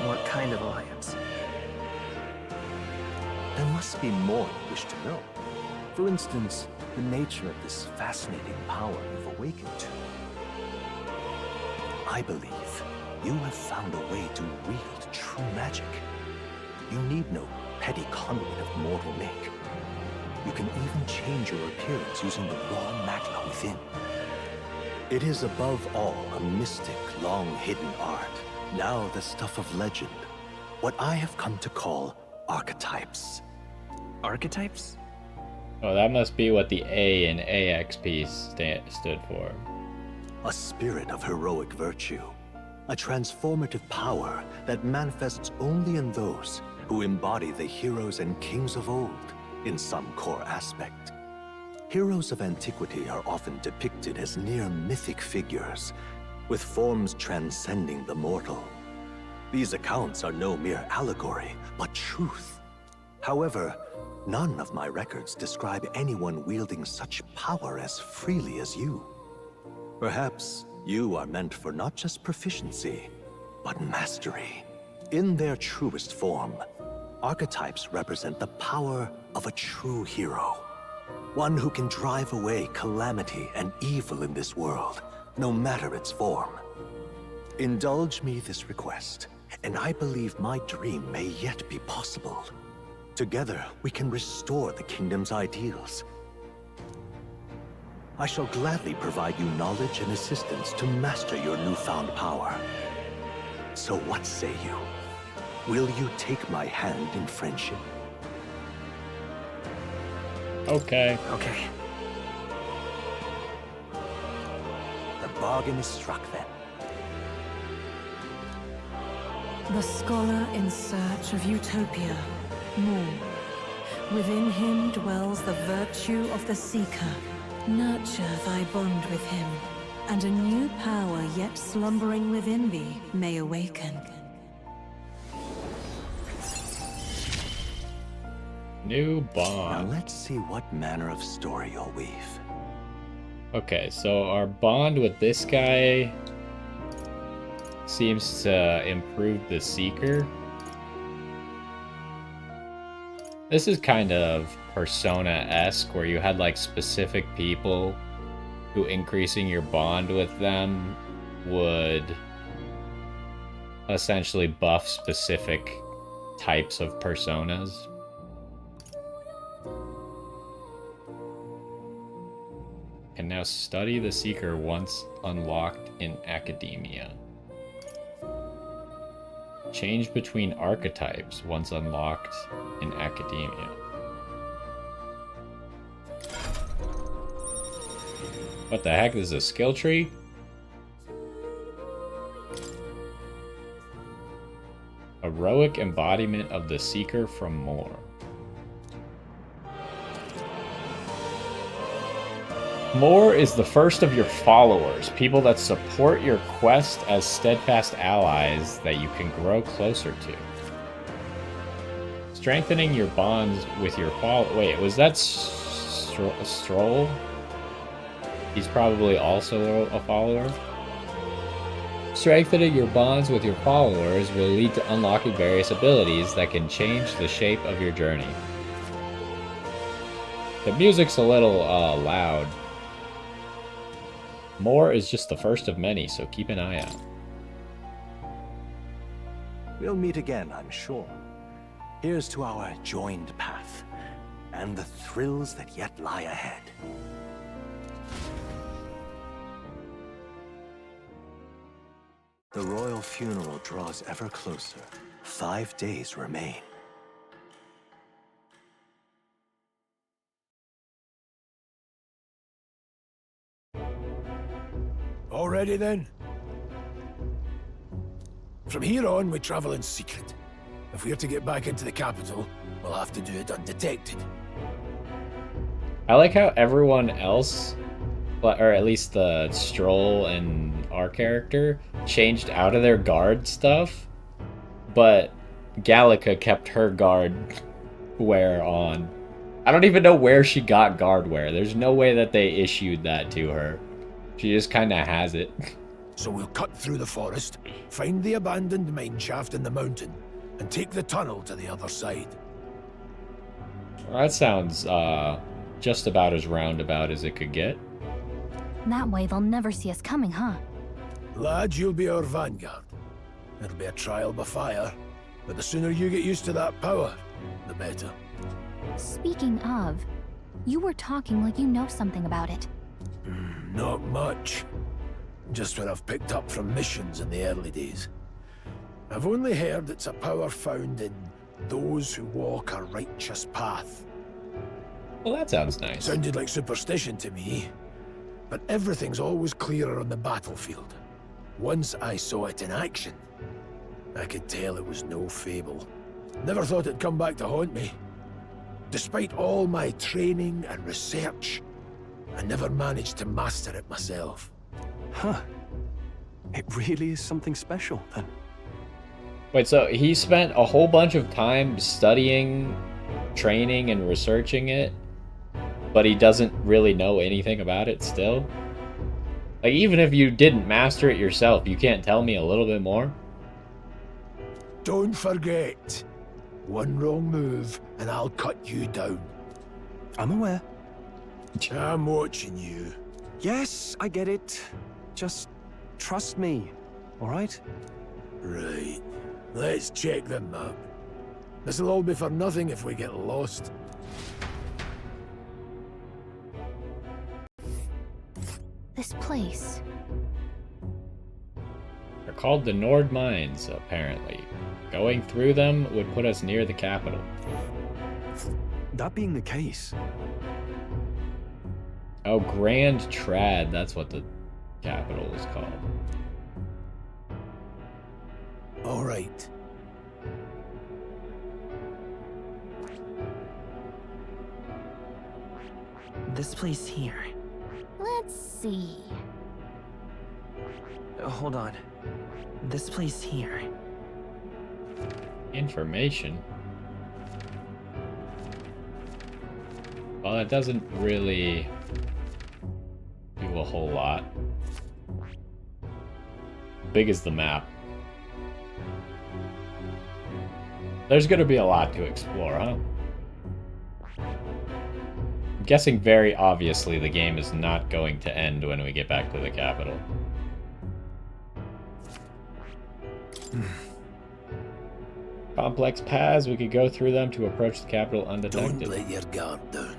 What kind of alliance? There must be more you wish to know. For instance, the nature of this fascinating power you've awakened to. I believe you have found a way to wield true magic. You need no petty conduit of mortal make. You can even change your appearance using the raw magla within. It is above all a mystic, long-hidden art, now the stuff of legend. What I have come to call archetypes. Archetypes? Oh, that must be what the A in AXP stood for. A spirit of heroic virtue. A transformative power that manifests only in those who embody the heroes and kings of old in some core aspect. Heroes of antiquity are often depicted as near mythic figures, with forms transcending the mortal. These accounts are no mere allegory, but truth. However, none of my records describe anyone wielding such power as freely as you. Perhaps you are meant for not just proficiency, but mastery. In their truest form, archetypes represent the power of a true hero. One who can drive away calamity and evil in this world, no matter its form. Indulge me this request, and I believe my dream may yet be possible. Together, we can restore the kingdom's ideals. I shall gladly provide you knowledge and assistance to master your newfound power. So what say you? Will you take my hand in friendship? Okay. Okay. The bargain is struck then. The scholar in search of utopia. More. Within him dwells the virtue of the seeker. Nurture thy bond with him. and a new power yet slumbering within thee may awaken. New Now bond. let's see what manner of story you'll weave. Okay, so our bond with this guy seems to improve the Seeker. This is kind of Persona-esque, where you had like specific people who increasing your bond with them would essentially buff specific types of personas. Can now study the Seeker once unlocked in Academia. Change between archetypes once unlocked in Academia. What the heck? This is a skill tree? Heroic embodiment of the Seeker from More. More is the first of your followers, people that support your quest as steadfast allies that you can grow closer to. Strengthening your bonds with your Wait, was that Stroll? He's probably also a follower. Strengthening your bonds with your followers will lead to unlocking various abilities that can change the shape of your journey. The music's a little loud. More is just the first of many, so keep an eye out. We'll meet again, I'm sure. Here's to our joined path, and the thrills that yet lie ahead. The royal funeral draws ever closer. 5 days remain. All ready then? From here on, we travel in secret. If we're to get back into the capital, we'll have to do it undetected. I like how everyone else, or at least the Stroll and our character, changed out of their guard stuff, but Gallica kept her guard wear on. I don't even know where she got guard wear. There's no way that they issued that to her. She just kind of has it. So we'll cut through the forest, find the abandoned mine shaft in the mountain, and take the tunnel to the other side. Well, that sounds just about as roundabout as it could get. That way they'll never see us coming, huh? Lad, you'll be our vanguard. It'll be a trial by fire, but the sooner you get used to that power, the better. Speaking of, you were talking like you know something about it. Not much. Just what I've picked up from missions in the early days. I've only heard it's a power found in those who walk a righteous path. Well, that sounds nice. Sounded like superstition to me, but everything's always clearer on the battlefield. Once I saw it in action, I could tell it was no fable. Never thought it'd come back to haunt me. Despite all my training and research, I never managed to master it myself. Huh. It really is something special, then. Wait, so he spent a whole bunch of time studying, training, and researching it, but he doesn't really know anything about it still? Like, even if you didn't master it yourself, you can't tell me a little bit more? Don't forget, one wrong move and I'll cut you down. I'm aware. I'm watching you. Yes, I get it. Just trust me, all right? Right. Let's check the map. This'll all be for nothing if we get lost. This place. They're called the Nord Mines, apparently. Going through them would put us near the capital. That being the case... Oh, Grand Trad, that's what the capital is called. All right. This place here. Let's see. Hold on. This place here. Information? Well, that doesn't really do a whole lot. How big is the map? There's gonna be a lot to explore, huh? I'm guessing very obviously the game is not going to end when we get back to the capital. Complex paths, we could go through them to approach the capital undetected. Don't let your guard down.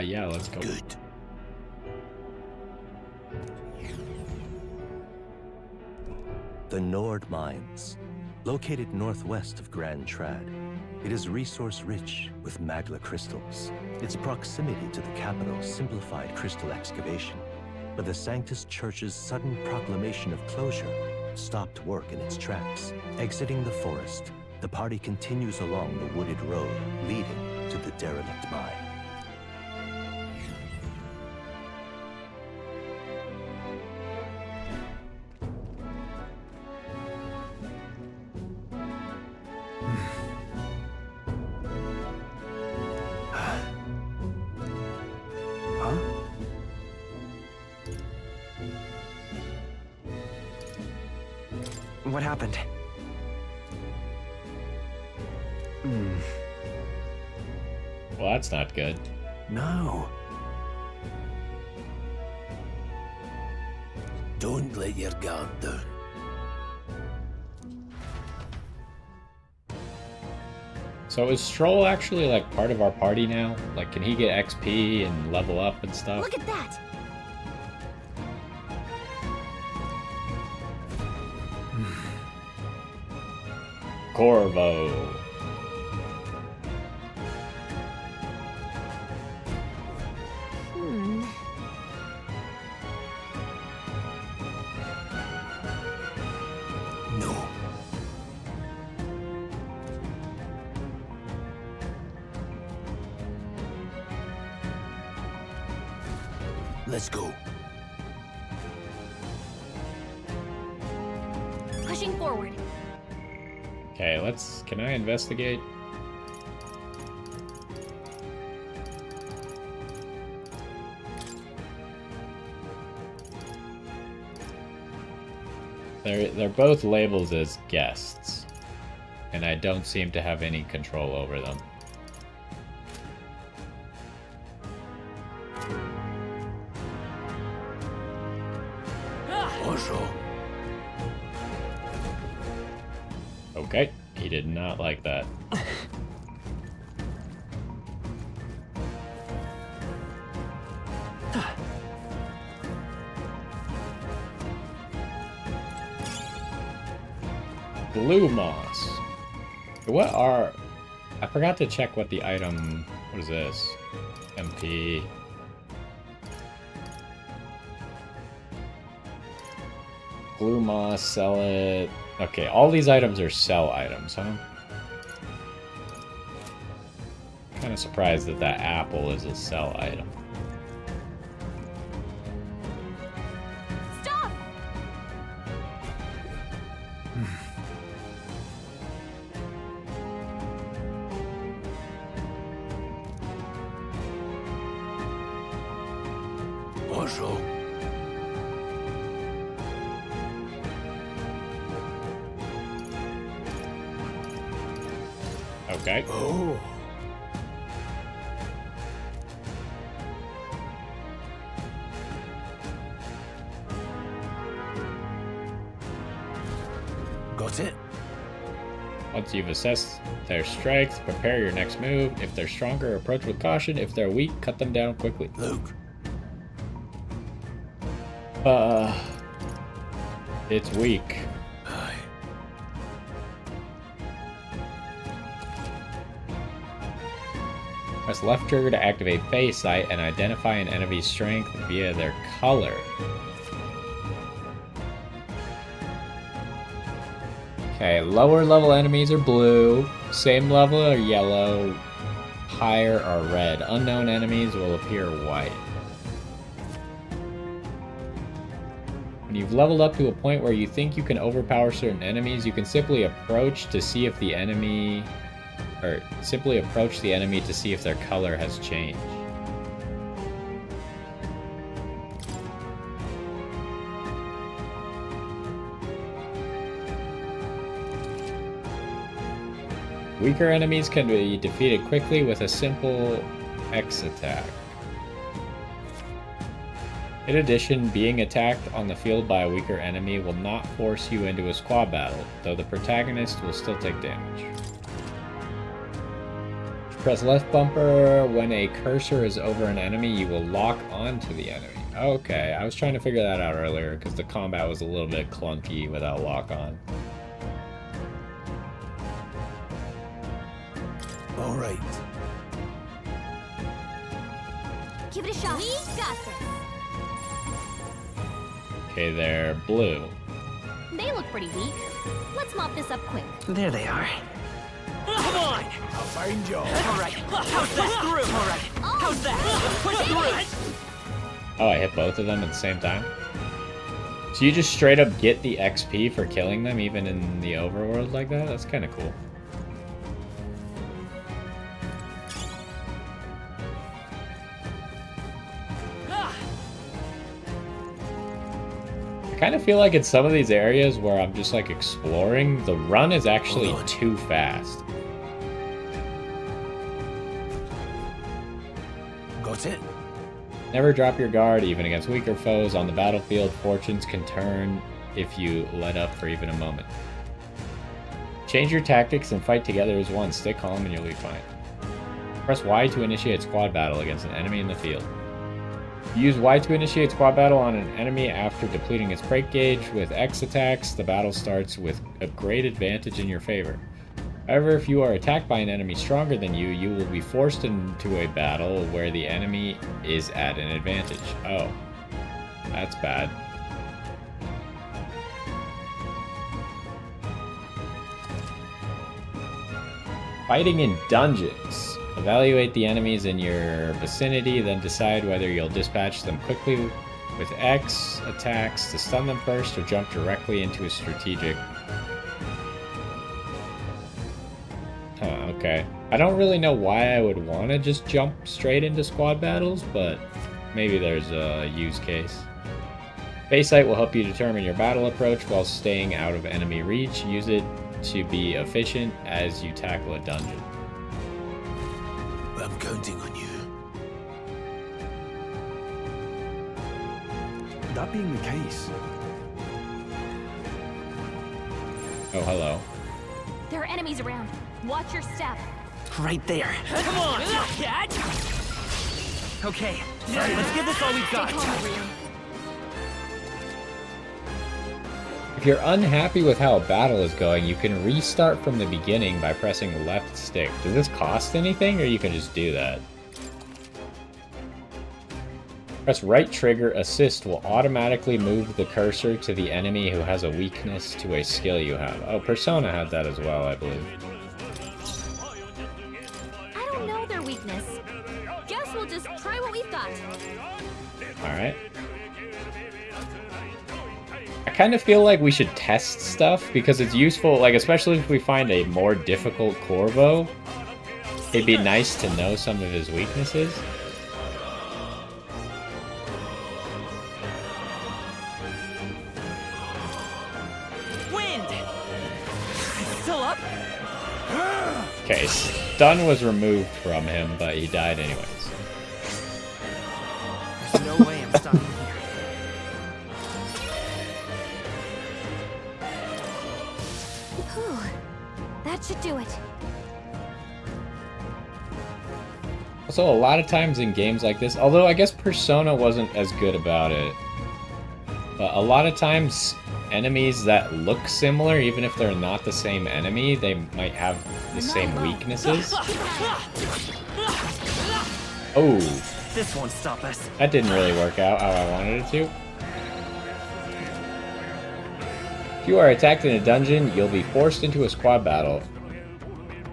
Yeah, let's go. Good. The Nord Mines, located northwest of Grand Trad. It is resource-rich with magla crystals. Its proximity to the capital simplified crystal excavation, but the Sanctus Church's sudden proclamation of closure stopped work in its tracks. Exiting the forest, the party continues along the wooded road leading to the derelict mine. What happened? Well, that's not good. No. Don't let your guard down. So is Stroll actually like part of our party now? Like, can he get XP and level up and stuff? Look at that! Corvo. No. Let's go. Pushing forward. Okay, can I investigate? They're both labeled as guests, and I don't seem to have any control over them. Okay, he did not like that. Blue moss. What are... I forgot to check what the item... What is this? MP... Blue moss, sell it... Okay, all these items are sell items, huh? Kind of surprised that that apple is a sell item. Stop! Bonjour. Okay. Oh. Got it. Once you've assessed their strength, prepare your next move. If they're stronger, approach with caution. If they're weak, cut them down quickly. Luke. It's weak. Press left trigger to activate Phase Sight and identify an enemy's strength via their color. Okay, lower level enemies are blue, same level are yellow, higher are red. Unknown enemies will appear white. When you've leveled up to a point where you think you can overpower certain enemies, you can simply approach to see if the enemy... or simply approach the enemy to see if their color has changed. Weaker enemies can be defeated quickly with a simple X attack. In addition, being attacked on the field by a weaker enemy will not force you into a squad battle, though the protagonist will still take damage. Press left bumper when a cursor is over an enemy, you will lock onto the enemy. Okay, I was trying to figure that out earlier because the combat was a little bit clunky without lock on. All right. Give it a shot. We got this. Okay, they're blue. They look pretty weak. Let's mop this up quick. There they are. Come on! I'll find you. All right. How's that? Through. All right. How's that? Push through. Oh, I hit both of them at the same time? So you just straight up get the XP for killing them even in the overworld like that? That's kind of cool. I kind of feel like in some of these areas where I'm just like exploring, the run is actually too fast. Got it. Never drop your guard, even against weaker foes. On the battlefield, fortunes can turn if you let up for even a moment. Change your tactics and fight together as one. Stay calm and you'll be fine. Press Y to initiate squad battle against an enemy in the field. Use Y to initiate squad battle on an enemy after depleting its break gauge. With X attacks, the battle starts with a great advantage in your favor. However, if you are attacked by an enemy stronger than you, you will be forced into a battle where the enemy is at an advantage. Oh, that's bad. Fighting in dungeons. Evaluate the enemies in your vicinity, then decide whether you'll dispatch them quickly with X attacks to stun them first or jump directly into a strategic... Okay. I don't really know why I would want to just jump straight into squad battles, but maybe there's a use case. Base sight will help you determine your battle approach while staying out of enemy reach. Use it to be efficient as you tackle a dungeon. I'm counting on you. That being the case... Oh, hello. There are enemies around. Watch your step. Right there. Come on! Okay, let's give this all we've got. If you're unhappy with how a battle is going, you can restart from the beginning by pressing left stick. Does this cost anything, or you can just do that? Press right trigger, assist will automatically move the cursor to the enemy who has a weakness to a skill you have. Oh, Persona had that as well, I believe. I don't know their weakness. Guess we'll just try what we've got. Alright. I kind of feel like we should test stuff because it's useful, like especially if we find a more difficult Corvo. It'd be nice to know some of his weaknesses. Wind! Still up? Okay, stun was removed from him, but he died anyways. There's no way I'm stopping here. Whew. That should do it. Also, a lot of times in games like this, although I guess Persona wasn't as good about it, but a lot of times enemies that look similar, even if they're not the same enemy, they might have the same weaknesses. Oh. This won't stop us. That didn't really work out how I wanted it to. If you are attacked in a dungeon, you'll be forced into a squad battle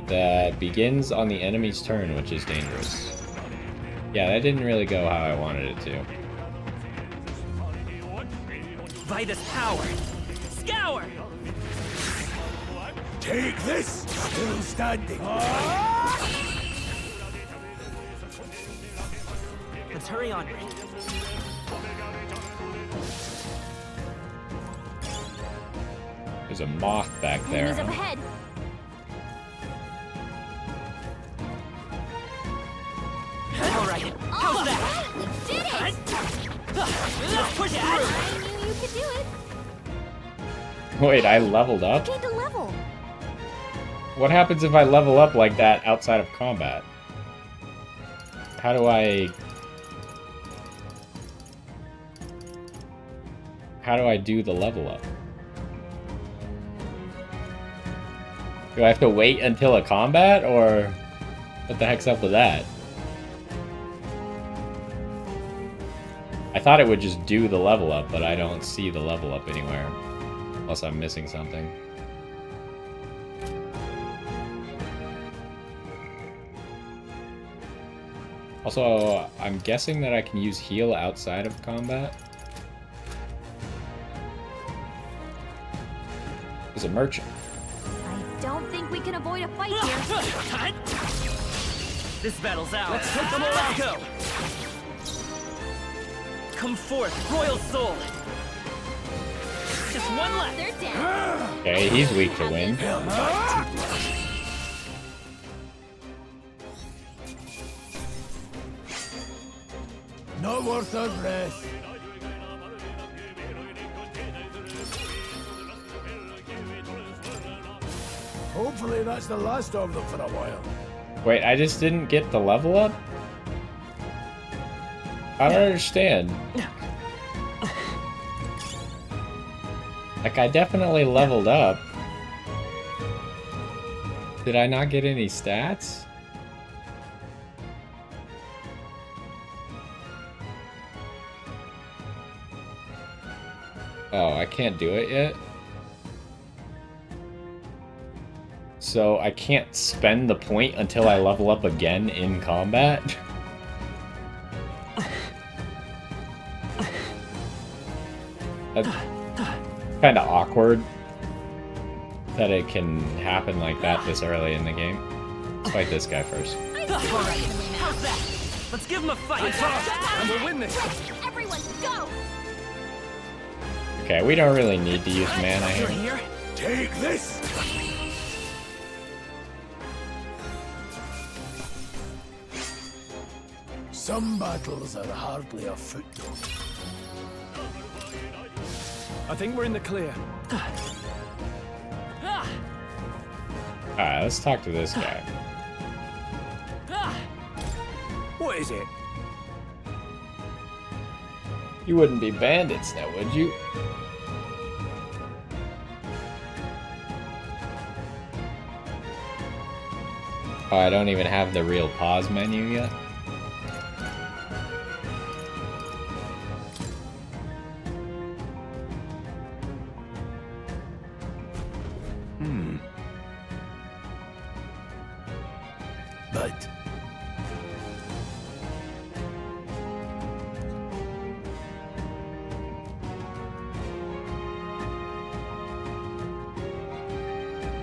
that begins on the enemy's turn, which is dangerous. Yeah, that didn't really go how I wanted it to. By this power, scour! Take this! Still standing. Let's hurry onward. There's a moth back there. Enemies up ahead. All right, how's that? We did it! Let's push it I knew you could do it. Wait, I leveled up? Gained a level. What happens if I level up like that outside of combat? How do I do the level up? Do I have to wait until a combat, or what the heck's up with that? I thought it would just do the level up, but I don't see the level up anywhere. Unless I'm missing something. Also, I'm guessing that I can use heal outside of combat. There's a merchant. I don't think we can avoid a fight here. This battle's ours. Let's take them all out. Go. Come forth, royal soul. Just one left. They're dead. Okay, he's weak to wind. Not worth our breath. Hopefully that's the last of them for a while. Wait, I just didn't get the level up? I don't understand. Like, I definitely leveled up. Did I not get any stats? Oh, I can't do it yet? So I can't spend the point until I level up again in combat? That's kind of awkward that it can happen like that this early in the game. Let's fight this guy first. How's that? Let's give him a fight. And we'll win this. Everyone, go! Okay, we don't really need to use mana You're here. here? Take this! Some battles are hardly a footnote. I think we're in the clear. Alright, let's talk to this guy. What is it? You wouldn't be bandits now, would you? Oh, I don't even have the real pause menu yet. But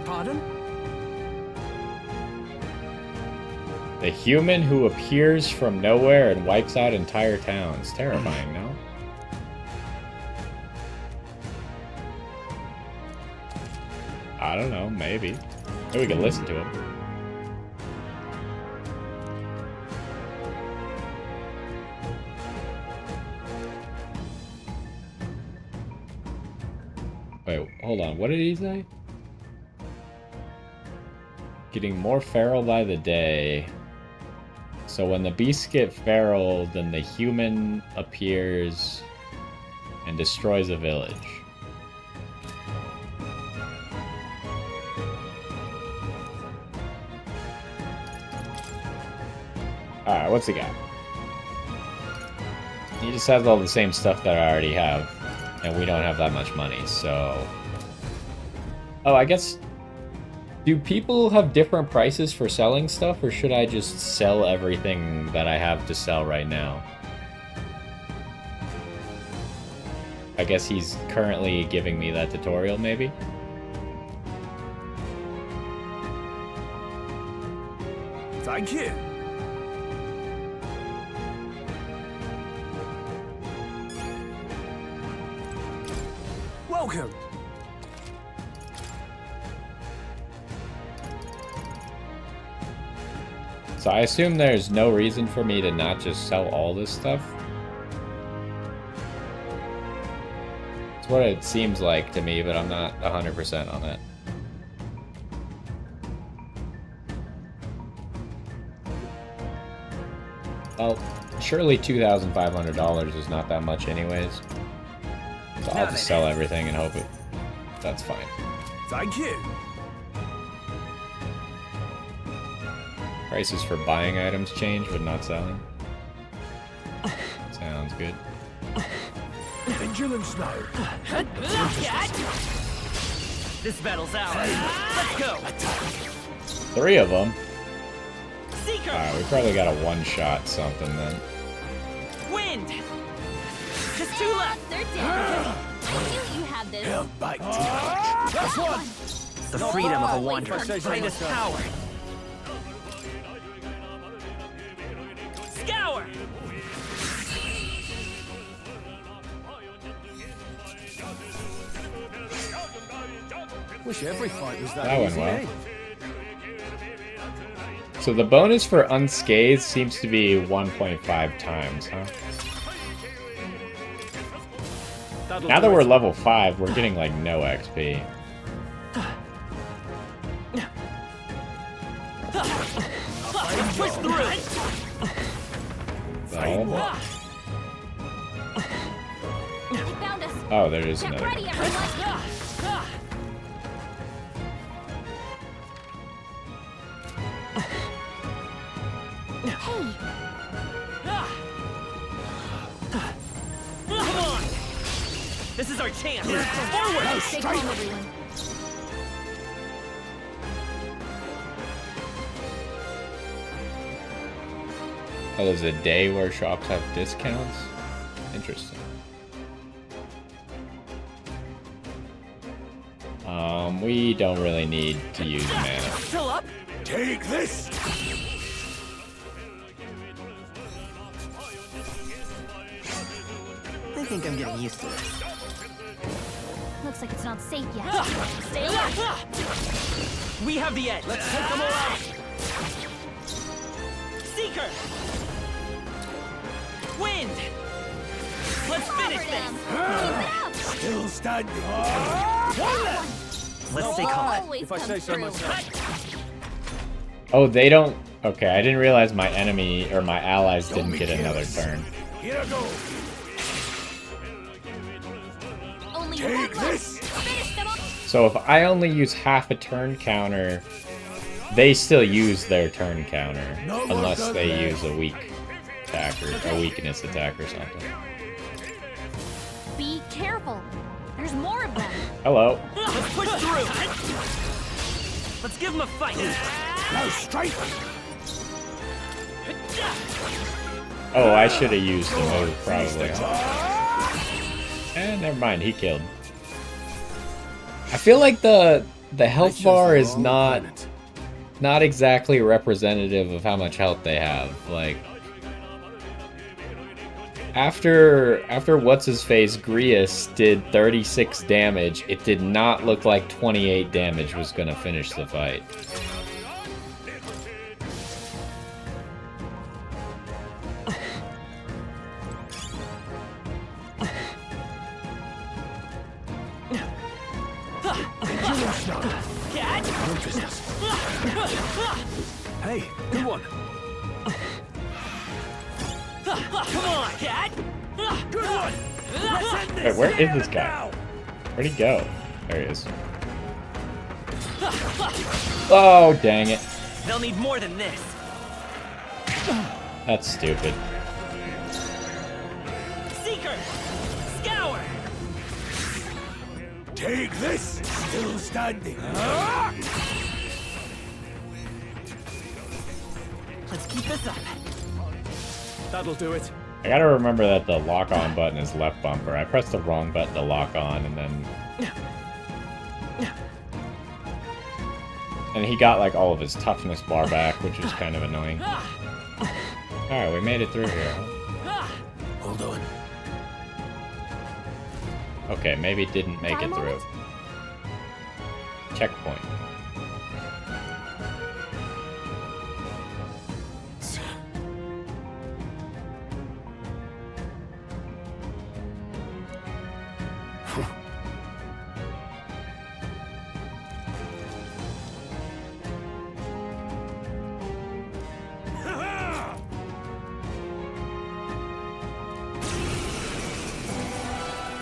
pardon? The human who appears from nowhere and wipes out entire towns. Terrifying, no? I don't know, maybe. Maybe we can listen to him. Wait, hold on. What did he say? Getting more feral by the day. So when the beasts get feral, then the human appears and destroys a village. Alright, what's he got? He just has all the same stuff that I already have. And we don't have that much money, so... Oh, I guess... Do people have different prices for selling stuff, or should I just sell everything that I have to sell right now? I guess he's currently giving me that tutorial, maybe? Thank you. Welcome. So I assume there's no reason for me to not just sell all this stuff. It's what it seems like to me, but I'm not 100% on it. Well, surely $2,500 is not that much anyways. So I'll just sell everything and hope that's fine. Thank you. Prices for buying items change, but not selling. Sounds good. Pendulum snow. This battle's ours. Let's go. 3 of them. Seeker. Alright, we probably got a one-shot something then. Wind. Just 2 left. They're dead. You have this. That's one. The freedom of a wanderer. Greatest power. Scour. Wish every fight was that, That went easy, well. eh? So the bonus for unscathed seems to be 1.5 times, huh? Now that we're level 5, we're getting like no XP. Push through. So, They found us. oh, there is Get another. ready, everyone. Hey, Come on. This is our chance. Forward. stay calm, everyone. Oh, there's a day where shops have discounts? Interesting. We don't really need to use mana. Still up. Take this. I think I'm getting used to this. Looks like it's not safe yet. Stay alert. We have the edge. Let's take them all out. Seeker. Wind. Let's finish this. Still standing. Let's stay calm. If I say so myself. Oh, they don't... Okay, I didn't realize my enemy, or my allies didn't get another turn. Here I go. Only Take one left. this. Finish them all. So if I only use half a turn counter, they still use their turn counter. Unless they use a weak attack or a weakness attack or something. Be careful. There's more of them. Hello. Let's push through. Let's give them a fight. Go straight. Oh, I should have used the move, probably. And never mind, he killed. I feel like the health bar is not exactly representative of how much health they have. Like, after what's-his-face, Grius did 36 damage, it did not look like 28 damage was gonna finish the fight. Hey, good one. Come on, cat. Good one. Let's end this. Wait, where is this guy? Where'd he go? There he is. Oh, dang it. They'll need more than this. That's stupid. Seeker. Scour. Take this. Still standing. Let's keep this up. That'll do it. I gotta remember that the lock-on button is left bumper. I pressed the wrong button to lock on, and then... And he got, like, all of his toughness bar back, which was kind of annoying. Alright, we made it through here. Hold on. Okay, maybe didn't make it through. Checkpoint.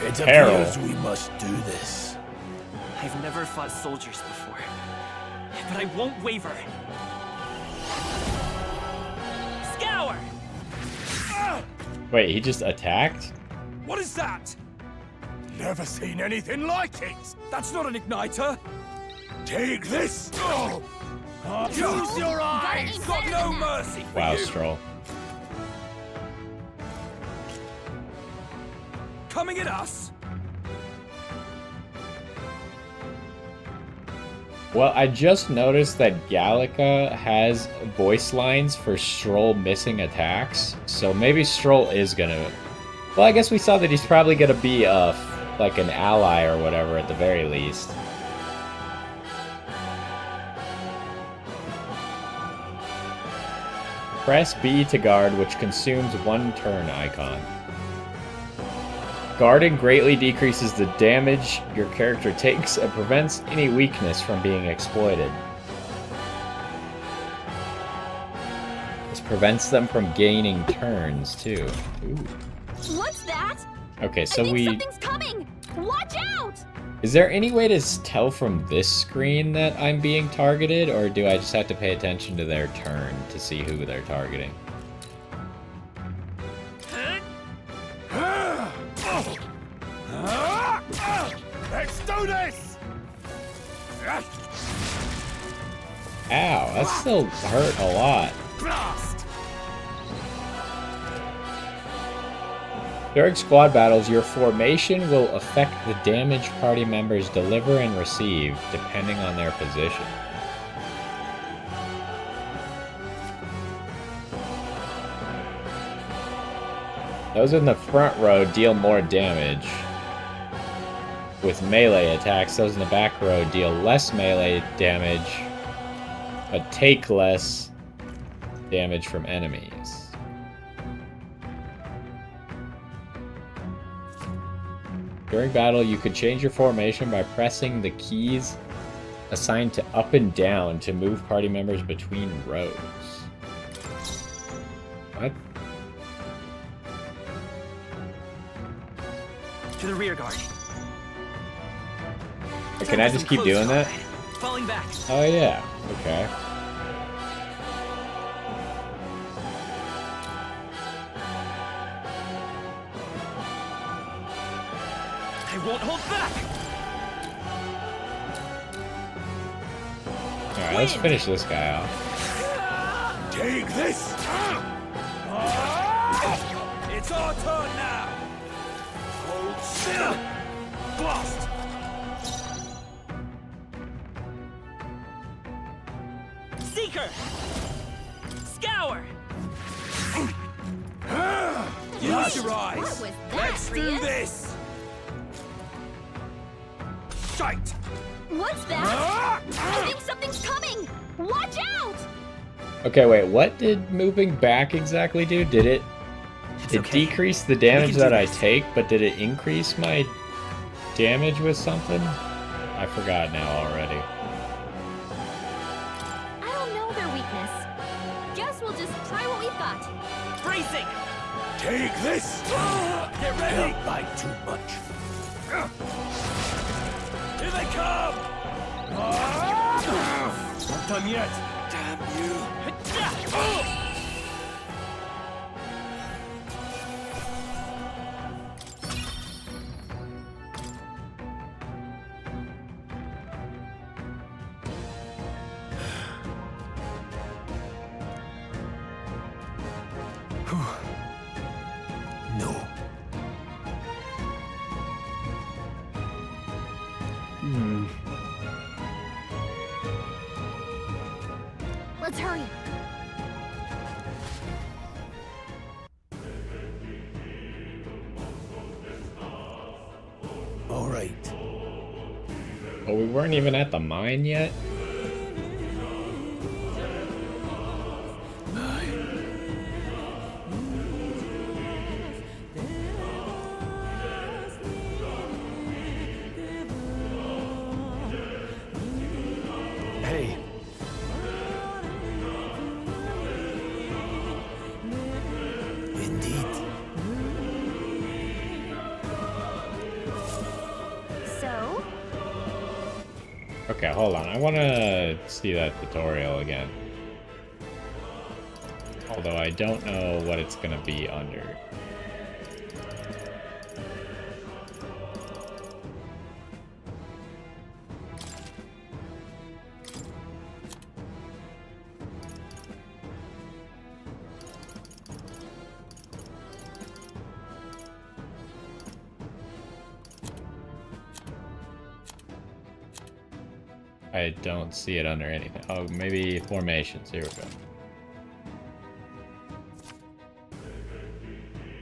It Harold. appears we must do this. I've never fought soldiers before, but I won't waver. Scour! Wait, he just attacked? What is that? Never seen anything like it. That's not an igniter! Take this! Use your eyes! Got no mercy for Wow, you! Stroll. Coming at us? Well, I just noticed that Gallica has voice lines for Stroll missing attacks, so maybe Stroll is gonna... Well, I guess we saw that he's probably gonna be, like an ally or whatever at the very least. Press B to guard, which consumes one turn icon. Guarding greatly decreases the damage your character takes and prevents any weakness from being exploited. This prevents them from gaining turns, too. Ooh. What's that? Okay, so I think we... something's coming! Watch out! Is there any way to tell from this screen that I'm being targeted, or do I just have to pay attention to their turn to see who they're targeting? Let's do this! Ow, that still hurt a lot. Blast! During squad battles, your formation will affect the damage party members deliver and receive, depending on their position. Those in the front row deal more damage with melee attacks. Those in the back row deal less melee damage, but take less damage from enemies. During battle, you could change your formation by pressing the keys assigned to up and down to move party members between rows. What? To the rear guard. Can I just keep doing that? Falling back. Oh yeah, okay. I won't hold back. Alright, let's finish this guy off. Take this! It's our turn now! Hold still! Blast! Seeker! Scour! Use your eyes! What was that, Let's do Prius? this! Shite! What's that? I think something's coming! Watch out! Okay, wait, what did moving back exactly do? Did it decrease the damage that I take, but did it increase my damage with something? I forgot now already. I don't know their weakness. Guess we'll just try what we've got. Bracing! Take this! Get ready! Don't bite too much. Here they come! Not done yet. Damn you! Let's hurry. All right. Oh, we weren't even at the mine yet? Hey. Indeed. So? Okay, hold on. I want to see that tutorial again. Although I don't know what it's going to be under. I don't see it under anything. Oh, maybe formations. Here we go.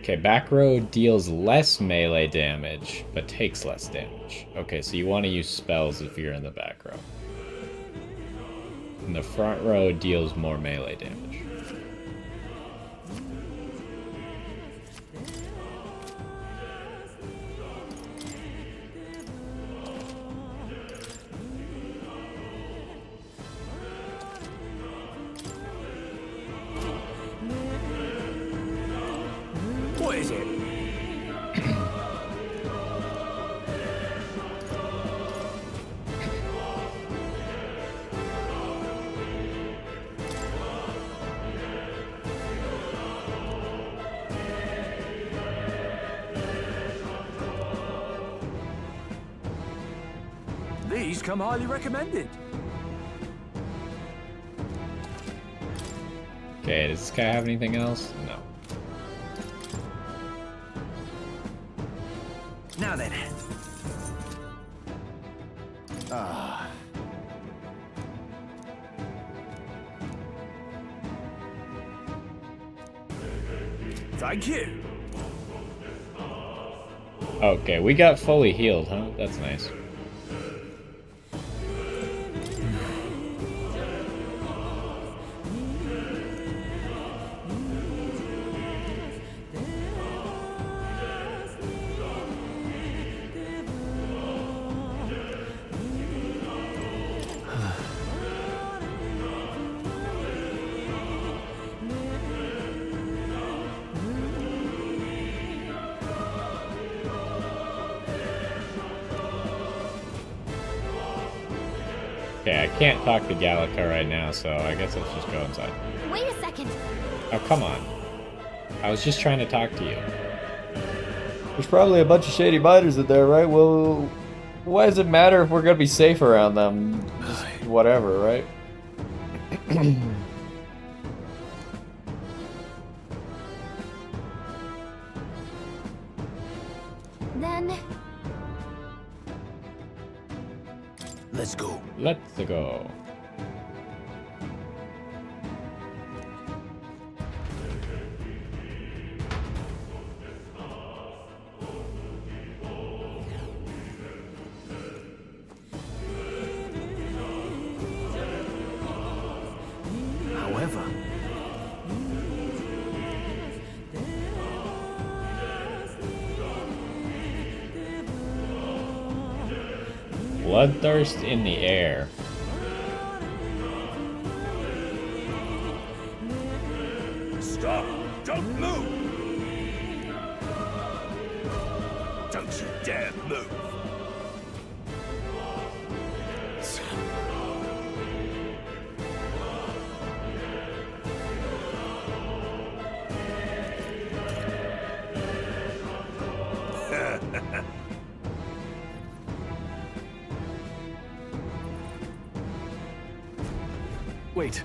Okay, back row deals less melee damage, but takes less damage. Okay, so you want to use spells if you're in the back row. And the front row deals more melee damage. What is it? These come highly recommended. Okay, does this guy have anything else? No. Now then. Ah. Thank you. Okay, we got fully healed, huh? That's nice. Okay, I can't talk to Gallica right now, so I guess let's just go inside. Wait a second. Oh, come on. I was just trying to talk to you. There's probably a bunch of shady biters in there, right? Well, why does it matter if we're gonna be safe around them? Just whatever, right? Then let's go. Let's go. However, Bloodthirst in the air. stop! Don't move! Don't you dare move! Wait.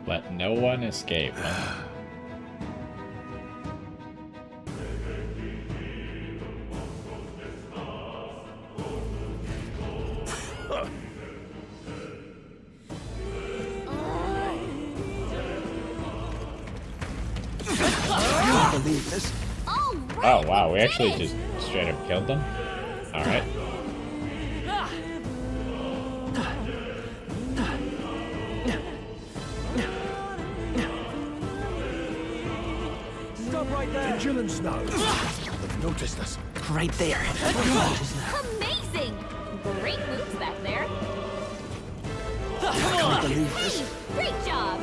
Let no one escape. Huh? believe this. Oh wow, we actually just straight up killed them? Alright. Stop right there. Vigilance now. They've noticed us. Right there. Amazing! Great moves back there. I can't believe this. Great job!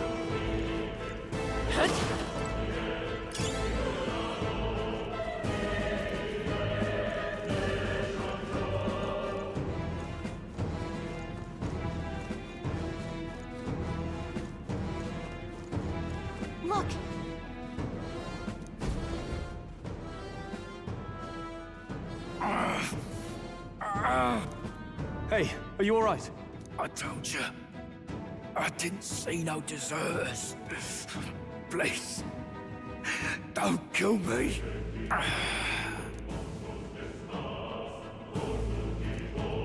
Look! Hey, are you alright? I told you. I didn't see no deserters. Please. Don't kill me.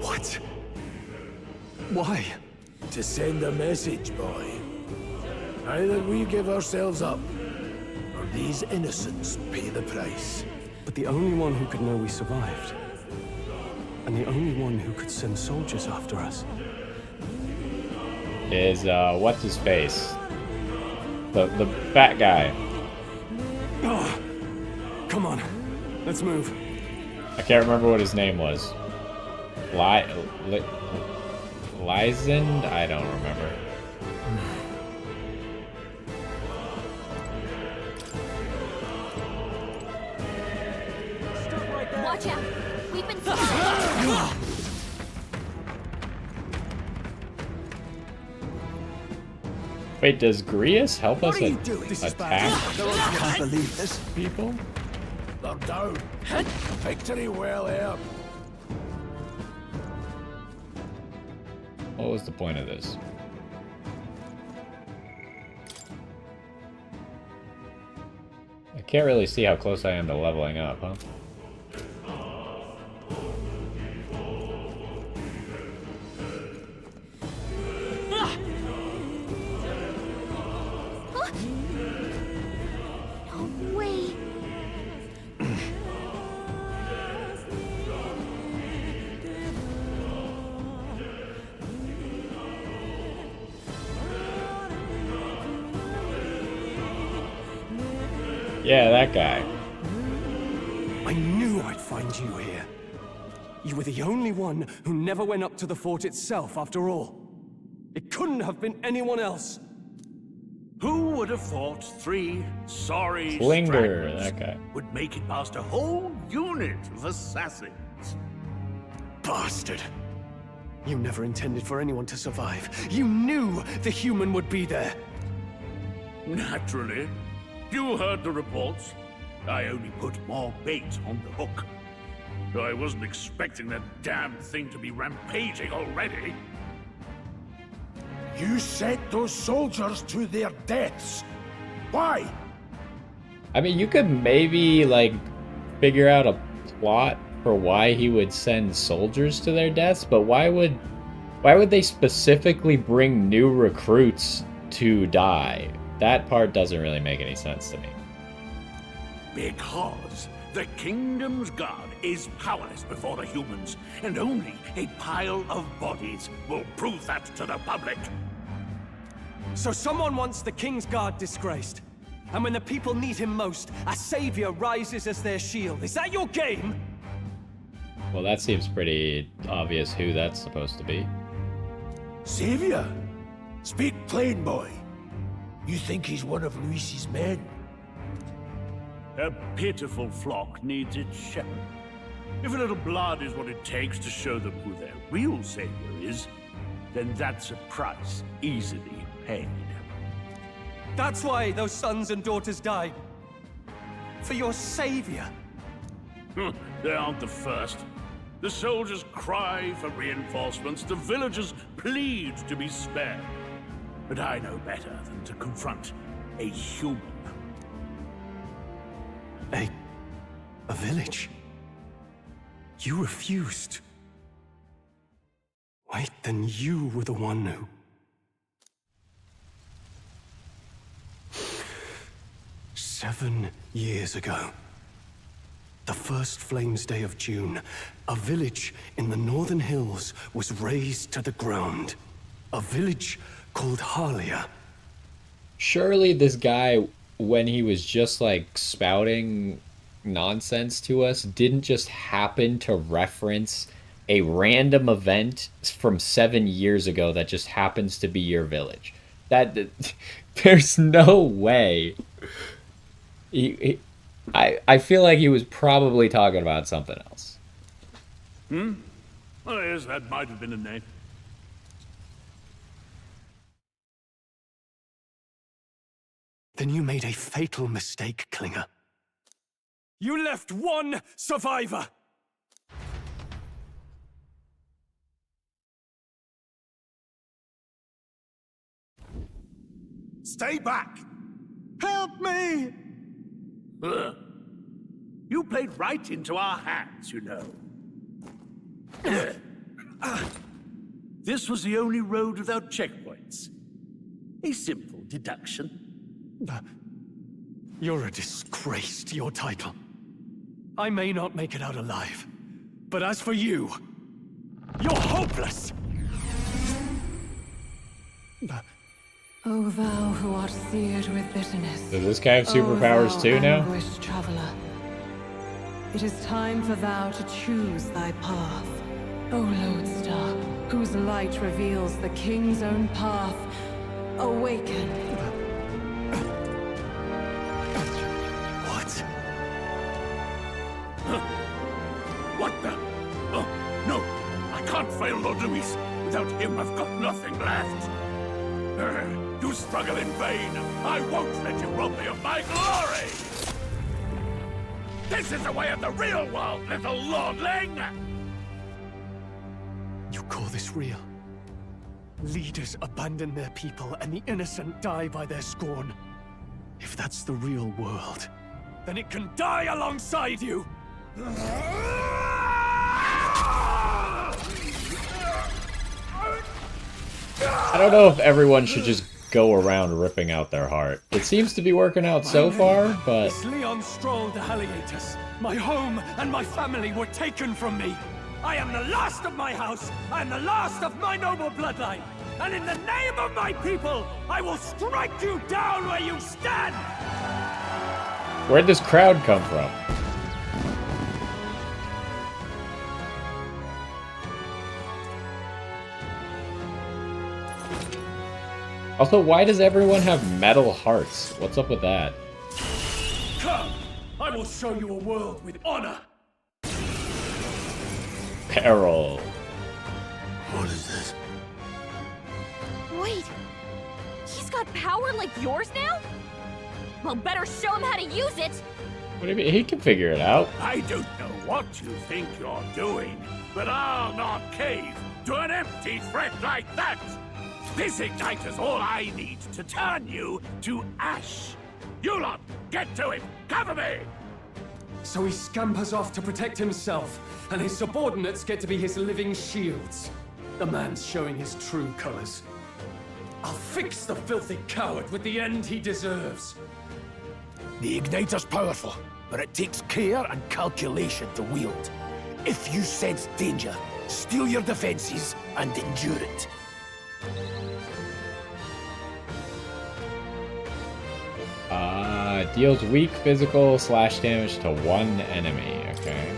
What? Why? To send a message, boy. Either we give ourselves up, or these innocents pay the price. But the only one who could know we survived, and the only one who could send soldiers after us, is what's his face? The fat guy. Oh, come on, let's move. I can't remember what his name was. Lysand? I don't remember. Watch out! We've been spotted! Wait, does Grius help us What are you doing? This is attack I can't believe this. people? They're down. Victory well earned. What was the point of this? I can't really see how close I am to leveling up, huh? No way! Yeah, that guy. I knew I'd find you here. You were the only one who never went up to the fort itself, after all. It couldn't have been anyone else. Who would have thought 3 sorry Klinger, stragglers that guy. would make it past a whole unit of assassins? Bastard. You never intended for anyone to survive. You knew the human would be there. Naturally. You heard the reports. I only put more bait on the hook. I wasn't expecting that damn thing to be rampaging already. You sent those soldiers to their deaths. Why? I mean, you could maybe, like, figure out a plot for why he would send soldiers to their deaths, but why would they specifically bring new recruits to die? That part doesn't really make any sense to me. Because the kingdom's guard is powerless before the humans, and only a pile of bodies will prove that to the public. So someone wants the King's Guard disgraced. And when the people need him most, a savior rises as their shield. Is that your game? Well, that seems pretty obvious who that's supposed to be. Savior? Speak plain, boy. You think he's one of Luis's men? A pitiful flock needs its shepherd. If a little blood is what it takes to show them who their real savior is, then that's a price easily paid. That's why those sons and daughters died. For your savior. They aren't the first. The soldiers cry for reinforcements, the villagers plead to be spared. But I know better than to confront a human. A village? You refused. Wait, then you were the one who... 7 years ago, the first Flames Day of June, a village in the northern hills was razed to the ground. A village called Harlia. Surely this guy, when he was just like spouting nonsense to us, didn't just happen to reference a random event from 7 years ago that just happens to be your village. That there's no way. I feel like he was probably talking about something else. Well, yes, that might have been a name. Then you made a fatal mistake, Klinger. You left one survivor! Stay back! Help me! You played right into our hands, you know. This was the only road without checkpoints. A simple deduction. You're a disgrace to your title. I may not make it out alive, but as for you, you're hopeless! O thou who art seared with bitterness. Does this guy have superpowers too now? Anguished traveler. It is time for thou to choose thy path. O lodestar, whose light reveals the king's own path, awaken. What? What the? Oh, no! I can't fail Lord Luis. Without him, I've got nothing left. You struggle in vain. I won't let you rob me of my glory! This is the way of the real world, little lordling! You call this real? Leaders abandon their people and the innocent die by their scorn. If that's the real world, Then it can die alongside you! I don't know if everyone should just go around ripping out their heart. It seems to be working out so far, but... This Leon Stroll de Halietus. My home and my family were taken from me. I am the last of my house. I am the last of my noble bloodline. And in the name of my people, I will strike you down where you stand! Where'd this crowd come from? Also, why does everyone have metal hearts? What's up with that? Come! I will show you a world with honor! Peril. What is this? Wait, he's got power like yours now? Well, better show him how to use it! What do you mean? He can figure it out. I don't know what you think you're doing, but I'll not cave to an empty threat like that! This igniter's all I need to turn you to ash! You lot, get to him! Cover me! So he scampers off to protect himself, and his subordinates get to be his living shields. The man's showing his true colors. I'll fix the filthy coward with the end he deserves. The igniter's powerful, but it takes care and calculation to wield. If you sense danger, steel your defenses and endure it. Deals weak physical slash damage to one enemy. Okay.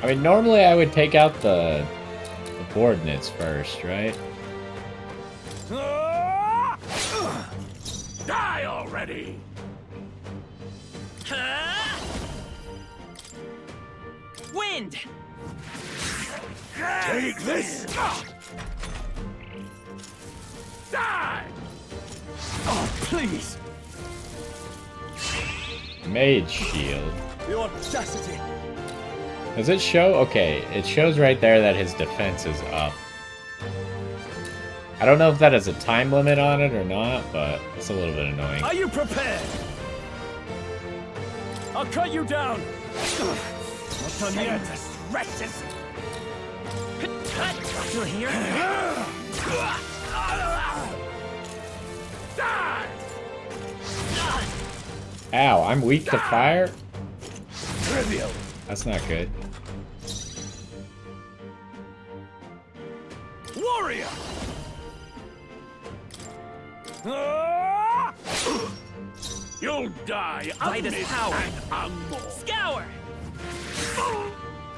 I mean, normally I would take out the coordinates first, right? Die already! Wind! Take this! Die! Oh, please! Mage shield. The audacity! Does it show? Okay, it shows right there that his defense is up. I don't know if that has a time limit on it or not, but it's a little bit annoying. Are you prepared? I'll cut you down! Not done yet! Wretches! You hear? Ow, I'm weak to fire? Trivial. That's not good. Warrior! You'll die Light us amid power. and unmore. Scour!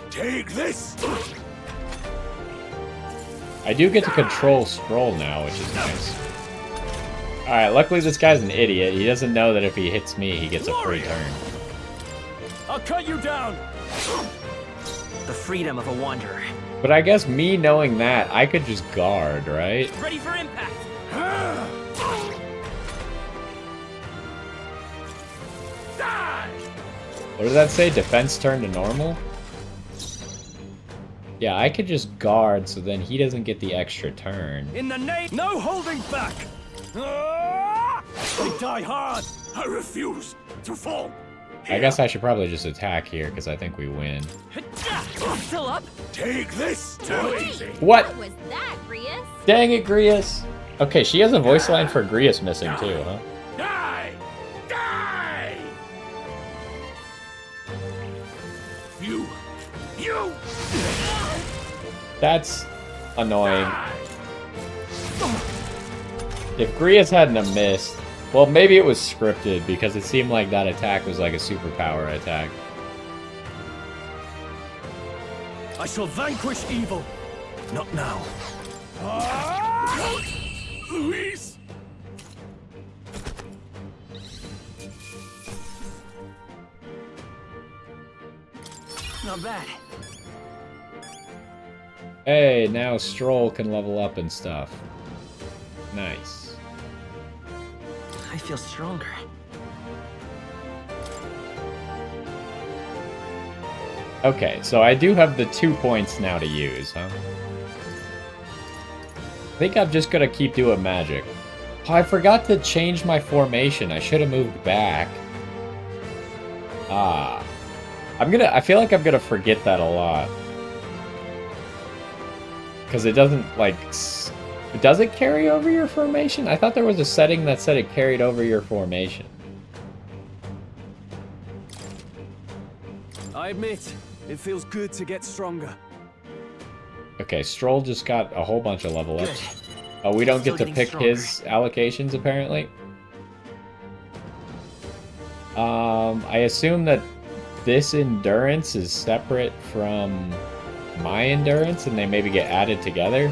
Take this! I do get to control Stroll now, which is nice. Alright, luckily this guy's an idiot. He doesn't know that if he hits me, he gets a free turn. I'll cut you down! The freedom of a wanderer. But I guess me knowing that, I could just guard, right? Ready for impact! What does that say? Defense turn to normal? Yeah, I could just guard so then he doesn't get the extra turn. In the name, no holding back! I die hard! I refuse to fall. I guess I should probably just attack here because I think we win. Still up? Take this! Too easy. What? What was that, Grius? Dang it, Grius. Okay, she has a voice line for Grius missing too, huh? Die! Die! You! That's annoying. If Grius hadn't have missed, well, maybe it was scripted because it seemed like that attack was like a superpower attack. I shall vanquish evil! Not now. Luis! Not bad. Hey, now Stroll can level up and stuff. Nice. I feel stronger. Okay, so I do have the 2 points now to use, huh? I think I'm just gonna keep doing magic. Oh, I forgot to change my formation. I should have moved back. Ah. I feel like I'm gonna forget that a lot. Because it doesn't, like... Does it carry over your formation? I thought there was a setting that said it carried over your formation. I admit, it feels good to get stronger. Okay, Stroll just got a whole bunch of level ups. Oh, we don't get to pick his allocations, apparently. I assume that this endurance is separate from my endurance, and they maybe get added together.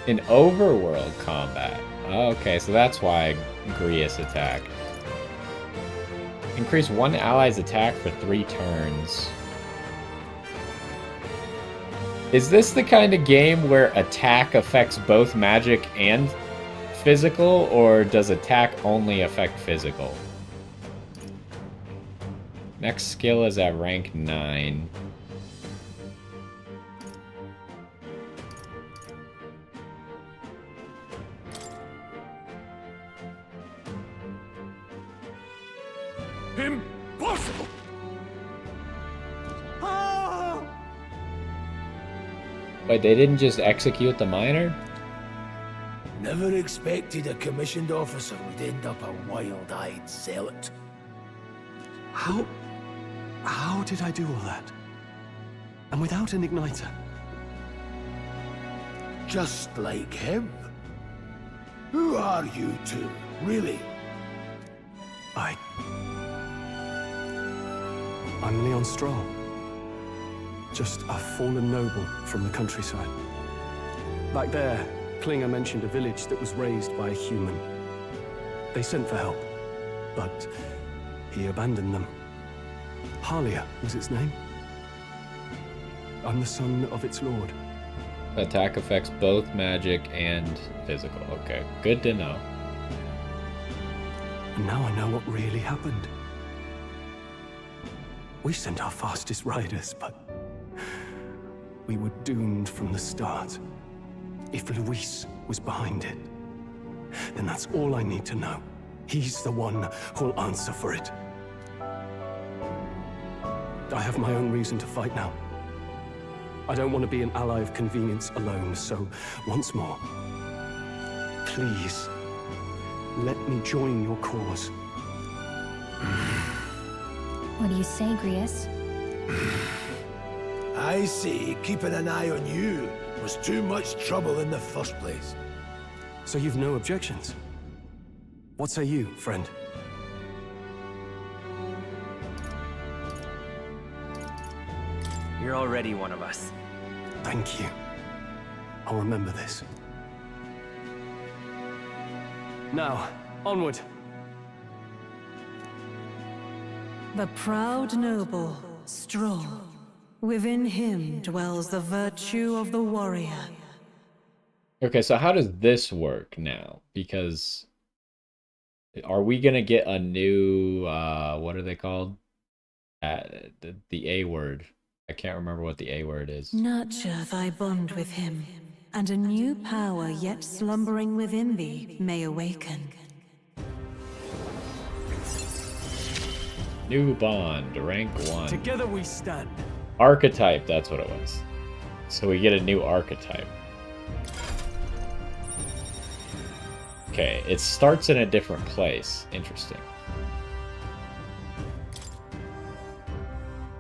In overworld combat. Okay, so that's why Grius attacked. Increase one ally's attack for 3 turns. Is this the kind of game where attack affects both magic and physical, or does attack only affect physical? Next skill is at rank 9. Impossible! Wait, they didn't just execute the miner? Never expected a commissioned officer would end up a wild-eyed zealot. How did I do all that? And without an igniter? Just like him. Who are you two, really? I'm Leon Stroll. Just a fallen noble from the countryside. Back there, Klinger mentioned a village that was raised by a human. They sent for help, but he abandoned them. Halia was its name. I'm the son of its lord. Attack affects both magic and physical. Okay, good to know. And now I know what really happened. We sent our fastest riders, but we were doomed from the start. If Luis was behind it, then that's all I need to know. He's the one who'll answer for it. I have my own reason to fight now. I don't want to be an ally of convenience alone, so once more, please, let me join your cause. What do you say, Grius? I see keeping an eye on you was too much trouble in the first place. So you've no objections? What say you, friend? You're already one of us. Thank you. I'll remember this. Now, onward. The proud noble, strong. Within him dwells the virtue of the warrior. Okay, so how does this work now? Because are we gonna get a new what are they called? The A word. I can't remember what the A word is. Nurture thy bond with him, and a new power yet slumbering within thee may awaken. New bond, rank 1. Together we stand. Archetype, that's what it was. So we get a new archetype. Okay, it starts in a different place. Interesting.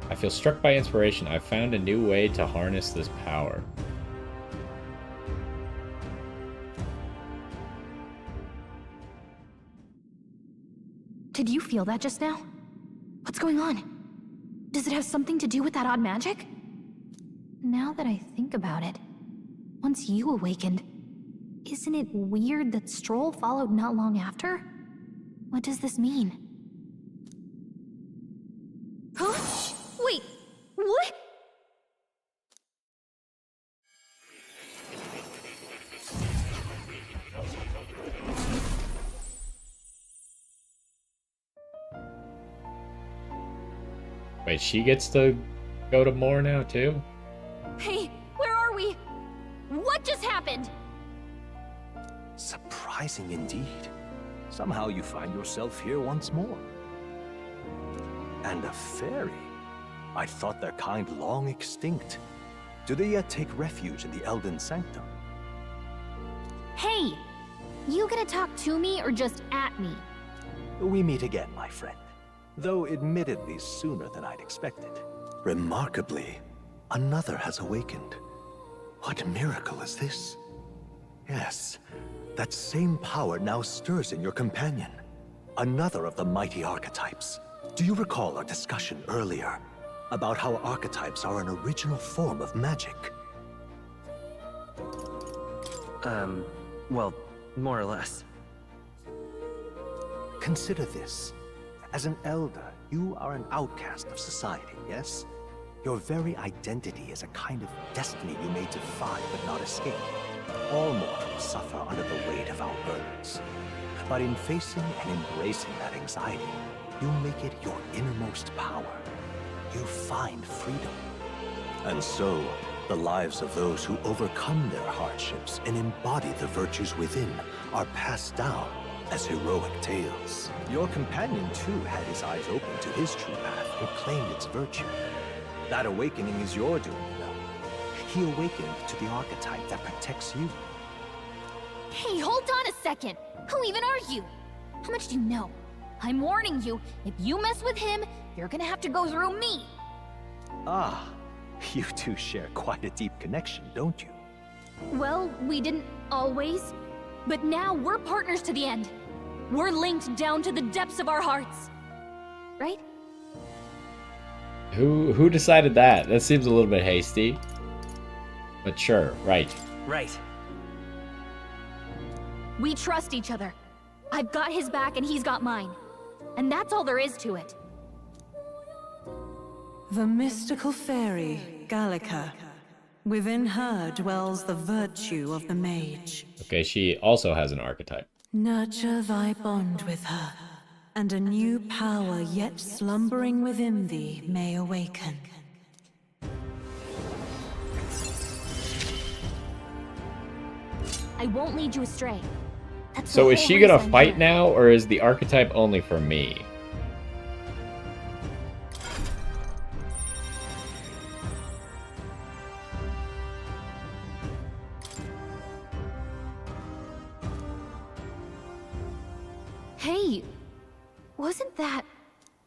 I feel struck by inspiration. I've found a new way to harness this power. Did you feel that just now? What's going on? Does it have something to do with that odd magic? Now that I think about it, once you awakened, isn't it weird that Stroll followed not long after? What does this mean? Huh? Wait, what? Wait, she gets to go to more now too? Hey, where are we? What just happened? Surprising indeed. Somehow you find yourself here once more. And a fairy? I thought their kind long extinct. Do they yet take refuge in the Elden Sanctum? Hey! You gonna talk to me or just at me? We meet again, my friend. Though admittedly sooner than I'd expected. Remarkably, another has awakened. What miracle is this? Yes, that same power now stirs in your companion. Another of the mighty archetypes. Do you recall our discussion earlier about how archetypes are an original form of magic? Well, more or less. Consider this. As an elder, you are an outcast of society, yes? Your very identity is a kind of destiny you may defy but not escape. All mortals suffer under the weight of our burdens. But in facing and embracing that anxiety, you make it your innermost power. You find freedom. And so, the lives of those who overcome their hardships and embody the virtues within are passed down as heroic tales. Your companion, too, had his eyes open to his true path and claimed its virtue. That awakening is your doing, you know. He awakened to the archetype that protects you. Hey, hold on a second! Who even are you? How much do you know? I'm warning you, if you mess with him, you're gonna have to go through me! Ah, you two share quite a deep connection, don't you? Well, we didn't always, but now we're partners to the end. We're linked down to the depths of our hearts. Right? Who decided that? That seems a little bit hasty. But sure, right. Right. We trust each other. I've got his back and he's got mine. And that's all there is to it. The mystical fairy, Gallica. Within her dwells the virtue of the mage. Okay, she also has an archetype. Nurture thy bond with her, and a new power yet slumbering within thee may awaken. I won't lead you astray. That's So the is whole she gonna reason I'm fight here. now, or is the archetype only for me? Wasn't that...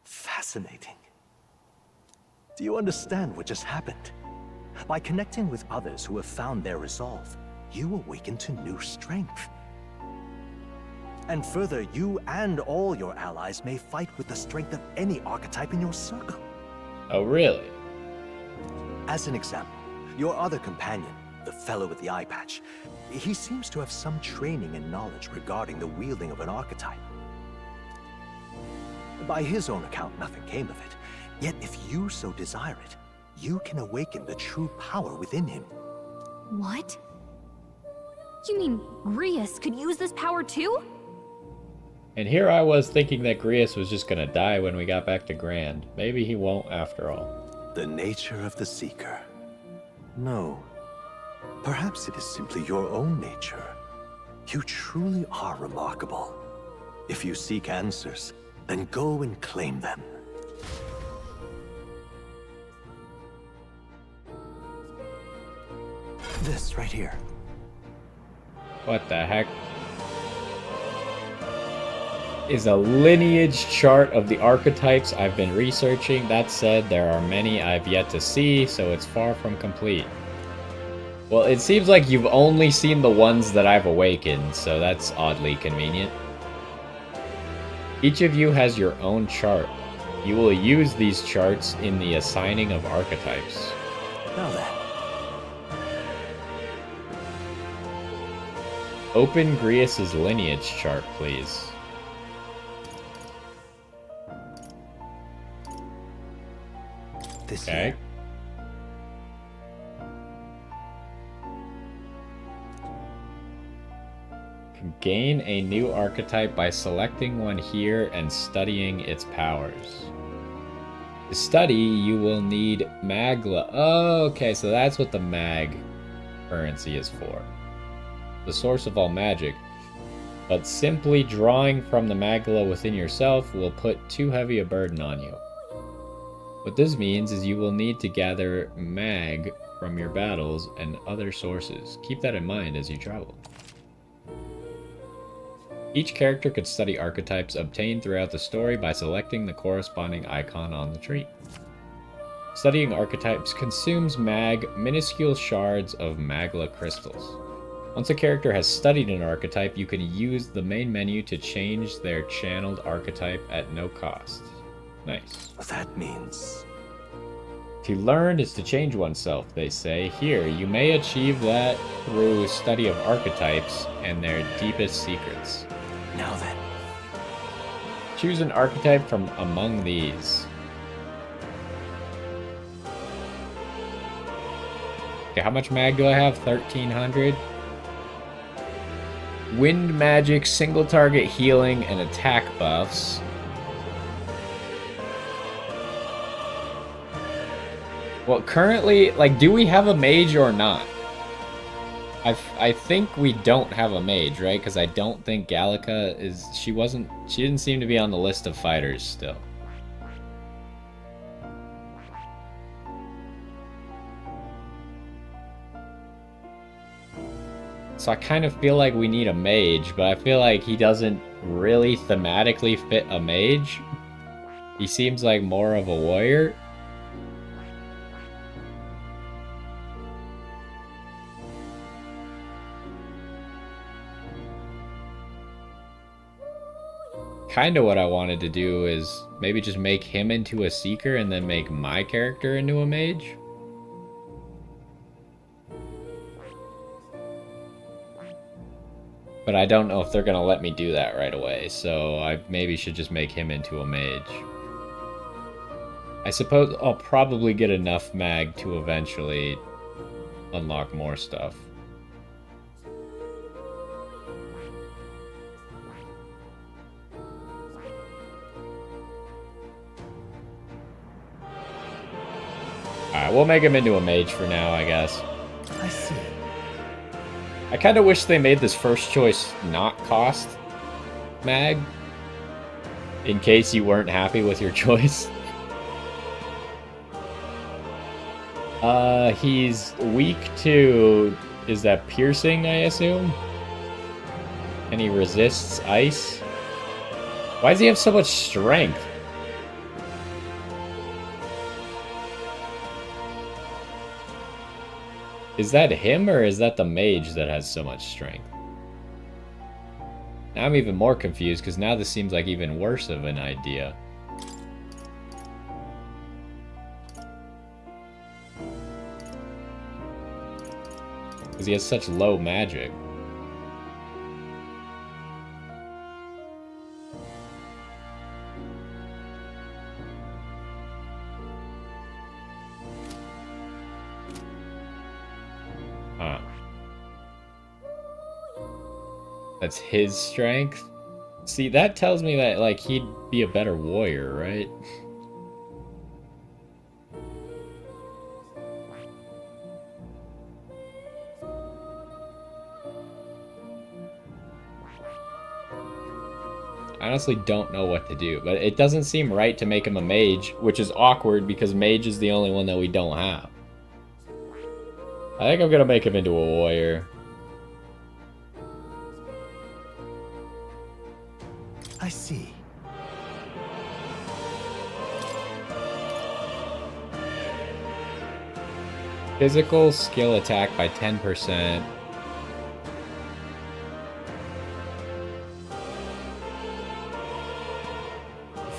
Fascinating. Do you understand what just happened? By connecting with others who have found their resolve, you awaken to new strength. And further, you and all your allies may fight with the strength of any archetype in your circle. Oh, really? As an example, your other companion, the fellow with the eye patch, he seems to have some training and knowledge regarding the wielding of an archetype. By his own account, nothing came of it. Yet if you so desire it, you can awaken the true power within him. What? You mean Grius could use this power too? And here I was thinking that Grius was just gonna die when we got back to Grand. Maybe he won't after all. The nature of the Seeker. No. Perhaps it is simply your own nature. You truly are remarkable. If you seek answers, then go and claim them. This right here. What the heck? Is a lineage chart of the archetypes I've been researching. That said, there are many I've yet to see, so it's far from complete. Well, it seems like you've only seen the ones that I've awakened, so that's oddly convenient. Each of you has your own chart. You will use these charts in the assigning of archetypes. Now then. Open Grius's lineage chart, please. Okay. Gain a new archetype by selecting one here and studying its powers. To study, you will need Magla. Oh, okay, so that's what the mag currency is for. The source of all magic. But simply drawing from the Magla within yourself will put too heavy a burden on you. What this means is you will need to gather mag from your battles and other sources. Keep that in mind as you travel. Each character could study archetypes obtained throughout the story by selecting the corresponding icon on the tree. Studying archetypes consumes minuscule shards of Magla crystals. Once a character has studied an archetype, you can use the main menu to change their channeled archetype at no cost. Nice. That means... To learn is to change oneself, they say. Here, you may achieve that through study of archetypes and their deepest secrets. Now then. Choose an archetype from among these. Okay, how much mag do I have? 1,300. Wind magic, single target healing, and attack buffs. Well, currently, like, do we have a mage or not? I think we don't have a mage, right? Because I don't think Gallica is... She didn't seem to be on the list of fighters still. So I kind of feel like we need a mage, but I feel like he doesn't really thematically fit a mage. He seems like more of a warrior. Kind of what I wanted to do is maybe just make him into a seeker and then make my character into a mage. But I don't know if they're going to let me do that right away, so I maybe should just make him into a mage. I suppose I'll probably get enough mag to eventually unlock more stuff. Alright, we'll make him into a mage for now, I guess. I see. I kind of wish they made this first choice not cost mag, in case you weren't happy with your choice. He's weak to... Is that piercing, I assume? And he resists ice? Why does he have so much strength? Is that him, or is that the mage that has so much strength? Now I'm even more confused, because now this seems like even worse of an idea. Because he has such low magic. Huh. That's his strength? See, that tells me that, like, he'd be a better warrior, right? I honestly don't know what to do, but it doesn't seem right to make him a mage, which is awkward because mage is the only one that we don't have. I think I'm gonna make him into a warrior. I see. Physical skill attack by 10%.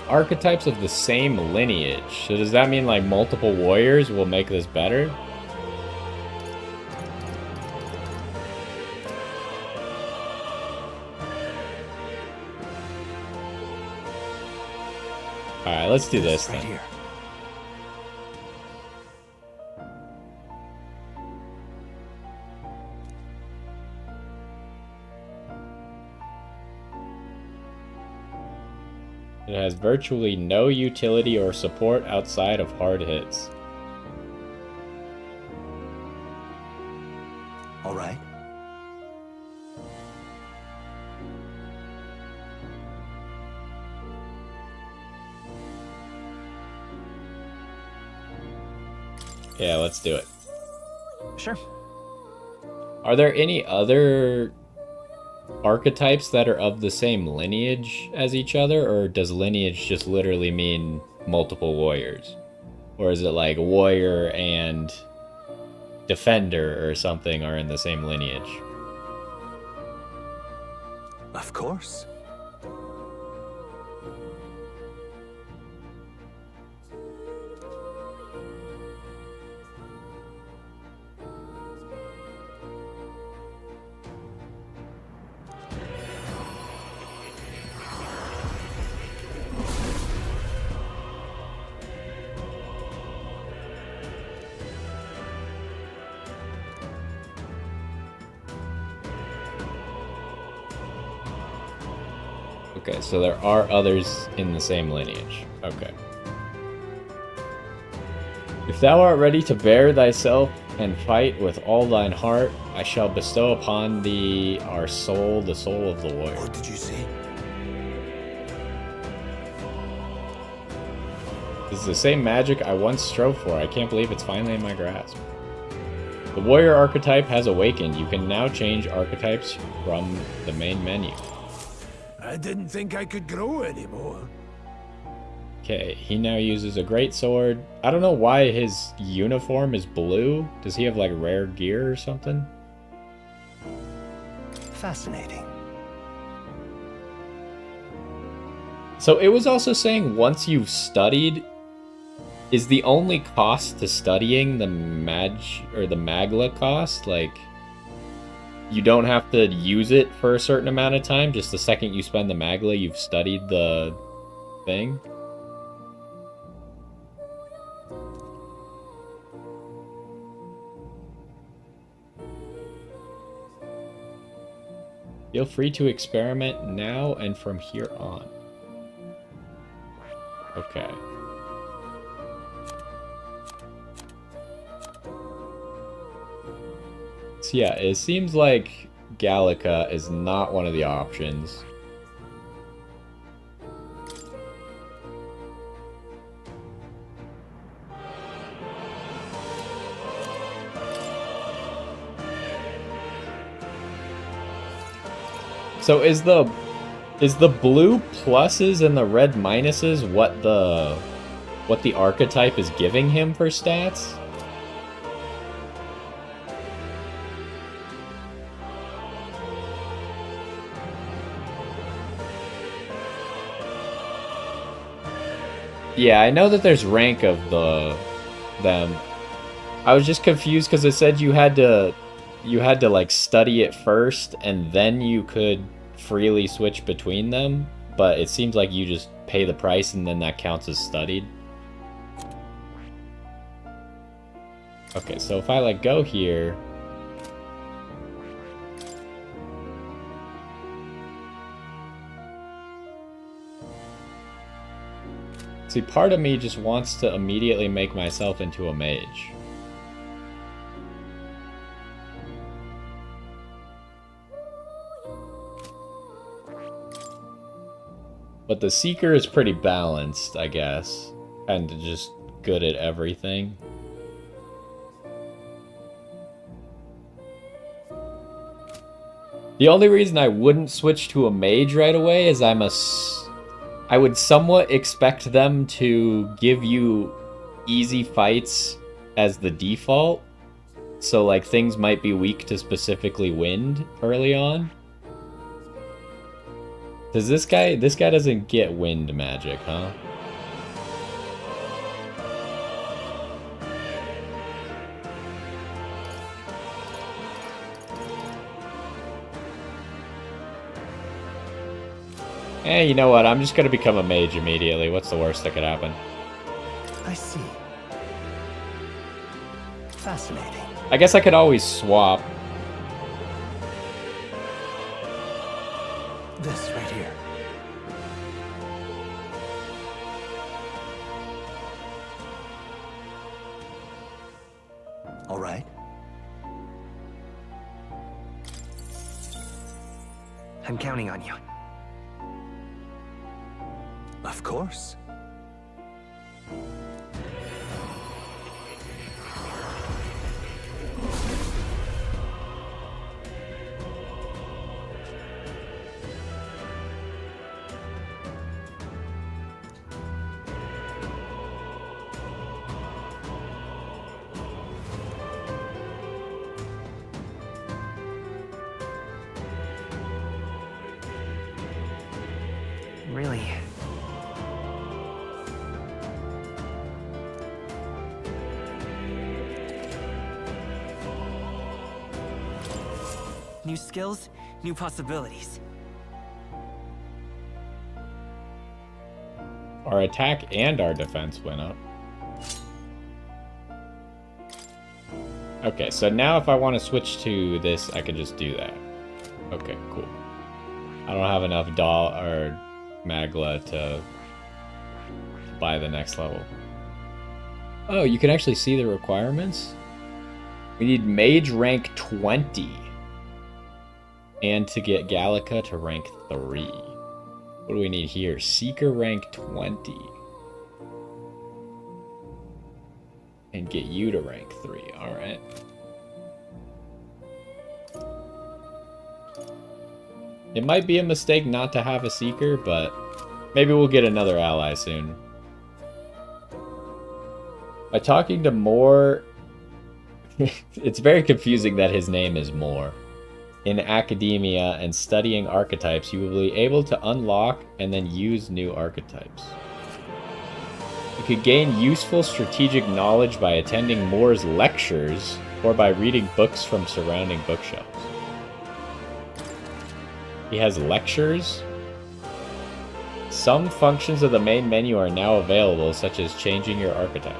Archetypes of the same lineage. So does that mean like multiple warriors will make this better? Alright, let's do this right then. here. It has virtually no utility or support outside of hard hits. All right. Yeah, let's do it. Sure. Are there any other archetypes that are of the same lineage as each other, or does lineage just literally mean multiple warriors? Or is it like warrior and defender or something are in the same lineage? Of course. Okay, so there are others in the same lineage. Okay. If thou art ready to bear thyself and fight with all thine heart, I shall bestow upon thee our soul, the soul of the warrior. What did you say? This is the same magic I once strove for. I can't believe it's finally in my grasp. The warrior archetype has awakened. You can now change archetypes from the main menu. I didn't think I could grow anymore. Okay, he now uses a great sword. I don't know why his uniform is blue. Does he have like rare gear or something? Fascinating. So it was also saying once you've studied, is the only cost to studying the Magla cost? Like, you don't have to use it for a certain amount of time. Just the second you spend the Magla, you've studied the thing. Feel free to experiment now and from here on. Okay. So yeah, it seems like Gallica is not one of the options. So is the Is the blue pluses and the red minuses what the archetype is giving him for stats? Yeah, I know that there's rank of them. I was just confused because it said you had to like study it first and then you could freely switch between them, but it seems like you just pay the price and then that counts as studied. Okay, so if I like go here, see, part of me just wants to immediately make myself into a mage. But the Seeker is pretty balanced, I guess. And just good at everything. The only reason I wouldn't switch to a mage right away is I would somewhat expect them to give you easy fights as the default. So like things might be weak to specifically wind early on. Does this guy doesn't get wind magic, huh? You know what? I'm just gonna become a mage immediately. What's the worst that could happen? I see. Fascinating. I guess I could always swap. This right here. All right. I'm counting on you. Of course. Really? New skills, new possibilities. Our attack and our defense went up. Okay, so now if I want to switch to this, I can just do that. Okay, cool. I don't have enough Magla to buy the next level. Oh, you can actually see the requirements? We need mage rank 20. And to get Gallica to rank 3. What do we need here? Seeker rank 20. And get you to rank 3. Alright. It might be a mistake not to have a Seeker, but maybe we'll get another ally soon. By talking to Moore... it's very confusing that his name is Moore. In academia and studying archetypes, you will be able to unlock and then use new archetypes. You could gain useful strategic knowledge by attending Moore's lectures or by reading books from surrounding bookshelves. He has lectures. Some functions of the main menu are now available, such as changing your archetype.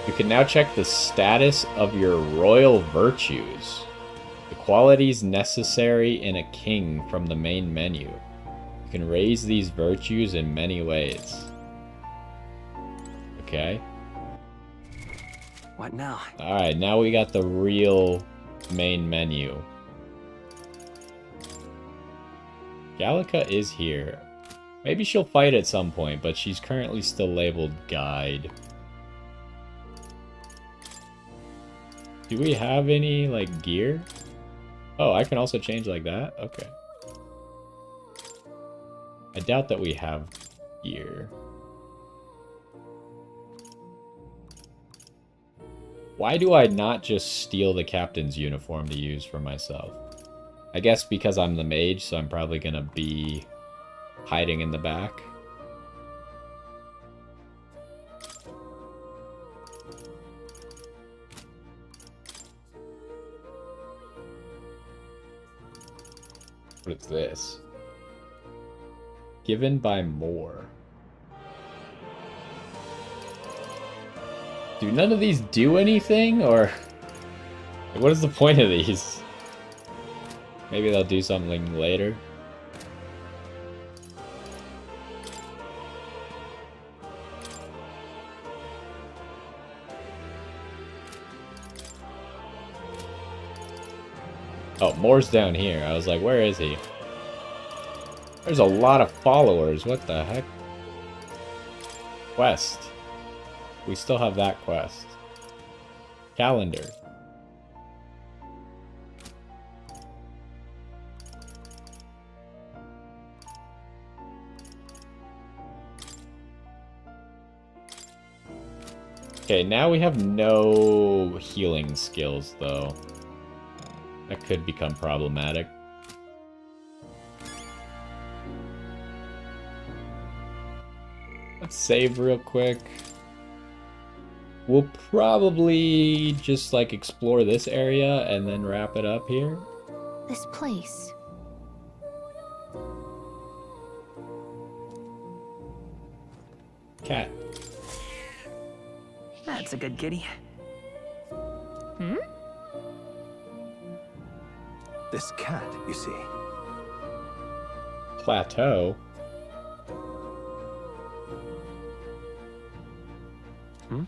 You can now check the status of your royal virtues, the qualities necessary in a king from the main menu. You can raise these virtues in many ways. Okay. What now? Alright, now we got the real main menu. Gallica is here. Maybe she'll fight at some point, but she's currently still labeled guide. Do we have any, like, gear? Oh, I can also change like that? Okay. I doubt that we have gear. Why do I not just steal the captain's uniform to use for myself? I guess because I'm the mage, so I'm probably gonna be hiding in the back. What is this? Given by more. Do none of these do anything, or what is the point of these? Maybe they'll do something later. Oh, Moore's down here. I was like, where is he? There's a lot of followers. What the heck? Quest. We still have that quest. Calendar. Okay, now we have no healing skills, though. That could become problematic. Let's save real quick. We'll probably just, like, explore this area and then wrap it up here. This place. Cat. That's a good kitty. Hmm? This cat, you see. Plateau. Hmm?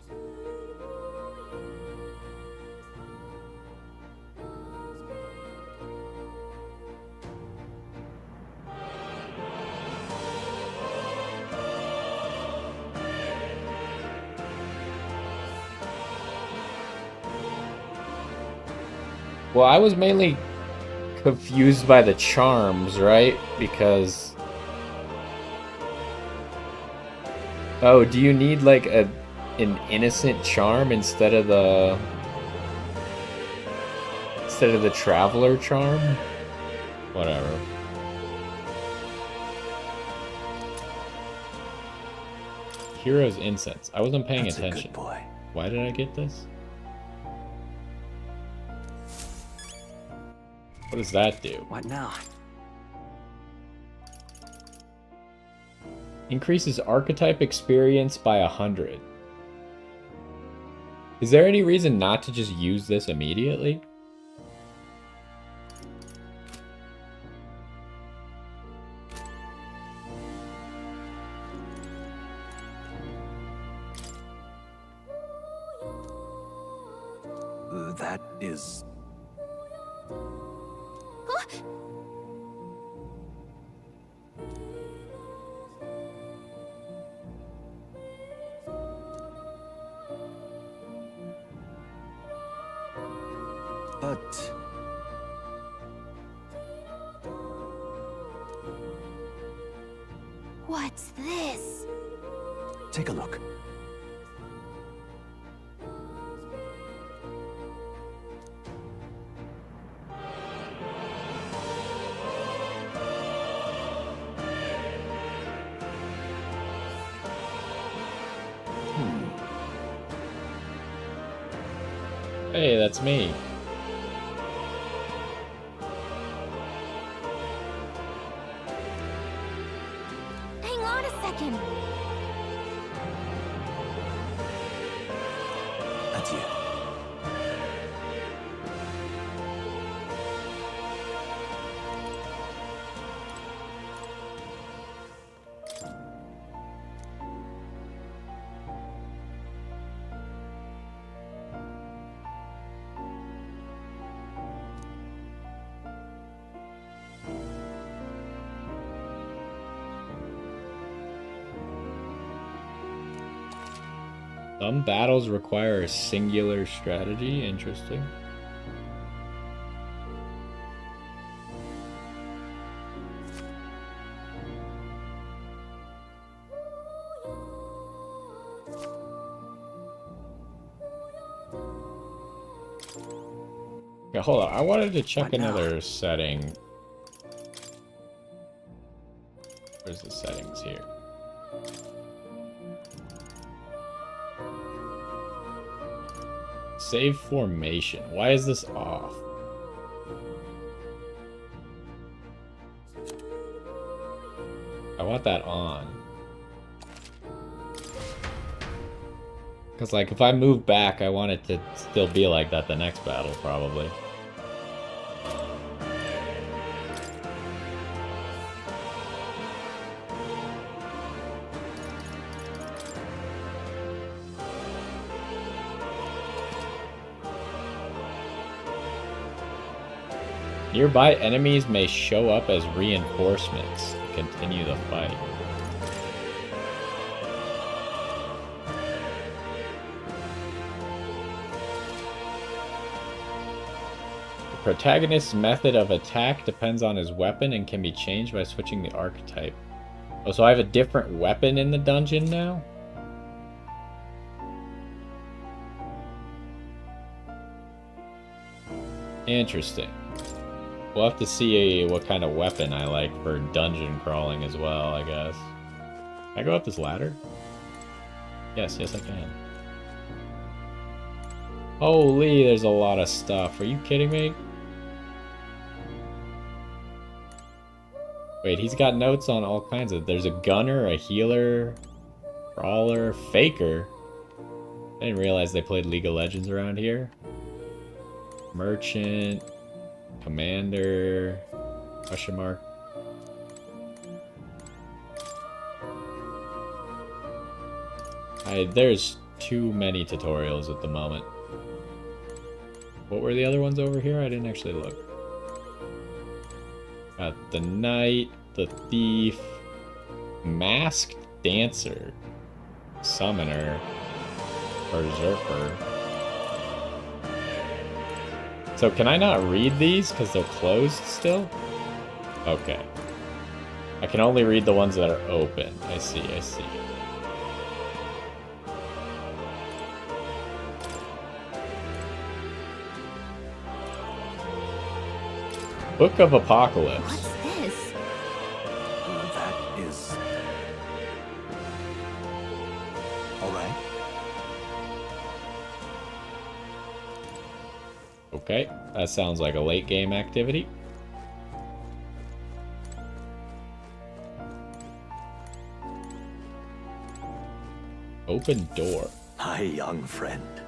Well, I was mainly confused by the charms, right? Because... Oh, do you need, like, an innocent charm instead of the... traveler charm? Whatever. Hero's Incense. I wasn't paying That's attention. A good boy. Why did I get this? What does that do? What now? Increases archetype experience by 100. Is there any reason not to just use this immediately? That is... But... What's this? Take a look. Hey, that's me. Hang on a second. Adieu. Some battles require a singular strategy. Interesting. Okay, hold on. I wanted to check another setting. Where's the settings here? Save formation. Why is this off? I want that on. Because, like, if I move back, I want it to still be like that the next battle, probably. Nearby enemies may show up as reinforcements to continue the fight. The protagonist's method of attack depends on his weapon and can be changed by switching the archetype. Oh, so I have a different weapon in the dungeon now? Interesting. We'll have to see what kind of weapon I like for dungeon crawling as well, I guess. Can I go up this ladder? Yes, I can. Holy, there's a lot of stuff. Are you kidding me? Wait, he's got notes on all kinds of... There's a gunner, a healer, brawler, faker. I didn't realize they played League of Legends around here. Merchant... Commander, question mark. There's too many tutorials at the moment. What were the other ones over here? I didn't actually look. Got the knight, the thief, masked dancer, summoner, berserker. So can I not read these because they're closed still? Okay. I can only read the ones that are open. I see. Book of Apocalypse. What's this? That is... Alright. Okay, that sounds like a late game activity. Open door. My young friend,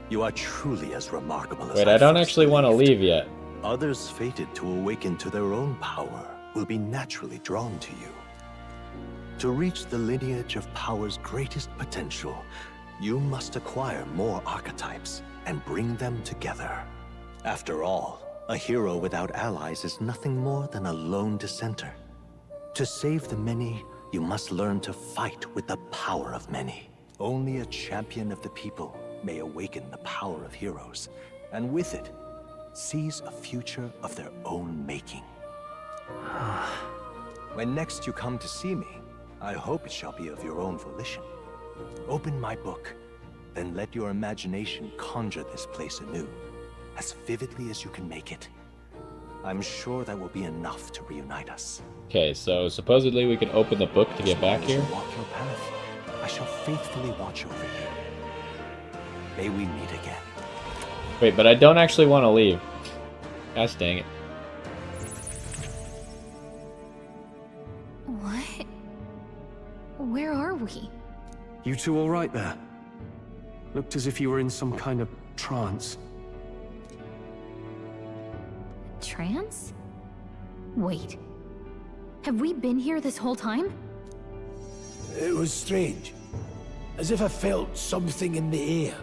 you are truly as remarkable as Wait, I don't actually want to leave yet. Others fated to awaken to their own power will be naturally drawn to you. To reach the lineage of power's greatest potential, you must acquire more archetypes and bring them together. After all, a hero without allies is nothing more than a lone dissenter. To save the many, you must learn to fight with the power of many. Only a champion of the people may awaken the power of heroes, and with it, seize a future of their own making. When next you come to see me, I hope it shall be of your own volition. Open my book, then let your imagination conjure this place anew, as vividly as you can make it. I'm sure that will be enough to reunite us. Okay, so supposedly we can open the book to get back here. As you walk your path, I shall faithfully watch over you. May we meet again. Wait, but I don't actually want to leave. Gosh dang it. What? Where are we? You two all right there? Looked as if you were in some kind of trance. Trance? Wait. Have we been here this whole time? It was strange. As if I felt something in the air.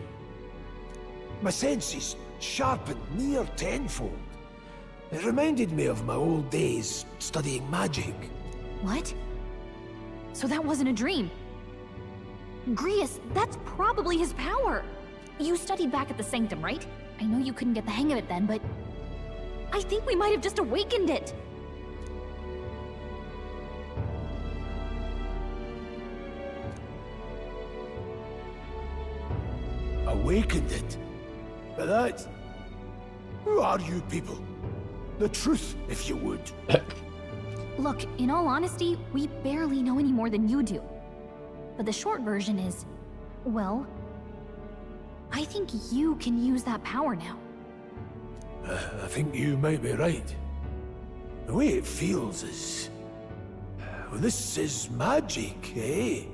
My senses sharpened near tenfold. It reminded me of my old days studying magic. What? So that wasn't a dream? Grius, that's probably his power. You studied back at the Sanctum, right? I know you couldn't get the hang of it then, but I think we might have just awakened it. Awakened it? But that... Who are you people? The truth, if you would. Look, in all honesty, we barely know any more than you do. But the short version is, well, I think you can use that power now. I think you might be right. The way it feels is... Well, this is magic, eh?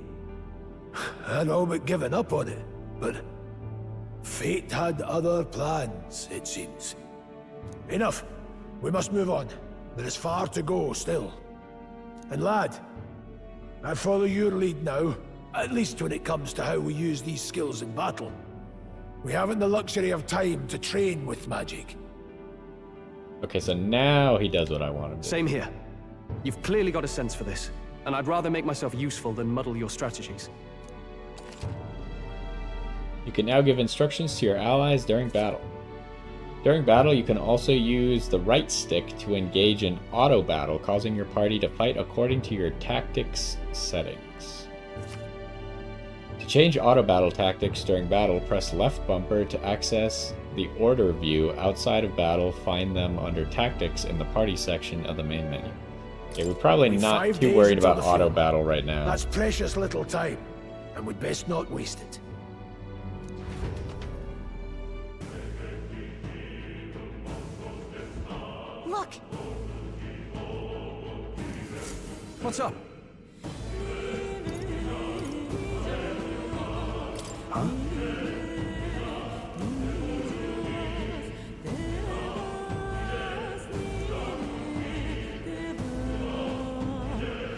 I'd all but given up on it, but... Fate had other plans, it seems. Enough. We must move on. There is far to go still. And lad, I follow your lead now, at least when it comes to how we use these skills in battle. We haven't the luxury of time to train with magic. Okay, so now he does what I want him to. Same here. You've clearly got a sense for this, and I'd rather make myself useful than muddle your strategies. You can now give instructions to your allies during battle. During battle, you can also use the right stick to engage in auto battle, causing your party to fight according to your tactics settings. To change auto battle tactics during battle, press left bumper to access the order view outside of battle. Find them under tactics in the party section of the main menu. Okay, we're probably not too worried about auto battle right now. That's precious little time, and we'd best not waste it. Look! What's up? Huh?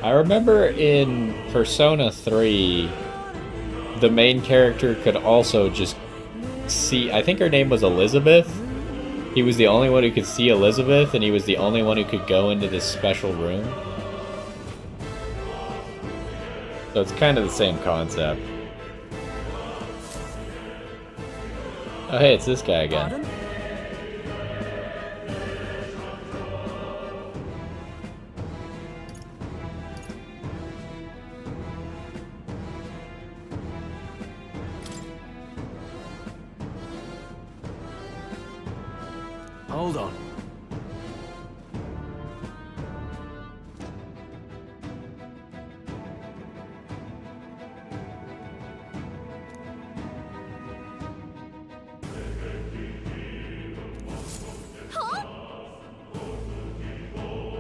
I remember in Persona 3, the main character could also just see, I think her name was Elizabeth. He was the only one who could see Elizabeth, and he was the only one who could go into this special room. So it's kind of the same concept. Oh hey, it's this guy again. Pardon? Hold on.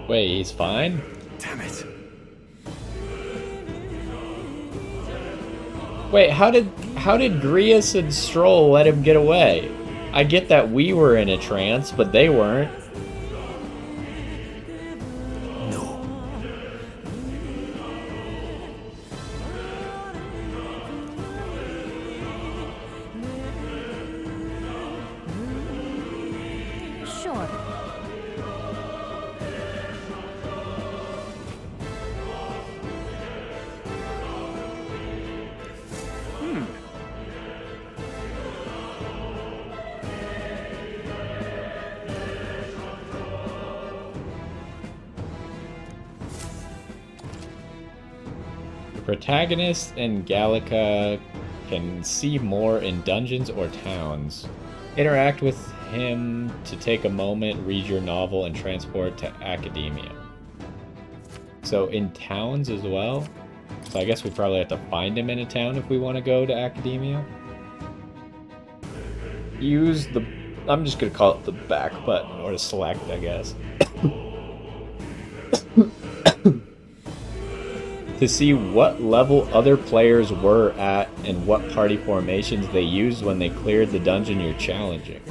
Wait, he's fine? Damn it. Wait, how did Grius and Stroll let him get away? I get that we were in a trance, but they weren't. Sure. The protagonist in Gallica can see more in dungeons or towns. Interact with him to take a moment, read your novel, and transport to academia. So in towns as well? So I guess we probably have to find him in a town if we want to go to academia. Use the... I'm just going to call it the back button, or to select, I guess. To see what level other players were at and what party formations they used when they cleared the dungeon you're challenging.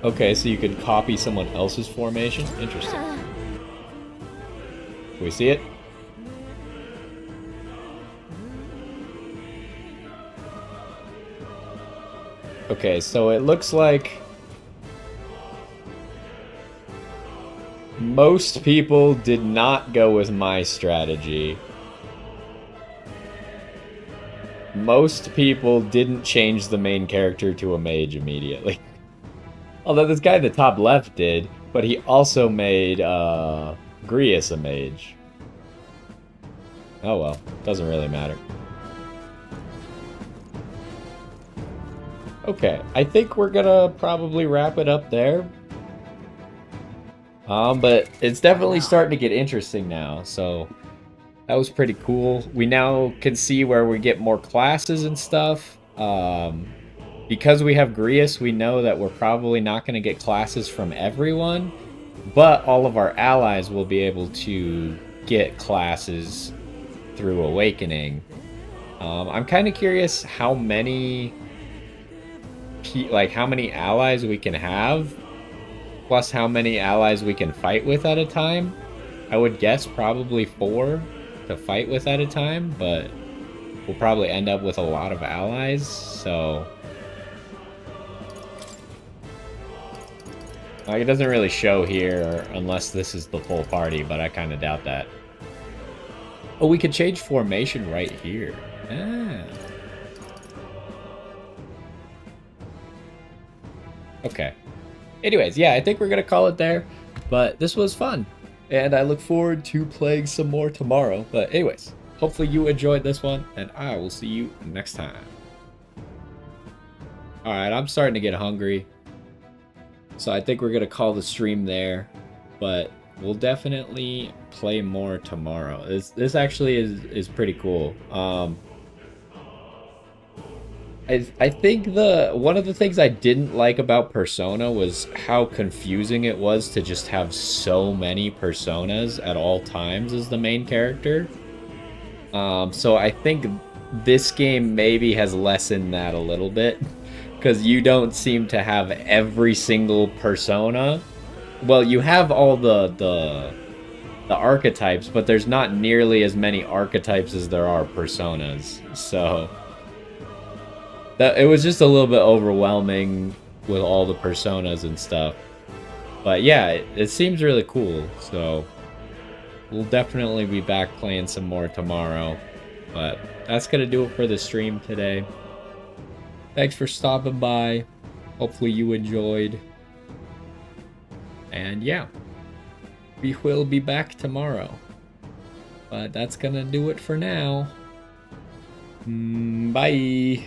Okay, so you could copy someone else's formation? Interesting. Can we see it? Okay, so it looks like most people did not go with my strategy. Most people didn't change the main character to a mage immediately. Although this guy at the top left did, but he also made Grius a mage. Oh well, doesn't really matter. Okay, I think we're gonna probably wrap it up there. But it's definitely starting to get interesting now, so that was pretty cool. We now can see where we get more classes and stuff. Because we have Grius, we know that we're probably not going to get classes from everyone, but all of our allies will be able to get classes through Awakening. I'm kind of curious how many allies we can have, plus how many allies we can fight with at a time. I would guess probably 4 to fight with at a time, but we'll probably end up with a lot of allies, so... Like, it doesn't really show here unless this is the full party, but I kind of doubt that. Oh, we could change formation right here. Ah. Okay. Anyways, yeah, I think we're going to call it there, but this was fun, and I look forward to playing some more tomorrow. But anyways, hopefully you enjoyed this one, and I will see you next time. Alright, I'm starting to get hungry, so I think we're going to call the stream there, but we'll definitely play more tomorrow. This actually is pretty cool. I think one of the things I didn't like about Persona was how confusing it was to just have so many personas at all times as the main character. So I think this game maybe has lessened that a little bit, because you don't seem to have every single persona. Well, you have all the archetypes, but there's not nearly as many archetypes as there are personas. So it was just a little bit overwhelming with all the personas and stuff. But yeah, it seems really cool, so we'll definitely be back playing some more tomorrow. But that's gonna do it for the stream today. Thanks for stopping by. Hopefully you enjoyed. And yeah, we will be back tomorrow. But that's gonna do it for now. Bye.